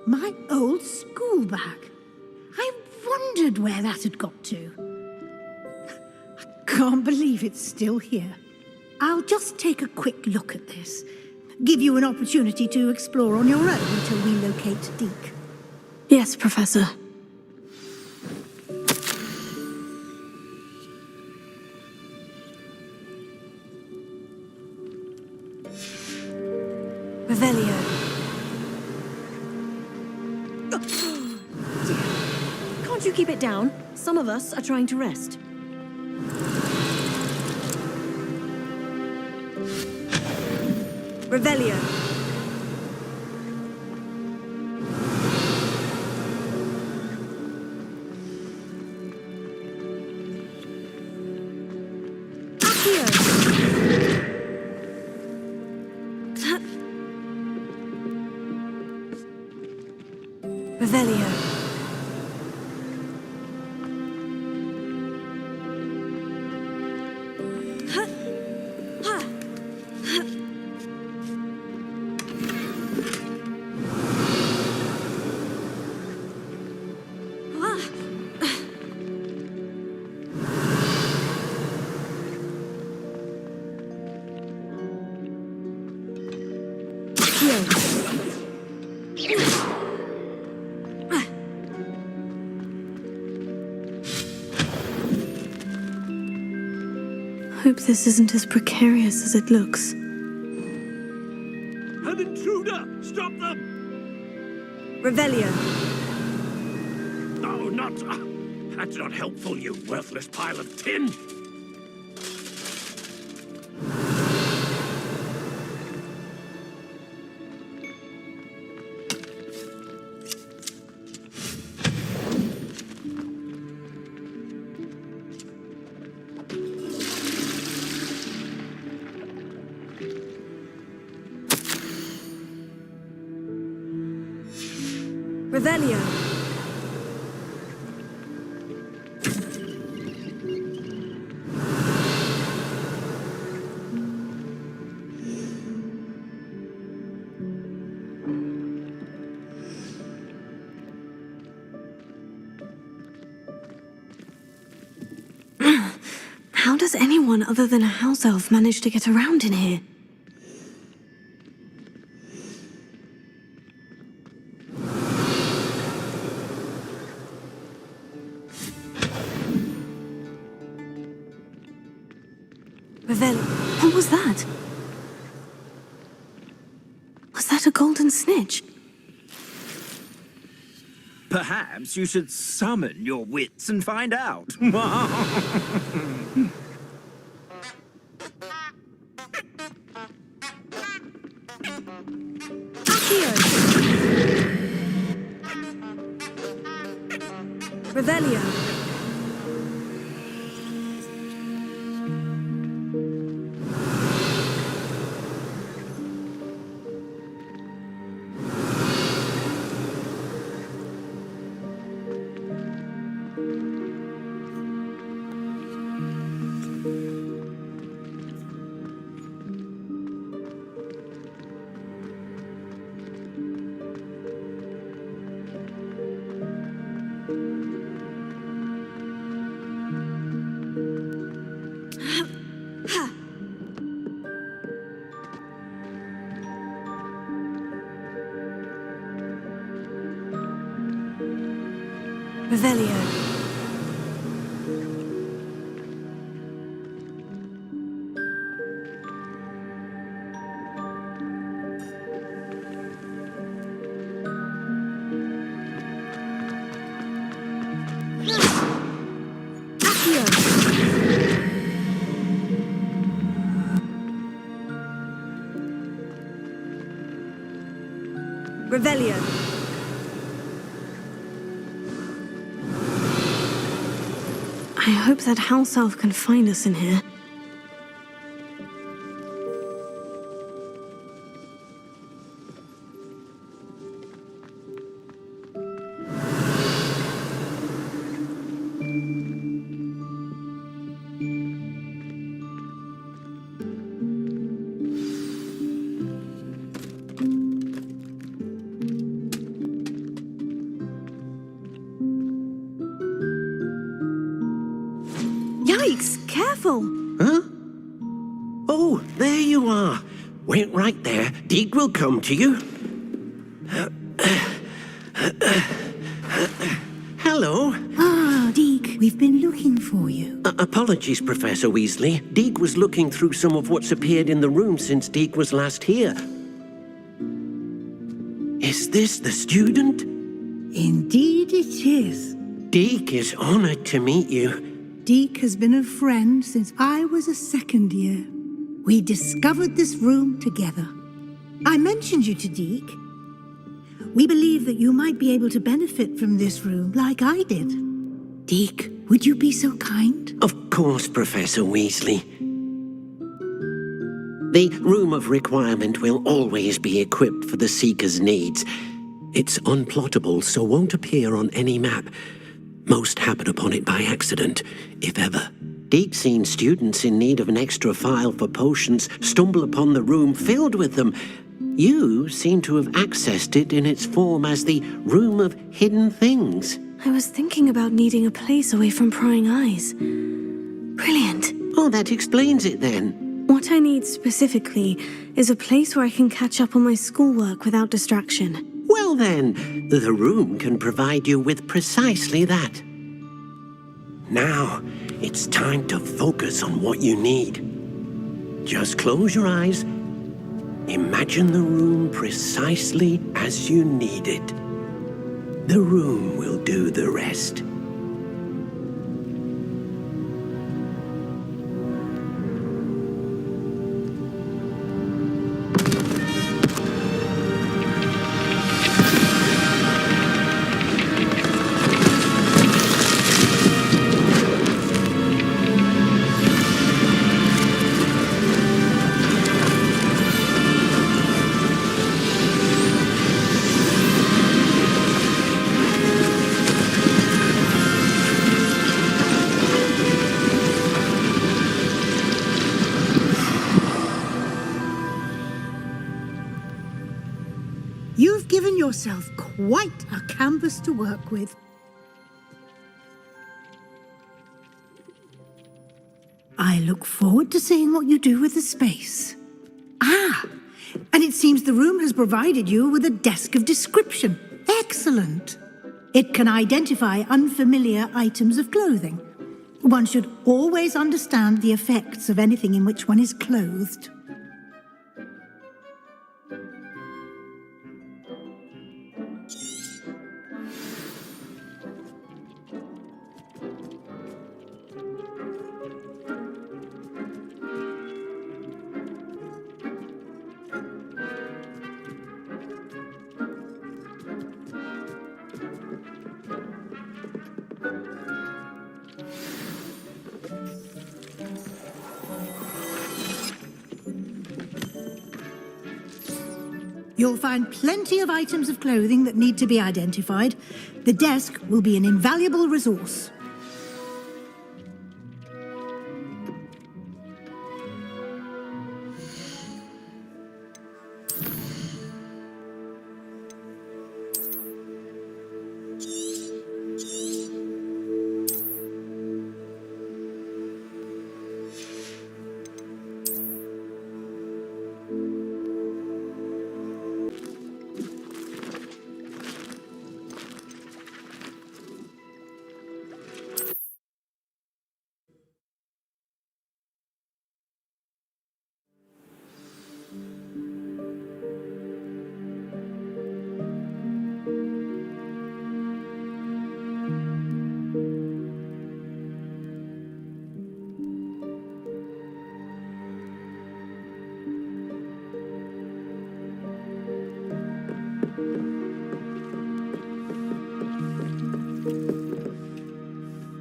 My old school bag. I wondered where that had got to. I can't believe it's still here. I'll just take a quick look at this. Give you an opportunity to explore on your own until we locate Deke. Yes, Professor. Revelio. Can't you keep it down? Some of us are trying to rest. Revelio. Revelio. Hope this isn't as precarious as it looks. An intruder! Stop them! Revelio. No, not... that's not helpful, you worthless pile of tin! Revelio. How does anyone other than a house elf manage to get around in here? Revelio. What was that? Was that a golden snitch? Perhaps you should summon your wits and find out. Revelio. Revelio. Revelio. I hope that house elf can find us in here. Yikes! Careful! Huh? Oh, there you are. Wait right there. Deek will come to you. Hello. Ah, Deek, we've been looking for you. Apologies, Professor Weasley. Deek was looking through some of what's appeared in the room since Deek was last here. Is this the student? Indeed it is. Deek is honored to meet you. Deek has been a friend since I was a second year. We discovered this room together. I mentioned you to Deek. We believe that you might be able to benefit from this room like I did. Deek, would you be so kind? Of course, Professor Weasley. The Room of Requirement will always be equipped for the Seeker's needs. It's unplottable, so won't appear on any map. Most happen upon it by accident, if ever. Deek's seen students in need of an extra file for potions stumble upon the room filled with them. You seem to have accessed it in its form as the Room of Hidden Things. I was thinking about needing a place away from prying eyes. Brilliant. Oh, that explains it then. What I need specifically is a place where I can catch up on my schoolwork without distraction. Well then, the room can provide you with precisely that. Now, it's time to focus on what you need. Just close your eyes. Imagine the room precisely as you need it. The room will do the rest. You've given yourself quite a canvas to work with. I look forward to seeing what you do with the space. Ah, and it seems the room has provided you with a desk of description. Excellent. It can identify unfamiliar items of clothing. One should always understand the effects of anything in which one is clothed. You'll find plenty of items of clothing that need to be identified. The desk will be an invaluable resource.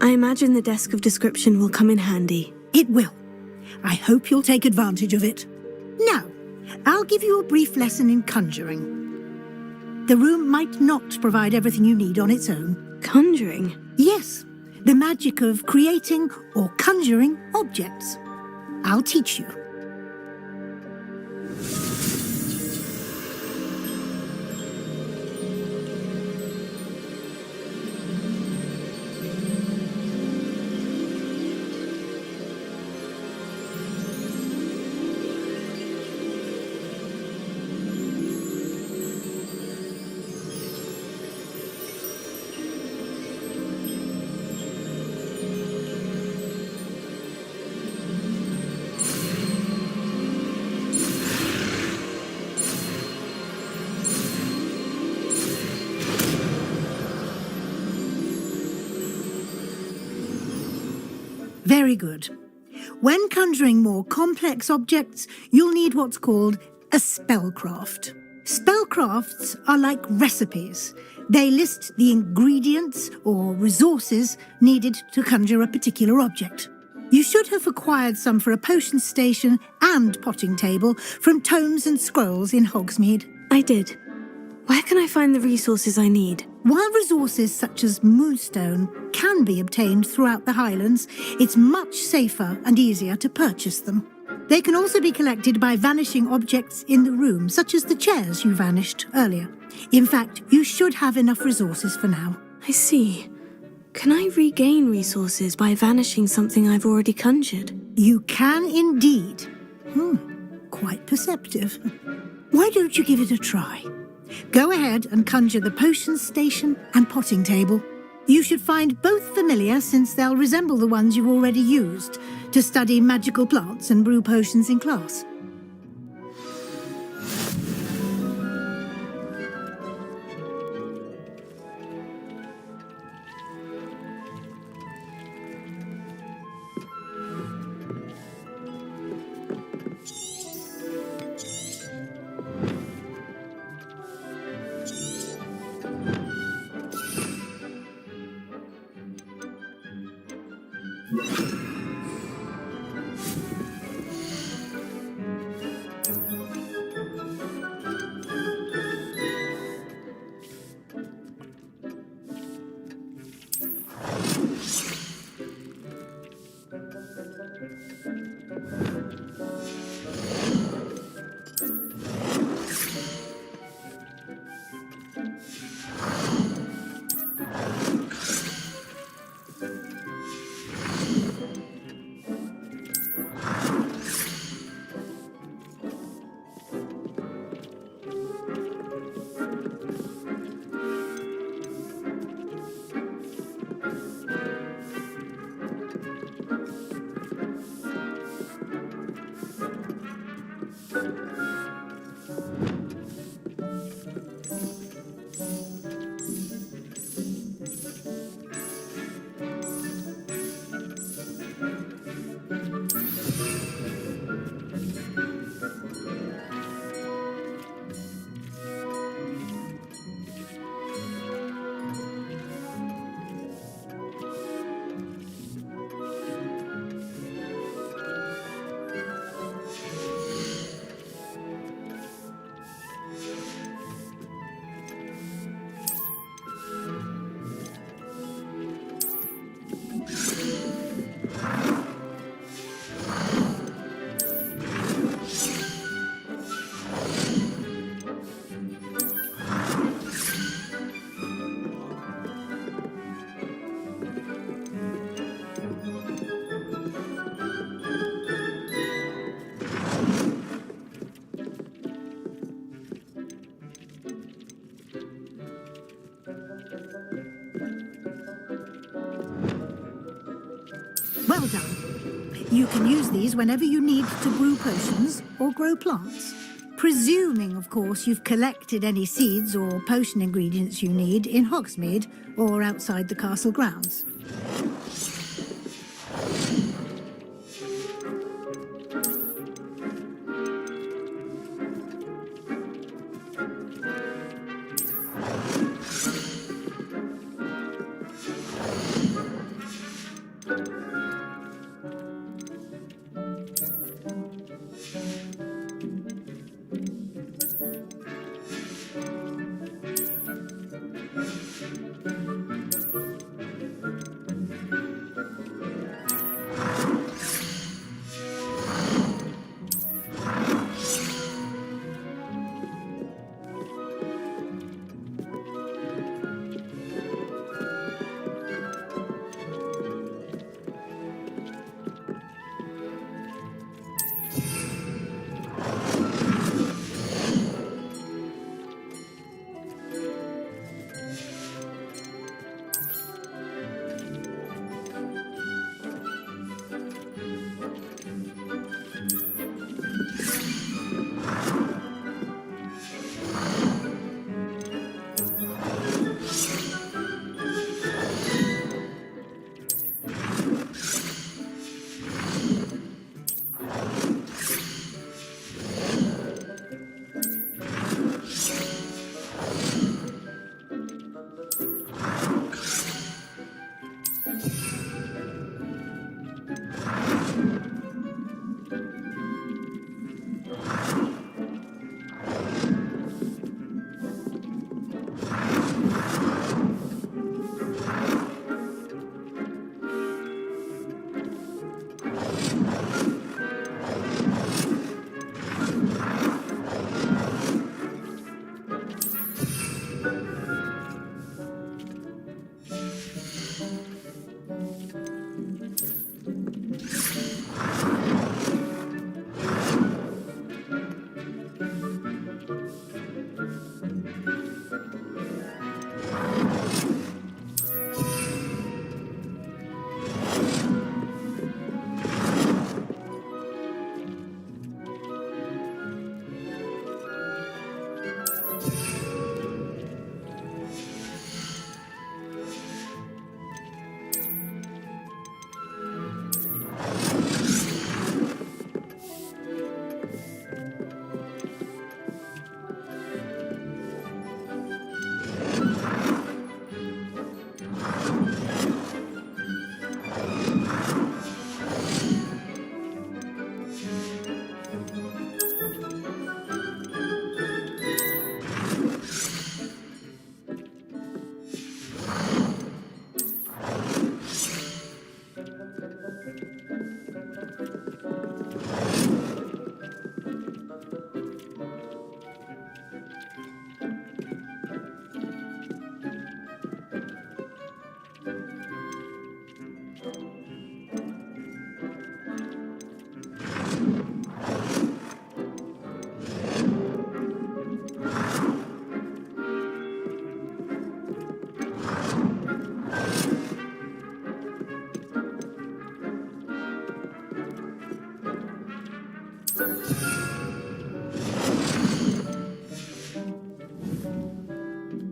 I imagine the desk of description will come in handy. It will. I hope you'll take advantage of it. Now, I'll give you a brief lesson in conjuring. The room might not provide everything you need on its own. Conjuring? Yes, the magic of creating or conjuring objects. I'll teach you. Very good. When conjuring more complex objects, you'll need what's called a spellcraft. Spellcrafts are like recipes. They list the ingredients or resources needed to conjure a particular object. You should have acquired some for a potion station and potting table from tomes and scrolls in Hogsmeade. I did. Where can I find the resources I need? While resources such as moonstone can be obtained throughout the Highlands, it's much safer and easier to purchase them. They can also be collected by vanishing objects in the room, such as the chairs you vanished earlier. In fact, you should have enough resources for now. I see. Can I regain resources by vanishing something I've already conjured? You can indeed. Quite perceptive. Why don't you give it a try? Go ahead and conjure the potion station and potting table. You should find both familiar, since they'll resemble the ones you've already used to study magical plants and brew potions in class. Well done. You can use these whenever you need to brew potions or grow plants. Presuming, of course, you've collected any seeds or potion ingredients you need in Hogsmeade or outside the castle grounds.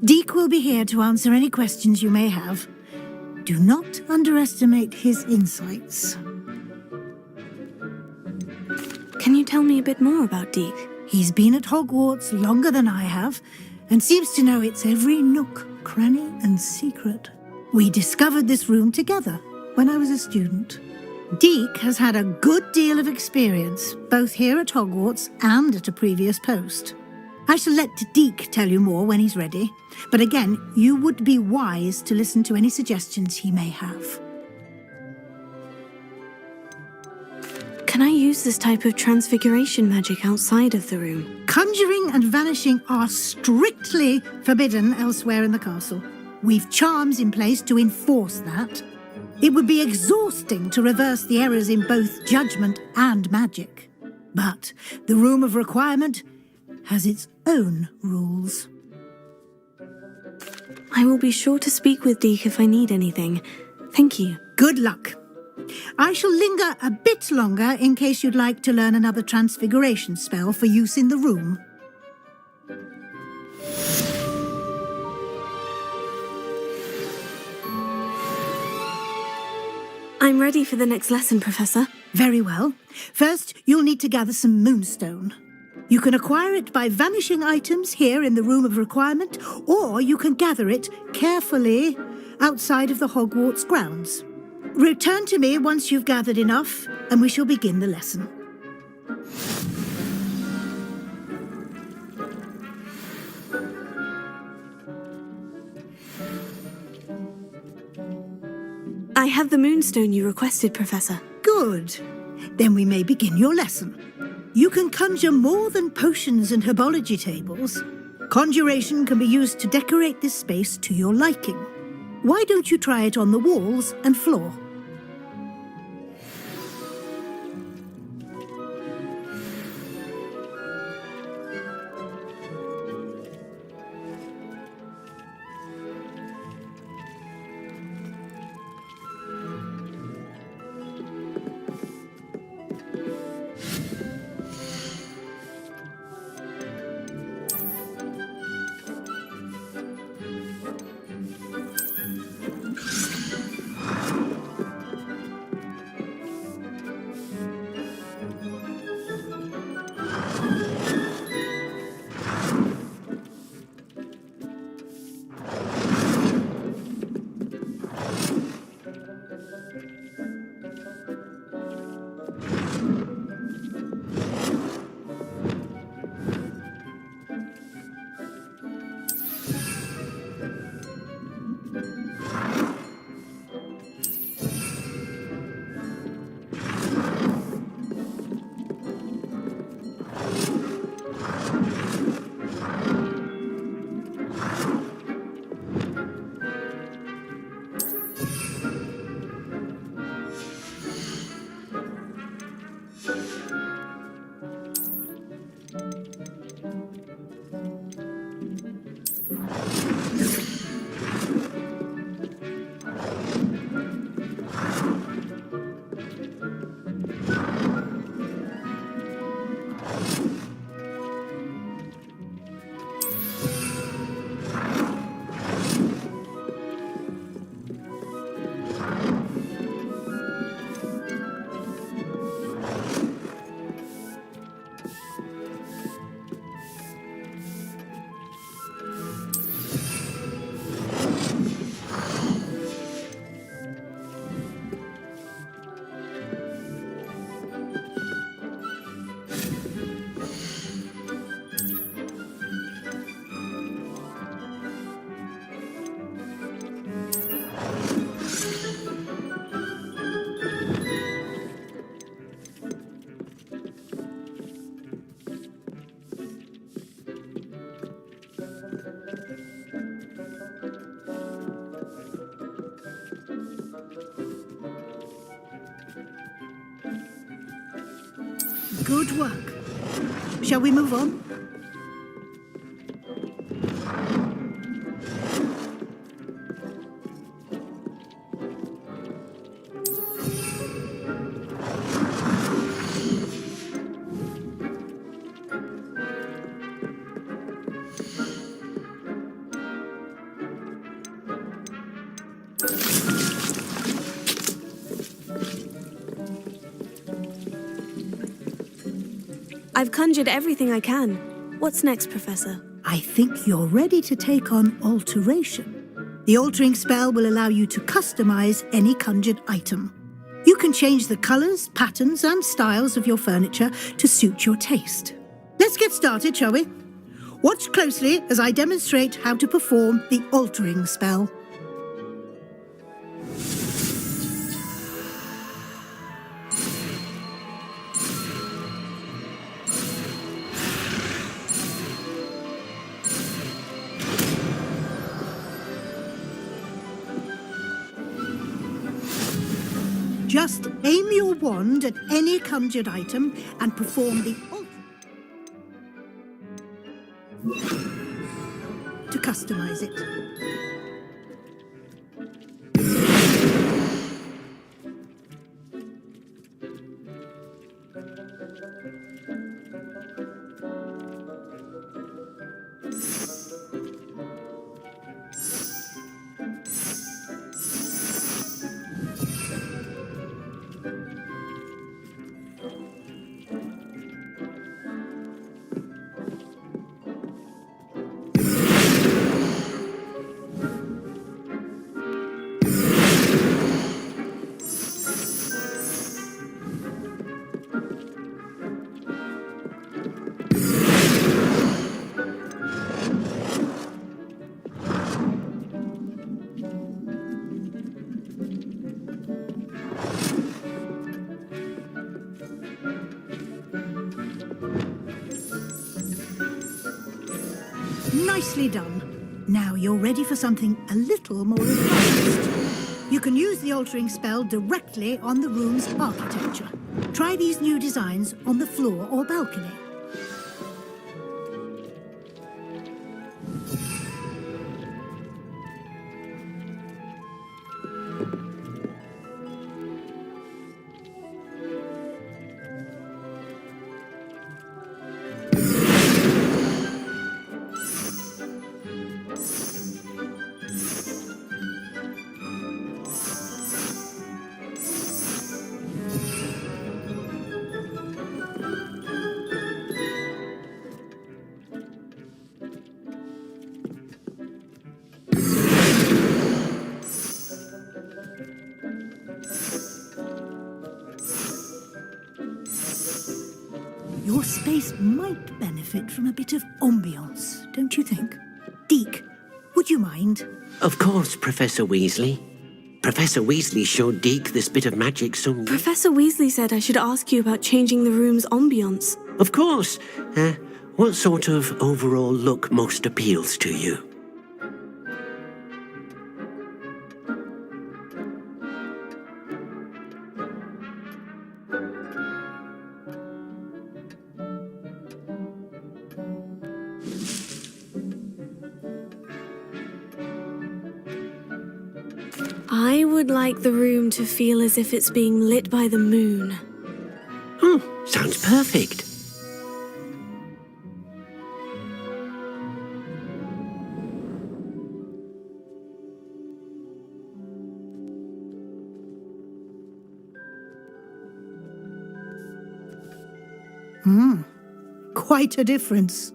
Deke will be here to answer any questions you may have. Do not underestimate his insights. Can you tell me a bit more about Deke? He's been at Hogwarts longer than I have, and seems to know its every nook, cranny, and secret. We discovered this room together when I was a student. Deke has had a good deal of experience, both here at Hogwarts and at a previous post. I shall let Deke tell you more when he's ready, but again, you would be wise to listen to any suggestions he may have. Can I use this type of transfiguration magic outside of the room? Conjuring and vanishing are strictly forbidden elsewhere in the castle. We've charms in place to enforce that. It would be exhausting to reverse the errors in both judgment and magic. But the Room of Requirement has its own rules. I will be sure to speak with Deke if I need anything. Thank you. Good luck. I shall linger a bit longer in case you'd like to learn another transfiguration spell for use in the room. I'm ready for the next lesson, Professor. Very well. First, you'll need to gather some moonstone. You can acquire it by vanishing items here in the Room of Requirement, or you can gather it carefully outside of the Hogwarts grounds. Return to me once you've gathered enough, and we shall begin the lesson. I have the moonstone you requested, Professor. Good. Then we may begin your lesson. You can conjure more than potions and herbology tables. Conjuration can be used to decorate this space to your liking. Why don't you try it on the walls and floor? Good work. Shall we move on? I've conjured everything I can. What's next, Professor? I think you're ready to take on alteration. The altering spell will allow you to customize any conjured item. You can change the colors, patterns, and styles of your furniture to suit your taste. Let's get started, shall we? Watch closely as I demonstrate how to perform the altering spell. Just aim your wand at any conjured item and perform the to customize it. Nicely done. Now you're ready for something a little more advanced. You can use the altering spell directly on the room's architecture. Try these new designs on the floor or balcony. Your space might benefit from a bit of ambiance, don't you think? Deke, would you mind? Of course, Professor Weasley. Professor Weasley showed Deke this bit of magic some... Professor Weasley said I should ask you about changing the room's ambience. Of course. What sort of overall look most appeals to you? I would like the room to feel as if it's being lit by the moon. Sounds perfect. Quite a difference.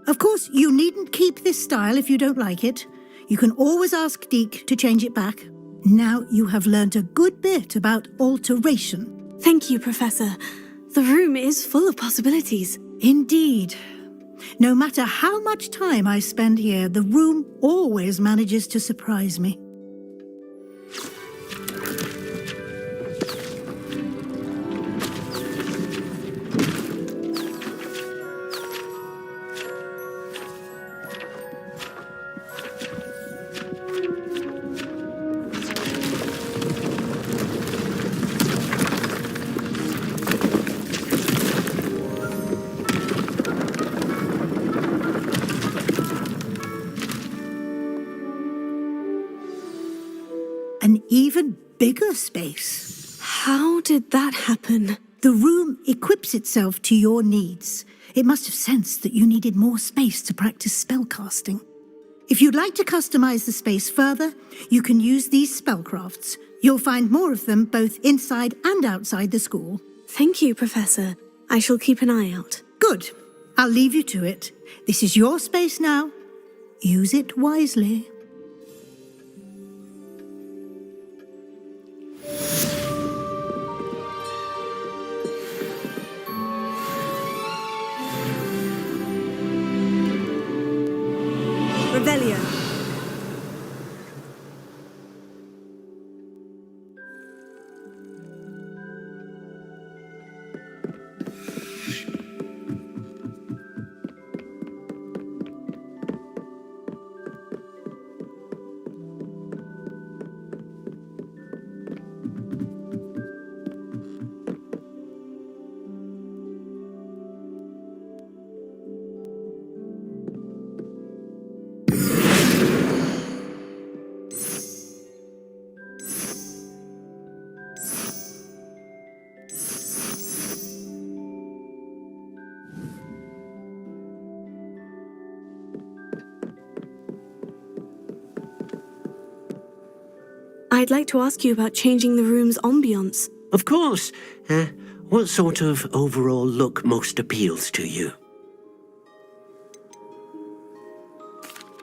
Of course, you needn't keep this style if you don't like it. You can always ask Deke to change it back. Now you have learnt a good bit about alteration. Thank you, Professor. The room is full of possibilities. Indeed. No matter how much time I spend here, the room always manages to surprise me. bigger space. How did that happen? The room equips itself to your needs. It must have sensed that you needed more space to practice spellcasting. If you'd like to customize the space further, you can use these spellcrafts. You'll find more of them both inside and outside the school. Thank you, Professor. I shall keep an eye out. Good. I'll leave you to it. This is your space now. Use it wisely. Revelio. I'd like to ask you about changing the room's ambiance. Of course. What sort of overall look most appeals to you?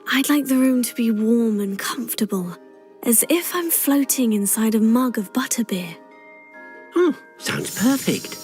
I'd like the room to be warm and comfortable, as if I'm floating inside a mug of butterbeer. Oh, sounds perfect.